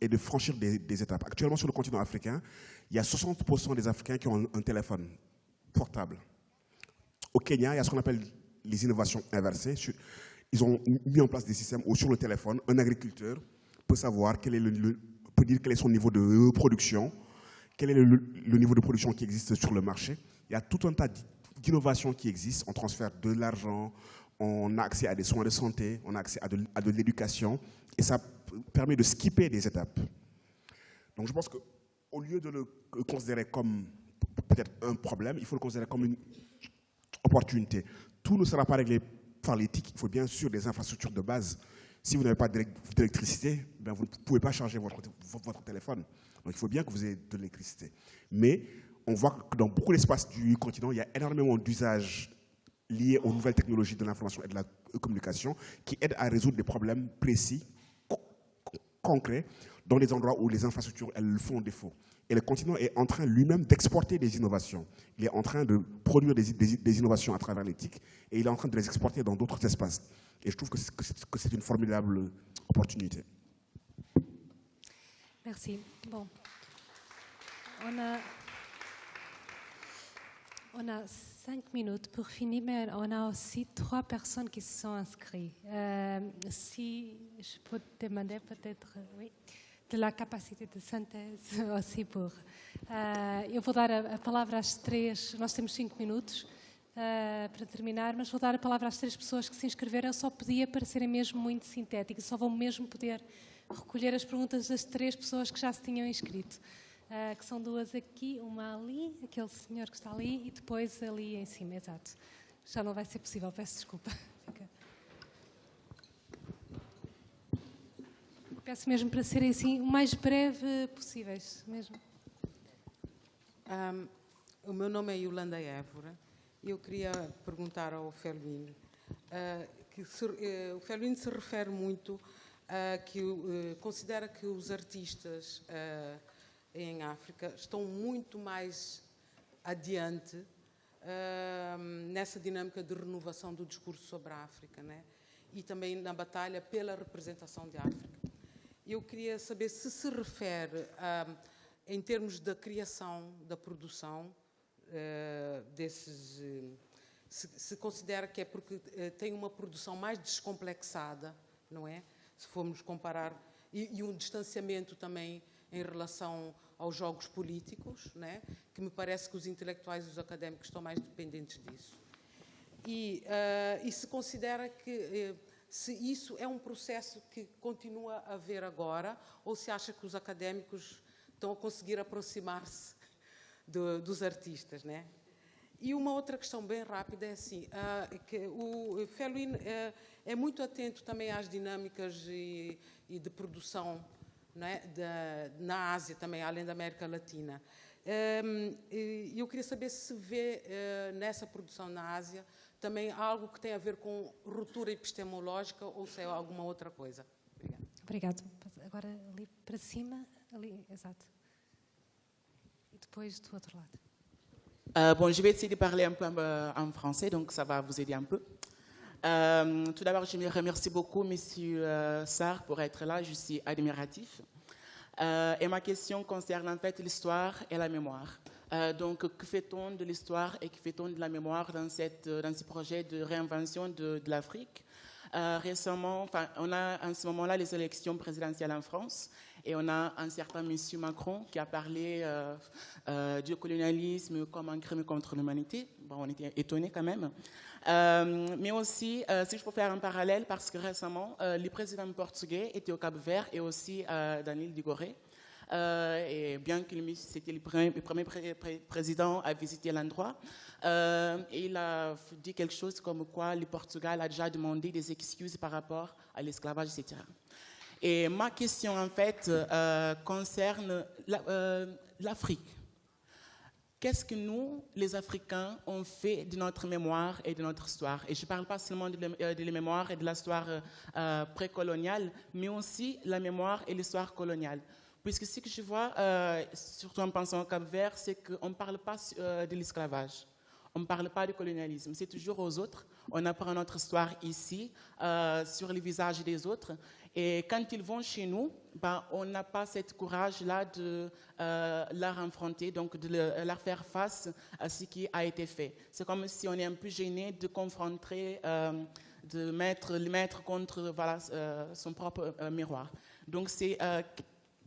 [SPEAKER 2] de franchir des étapes. Actuellement, sur le continent africain, il y a 60% des Africains qui ont un téléphone portable. Au Kenya, il y a ce qu'on appelle les innovations inversées. Ils ont mis en place des systèmes où sur le téléphone, un agriculteur peut savoir peut dire quel est son niveau de production, quel est le niveau de production qui existe sur le marché. Il y a tout un tas d'innovations qui existent. On transfère de l'argent, on a accès à des soins de santé, on a accès à de l'éducation, et ça permet de skipper des étapes. Donc je pense qu'au lieu de le considérer comme peut-être un problème, il faut le considérer comme une opportunité. Tout ne sera pas réglé par l'éthique, il faut bien sûr des infrastructures de base. Si vous n'avez pas d'électricité, ben vous ne pouvez pas charger votre téléphone. Donc il faut bien que vous ayez de l'électricité. Mais on voit que dans beaucoup d'espaces du continent, il y a énormément d'usages liés aux nouvelles technologies de l'information et de la communication qui aident à résoudre des problèmes précis, concrets, dans des endroits où les infrastructures, elles font défaut. Et le continent est en train lui-même d'exporter des innovations. Il est en train de produire des innovations à travers l'éthique et il est en train de les exporter dans d'autres espaces. Et je trouve que c'est une formidable opportunité.
[SPEAKER 1] Merci. Bon. On a 5 minutes pour finir, mais on a aussi 3 personnes qui se sont inscrites. Si je peux demander peut-être, oui, de la capacité de synthèse aussi pour... eu vou dar a palavra às 3, nós temos 5 minutos para terminar, mas vou dar a palavra às 3 pessoas que se inscreveram. Eu só pedia para serem mesmo muito sintéticas, só vão mesmo poder recolher as perguntas das 3 pessoas que já se tinham inscrito. Que são 2 aqui, uma ali, aquele senhor que está ali, e depois ali em cima, exato. Já não vai ser possível, peço desculpa. Peço mesmo para serem assim o mais breve possíveis, mesmo.
[SPEAKER 13] O meu nome é Yolanda Évora e eu queria perguntar ao Felwine que o Felwine se refere muito que considera que os artistas em África estão muito mais adiante nessa dinâmica de renovação do discurso sobre a África, né? E também na batalha pela representação de África. Eu queria saber se refere, em termos da criação, da produção desses... Se considera que é porque tem uma produção mais descomplexada, não é? Se formos comparar... E um distanciamento também em relação aos jogos políticos, né? Que me parece que os intelectuais e os académicos estão mais dependentes disso. E se considera que... se isso é um processo que continua a haver agora, ou se acha que os académicos estão a conseguir aproximar-se dos artistas, né? E uma outra questão bem rápida é assim, que o Felwine é muito atento também às dinâmicas e de produção, né, na Ásia também, além da América Latina. Eu queria saber se vê nessa produção na Ásia também algo que tem a ver com ruptura epistemológica ou se é alguma outra coisa.
[SPEAKER 1] Obrigada. Agora ali para cima, ali, exato. E depois do outro lado.
[SPEAKER 14] Bon, je vais essayer de parler un peu en français, donc ça va vous aider un peu. Tout d'abord, je remercie beaucoup M. Sarr pour être là, je suis admiratif. Et ma question concerne en fait l'histoire et la mémoire. Donc, que fait-on de l'histoire et que fait-on de la mémoire dans ce projet de réinvention de l'Afrique? Récemment, on a en ce moment-là les élections présidentielles en France et on a un certain monsieur Macron qui a parlé du colonialisme comme un crime contre l'humanité. Bon, on était étonnés quand même. Mais aussi, si je peux faire un parallèle, parce que récemment, le président portugais était au Cap-Vert et aussi dans l'île du Gorée. Et bien que c'était le premier président à visiter l'endroit, il a dit quelque chose comme quoi le Portugal a déjà demandé des excuses par rapport à l'esclavage, etc. Et ma question, en fait, concerne l'Afrique. Qu'est-ce que nous, les Africains, on fait de notre mémoire et de notre histoire? Et je ne parle pas seulement de la mémoire et de l'histoire précoloniale, mais aussi la mémoire et l'histoire coloniale. Puisque ce que je vois, surtout en pensant au Cap-Vert, c'est qu'on ne parle pas de l'esclavage. On ne parle pas du colonialisme. C'est toujours aux autres. On apprend notre histoire ici, sur les visages des autres. Et quand ils vont chez nous, ben, on n'a pas ce courage-là de leur affronter, donc de leur faire face à ce qui a été fait. C'est comme si on est un peu gêné de confronter, de mettre le maître contre voilà, son propre miroir. Donc c'est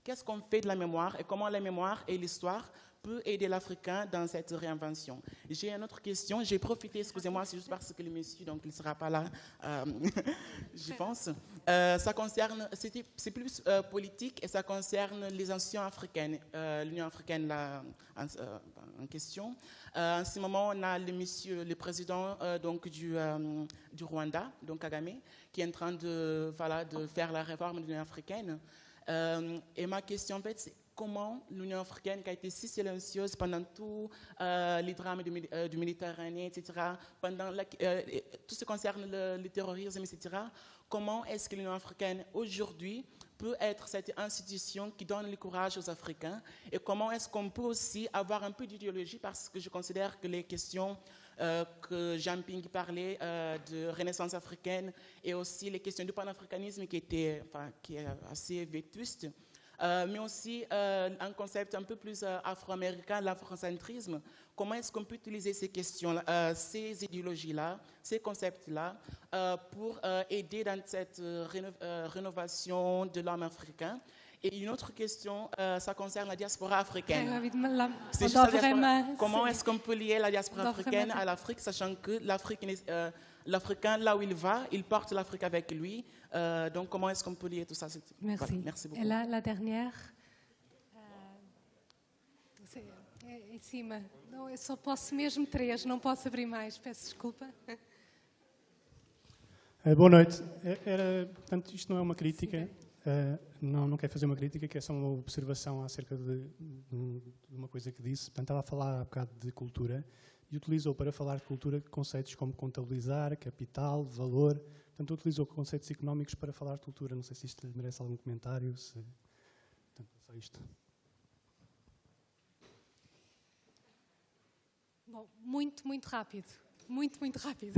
[SPEAKER 14] qu'est-ce qu'on fait de la mémoire et comment la mémoire et l'histoire peut aider l'Africain dans cette réinvention. J'ai une autre question. J'ai profité, excusez-moi, c'est juste parce que le monsieur, donc il ne sera pas là, je pense. Ça concerne, c'est plus politique et ça concerne les nations africaines, l'Union africaine là, en question. En ce moment, on a le président donc du Rwanda, donc Kagame, qui est en train de faire la réforme de l'Union africaine. Et ma question, en fait, c'est comment l'Union africaine, qui a été si silencieuse pendant tous les drames du Méditerranée, etc., pendant tout ce qui concerne le terrorisme, etc., comment est-ce que l'Union africaine, aujourd'hui, peut être cette institution qui donne le courage aux Africains, et comment est-ce qu'on peut aussi avoir un peu d'idéologie, parce que je considère que les questions que Jean Ping parlait de renaissance africaine, et aussi les questions du panafricanisme qui est assez vétuste, mais aussi un concept un peu plus afro-américain, l'afrocentrisme. Comment est-ce qu'on peut utiliser ces questions, ces idéologies-là, ces concepts-là, pour aider dans cette rénovation de l'homme africain? Et une autre question, ça concerne la diaspora africaine. C'est juste la diaspora. Comment est-ce qu'on peut lier la diaspora africaine à l'Afrique, sachant que l'Africain, là où il va, il porte l'Afrique avec lui. Donc, comment est-ce qu'on peut lier tout ça?
[SPEAKER 1] Merci.
[SPEAKER 14] Voilà, merci beaucoup.
[SPEAKER 1] Et là, la dernière. Em cima. Não, eu só posso mesmo 3, não posso abrir mais. Peço desculpa.
[SPEAKER 15] Boa noite. Portanto, isto não é uma crítica. Não quero fazer uma crítica, que é só uma observação acerca de uma coisa que disse. Portanto, estava a falar há bocado de cultura e utilizou para falar de cultura conceitos como contabilizar, capital, valor. Portanto, utilizou conceitos económicos para falar de cultura. Não sei se isto lhe merece algum comentário. Portanto, só isto.
[SPEAKER 1] Bom, muito rápido. Muito rápido.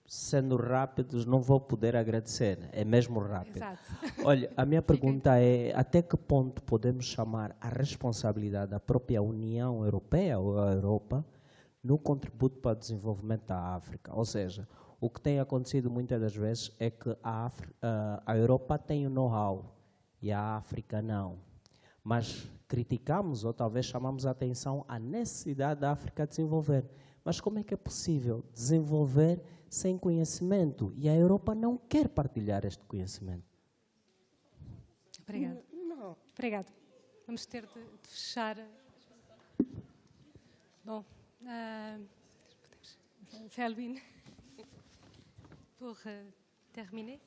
[SPEAKER 16] Sendo rápidos, não vou poder agradecer. É mesmo rápido.
[SPEAKER 1] Exato.
[SPEAKER 16] Olha, a minha pergunta é até que ponto podemos chamar a responsabilidade da própria União Europeia ou a Europa no contributo para o desenvolvimento da África? Ou seja, o que tem acontecido muitas das vezes é que a Europa tem o know-how e a África não. Mas criticamos ou talvez chamamos a atenção à necessidade da África desenvolver. Mas como é que é possível desenvolver sem conhecimento? E a Europa não quer partilhar este conhecimento.
[SPEAKER 1] Obrigada. Obrigada. Vamos ter de fechar. Bom, Felwine, pour terminer.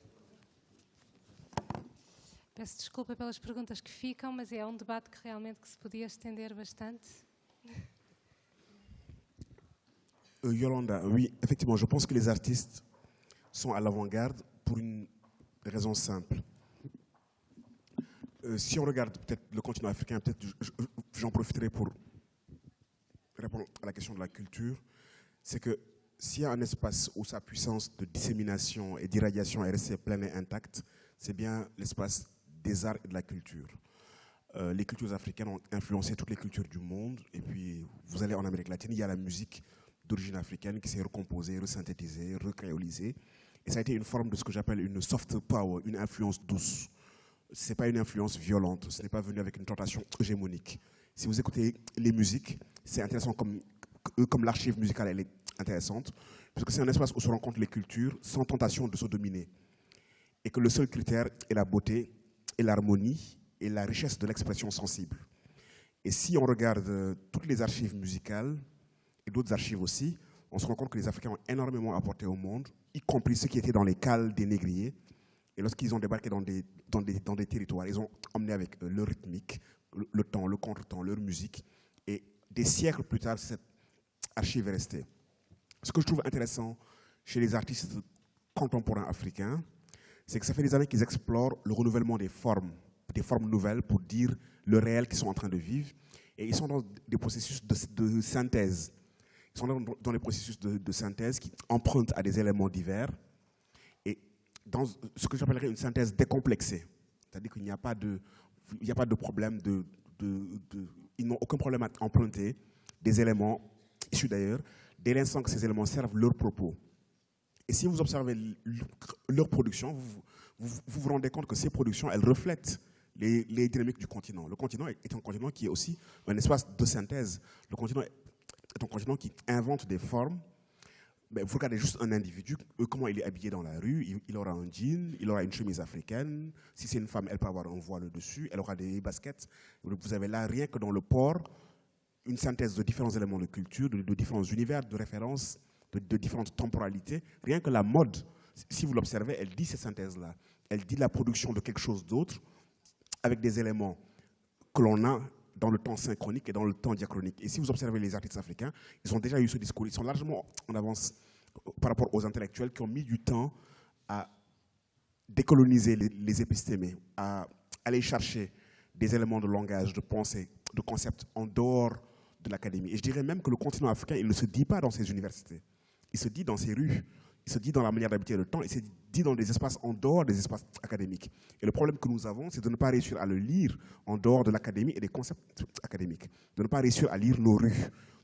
[SPEAKER 1] Peço desculpa pelas perguntas que ficam, mas é um debate que realmente se podia estender bastante.
[SPEAKER 2] Yolanda, oui, effectivement, je pense que les artistes sont à l'avant-garde pour une raison simple. Si on regarde peut-être le continent africain, peut-être j'en profiterai pour répondre à la question de la culture, c'est que s'il y a un espace où sa puissance de dissémination et d'irradiation est restée pleine et intacte, c'est bien l'espace des arts et de la culture. Les cultures africaines ont influencé toutes les cultures du monde, et puis vous allez en Amérique latine, il y a la musique d'origine africaine qui s'est recomposée, resynthétisée, recréolisée, et ça a été une forme de ce que j'appelle une soft power, une influence douce. Ce n'est pas une influence violente, ce n'est pas venu avec une tentation hégémonique. Si vous écoutez les musiques, c'est intéressant comme l'archive musicale, elle est intéressante, parce que c'est un espace où se rencontrent les cultures sans tentation de se dominer. Et que le seul critère est la beauté et l'harmonie et la richesse de l'expression sensible. Et si on regarde toutes les archives musicales, et d'autres archives aussi, on se rend compte que les Africains ont énormément apporté au monde, y compris ceux qui étaient dans les cales des négriers. Et lorsqu'ils ont débarqué dans des territoires, ils ont emmené avec eux leur rythmique, le temps, le contre-temps, leur musique. Et des siècles plus tard, cette archive est restée. Ce que je trouve intéressant chez les artistes contemporains africains, c'est que ça fait des années qu'ils explorent le renouvellement des formes nouvelles pour dire le réel qu'ils sont en train de vivre. Et ils sont dans des processus de synthèse. Ils sont dans des processus de synthèse qui empruntent à des éléments divers. Et dans ce que j'appellerais une synthèse décomplexée. C'est-à-dire qu'il n'y a pas de problème ils n'ont aucun problème à emprunter des éléments issus d'ailleurs, dès l'instant que ces éléments servent leur propos. Et si vous observez leur production, vous vous rendez compte que ces productions, elles reflètent les dynamiques du continent. Le continent est un continent qui est aussi un espace de synthèse. Le continent est un continent qui invente des formes. Ben, vous regardez juste un individu, comment il est habillé dans la rue, il aura un jean, il aura une chemise africaine. Si c'est une femme, elle peut avoir un voile dessus, elle aura des baskets. Vous avez là, rien que dans le port, une synthèse de différents éléments de culture, de différents univers de référence, de différentes temporalités. Rien que la mode, si vous l'observez, elle dit ces synthèses-là. Elle dit la production de quelque chose d'autre avec des éléments que l'on a dans le temps synchronique et dans le temps diachronique. Et si vous observez les artistes africains, ils ont déjà eu ce discours. Ils sont largement en avance par rapport aux intellectuels qui ont mis du temps à décoloniser les épistémés, à aller chercher des éléments de langage, de pensée, de concepts en dehors de l'académie. Et je dirais même que le continent africain, il ne se dit pas dans ses universités. Il se dit dans ses rues, il se dit dans la manière d'habiter le temps, il se dit dans des espaces en dehors des espaces académiques. Et le problème que nous avons, c'est de ne pas réussir à le lire en dehors de l'académie et des concepts académiques, de ne pas réussir à lire nos rues,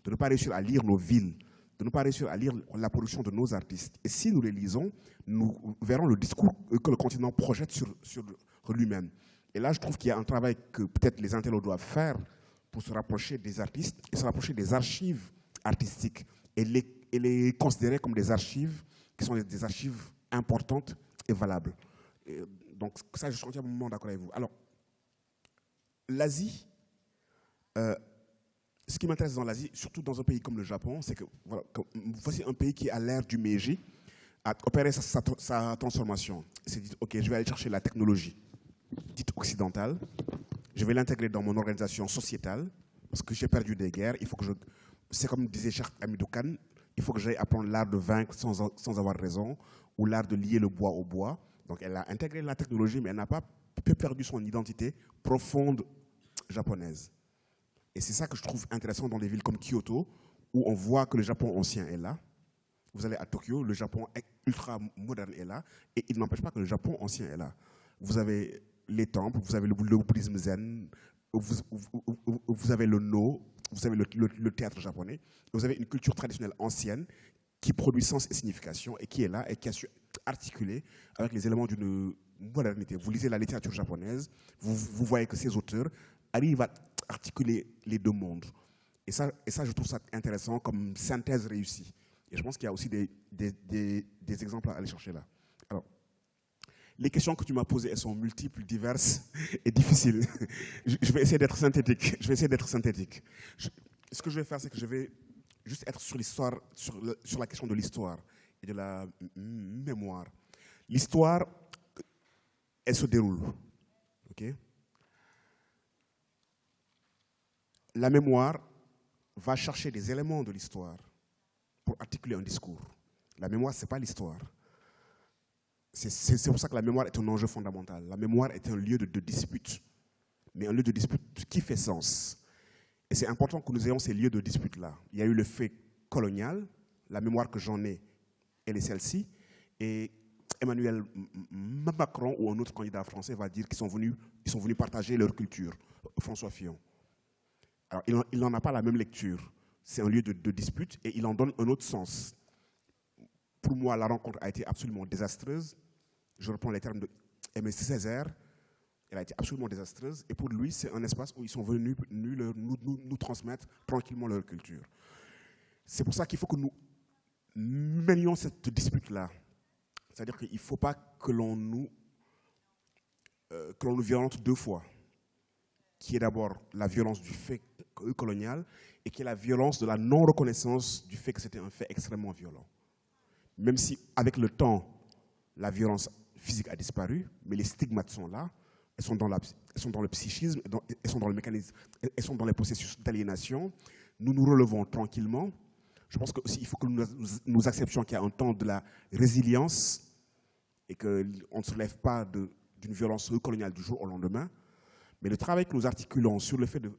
[SPEAKER 2] de ne pas réussir à lire nos villes, de ne pas réussir à lire la production de nos artistes. Et si nous les lisons, nous verrons le discours que le continent projette sur lui-même. Et là, je trouve qu'il y a un travail que peut-être les intellos doivent faire pour se rapprocher des artistes et se rapprocher des archives artistiques et les considérer comme des archives qui sont des archives importantes et valables. Et donc ça, je suis entièrement d'accord avec vous. Alors, l'Asie, ce qui m'intéresse dans l'Asie, surtout dans un pays comme le Japon, c'est que voici un pays qui, à l'ère du Meiji, a opéré sa transformation. Il s'est dit, OK, je vais aller chercher la technologie dite occidentale, je vais l'intégrer dans mon organisation sociétale, parce que j'ai perdu des guerres, il faut que c'est comme disait Cheikh Hamidou Kane, il faut que j'aille apprendre l'art de vaincre sans avoir raison, ou l'art de lier le bois au bois. Donc elle a intégré la technologie, mais elle n'a pas perdu son identité profonde japonaise. Et c'est ça que je trouve intéressant dans des villes comme Kyoto, où on voit que le Japon ancien est là. Vous allez à Tokyo, le Japon ultra moderne est là, et il n'empêche pas que le Japon ancien est là. Vous avez les temples, vous avez le bouddhisme zen, vous avez le no, vous avez le théâtre japonais, vous avez une culture traditionnelle ancienne qui produit sens et signification et qui est là et qui a su articuler avec les éléments d'une modernité. Vous lisez la littérature japonaise, vous voyez que ces auteurs arrivent à articuler les deux mondes. Et ça, je trouve ça intéressant comme synthèse réussie. Et je pense qu'il y a aussi des exemples à aller chercher là. Alors, les questions que tu m'as posées, elles sont multiples, diverses et difficiles. Je vais essayer d'être synthétique. Ce que je vais faire, c'est que je vais juste être sur l'histoire, sur la question de l'histoire et de la mémoire. L'histoire, elle se déroule. Okay? La mémoire va chercher des éléments de l'histoire pour articuler un discours. La mémoire, ce n'est pas l'histoire. C'est pour ça que la mémoire est un enjeu fondamental. La mémoire est un lieu de dispute, mais un lieu de dispute qui fait sens. Et c'est important que nous ayons ces lieux de dispute-là. Il y a eu le fait colonial, la mémoire que j'en ai, elle est celle-ci, et Emmanuel Macron ou un autre candidat français va dire qu'ils sont venus partager leur culture, François Fillon. Alors, il n'en a pas la même lecture. C'est un lieu de dispute et il en donne un autre sens. Pour moi, la rencontre a été absolument désastreuse. Je reprends les termes de Aimé Césaire. Elle a été absolument désastreuse. Et pour lui, c'est un espace où ils sont venus nous transmettre tranquillement leur culture. C'est pour ça qu'il faut que nous menions cette dispute-là. C'est-à-dire qu'il ne faut pas que l'on nous violente deux fois. Qui est d'abord la violence du fait colonial et qui est la violence de la non-reconnaissance du fait que c'était un fait extrêmement violent. Même si, avec le temps, la violence physique a disparu, mais les stigmates sont là, elles sont dans le psychisme, elles sont dans le mécanisme, elles sont dans les processus d'aliénation. Nous nous relevons tranquillement. Je pense qu'il faut que nous acceptions qu'il y a un temps de la résilience et qu'on ne se lève pas d'une violence coloniale du jour au lendemain. Mais le travail que nous articulons sur le fait de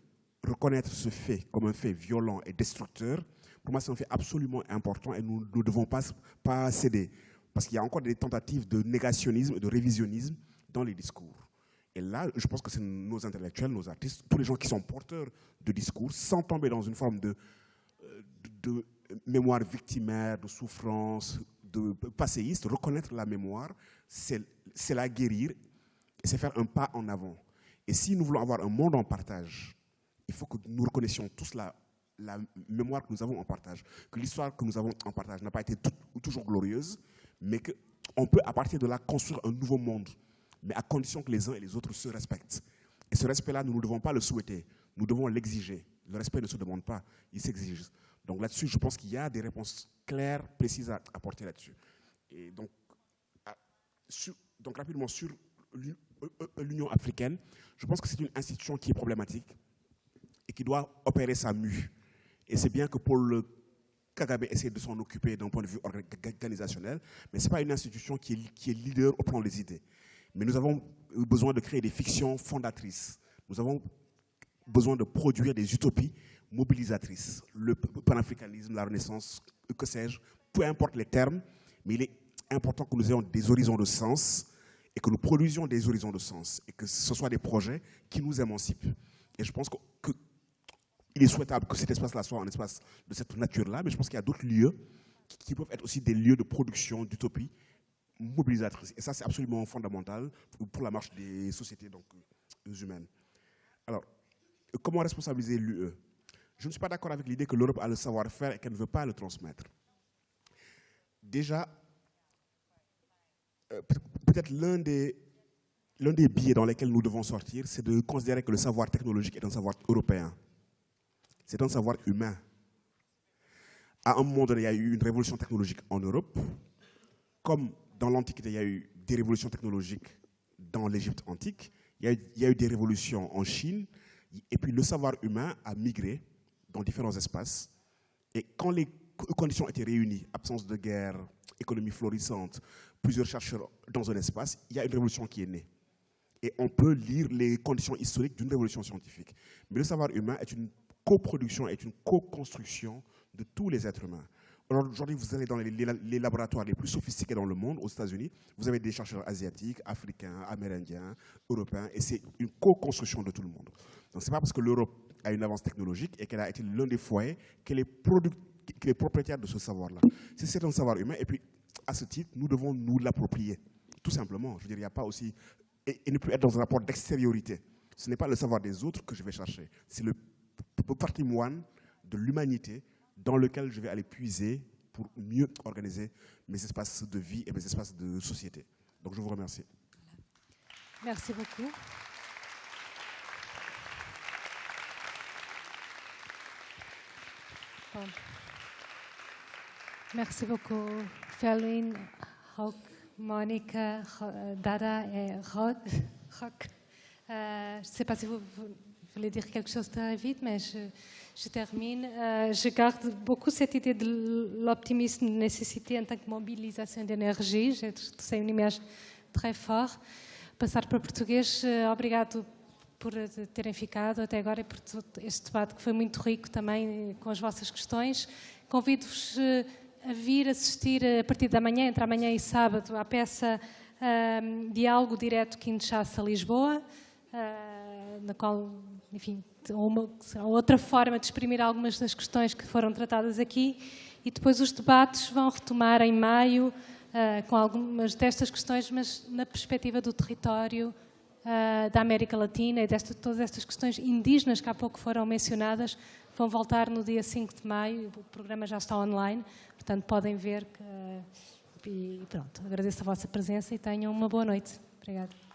[SPEAKER 2] reconnaître ce fait comme un fait violent et destructeur, pour moi, c'est un fait absolument important et nous ne devons pas céder. Parce qu'il y a encore des tentatives de négationnisme et de révisionnisme dans les discours. Et là, je pense que c'est nos intellectuels, nos artistes, tous les gens qui sont porteurs de discours, sans tomber dans une forme de mémoire victimaire, de souffrance, de passéiste, reconnaître la mémoire, c'est la guérir et c'est faire un pas en avant. Et si nous voulons avoir un monde en partage, il faut que nous reconnaissions tous la mémoire que nous avons en partage, que l'histoire que nous avons en partage n'a pas été toujours glorieuse, mais qu'on peut à partir de là construire un nouveau monde, mais à condition que les uns et les autres se respectent. Et ce respect-là, nous ne devons pas le souhaiter, nous devons l'exiger. Le respect ne se demande pas, il s'exige. Donc là-dessus, je pense qu'il y a des réponses claires, précises à apporter là-dessus. Et donc rapidement, sur l'Union africaine, je pense que c'est une institution qui est problématique et qui doit opérer sa mue. Et c'est bien que Paul Kagame essaie de s'en occuper d'un point de vue organisationnel, mais ce n'est pas une institution qui est leader au plan des idées. Mais nous avons besoin de créer des fictions fondatrices. Nous avons besoin de produire des utopies mobilisatrices. Le panafricanisme, la Renaissance, que sais-je, peu importe les termes, mais il est important que nous ayons des horizons de sens et que nous produisions des horizons de sens et que ce soient des projets qui nous émancipent. Et je pense qu'il est souhaitable que cet espace-là soit un espace de cette nature-là, mais je pense qu'il y a d'autres lieux qui peuvent être aussi des lieux de production d'utopie mobilisatrice. Et ça, c'est absolument fondamental pour la marche des sociétés humaines. Alors, comment responsabiliser l'UE? Je ne suis pas d'accord avec l'idée que l'Europe a le savoir-faire et qu'elle ne veut pas le transmettre. Déjà, peut-être l'un des biais dans lesquels nous devons sortir, c'est de considérer que le savoir technologique est un savoir européen. C'est un savoir humain. À un moment donné, il y a eu une révolution technologique en Europe. Comme dans l'Antiquité, il y a eu des révolutions technologiques dans l'Égypte antique. Il y a eu des révolutions en Chine. Et puis le savoir humain a migré dans différents espaces. Et quand les conditions étaient réunies, absence de guerre, économie florissante, plusieurs chercheurs dans un espace, il y a une révolution qui est née. Et on peut lire les conditions historiques d'une révolution scientifique. Mais le savoir humain est une coproduction, est une co-construction de tous les êtres humains. Aujourd'hui, vous allez dans les laboratoires les plus sophistiqués dans le monde, aux États-Unis, vous avez des chercheurs asiatiques, africains, amérindiens, européens, et c'est une co-construction de tout le monde. Donc ce n'est pas parce que l'Europe a une avance technologique et qu'elle a été l'un des foyers qu'elle est propriétaire de ce savoir-là. C'est un savoir humain, et puis à ce titre, nous devons nous l'approprier, tout simplement. Je veux dire, il n'y a pas aussi... Et ne plus être dans un rapport d'extériorité. Ce n'est pas le savoir des autres que je vais chercher, c'est le patrimoine de l'humanité dans lequel je vais aller puiser pour mieux organiser mes espaces de vie et mes espaces de société. Donc je vous remercie.
[SPEAKER 1] Merci beaucoup. Bon. Merci beaucoup, Felwine, Hauk, Monica, Dada et Rock. Je ne sais pas si vous voulez dire quelque chose très vite, mais je termine. Je garde beaucoup cette idée de l'optimisme de nécessité en tant que mobilização de energia. C'est une image très forte. Passar para português, obrigado por terem ficado até agora e por todo este debate que foi muito rico também com as vossas questões. Convido-vos a vir assistir a partir da manhã, entre amanhã e sábado, à peça Diálogo Direto Kinshasa Lisboa, na qual, enfim, há outra forma de exprimir algumas das questões que foram tratadas aqui, e depois os debates vão retomar em maio com algumas destas questões, mas na perspectiva do território da América Latina e todas estas questões indígenas que há pouco foram mencionadas, vão voltar no dia 5 de maio, o programa já está online, portanto podem ver. E pronto, agradeço a vossa presença e tenham uma boa noite. Obrigada.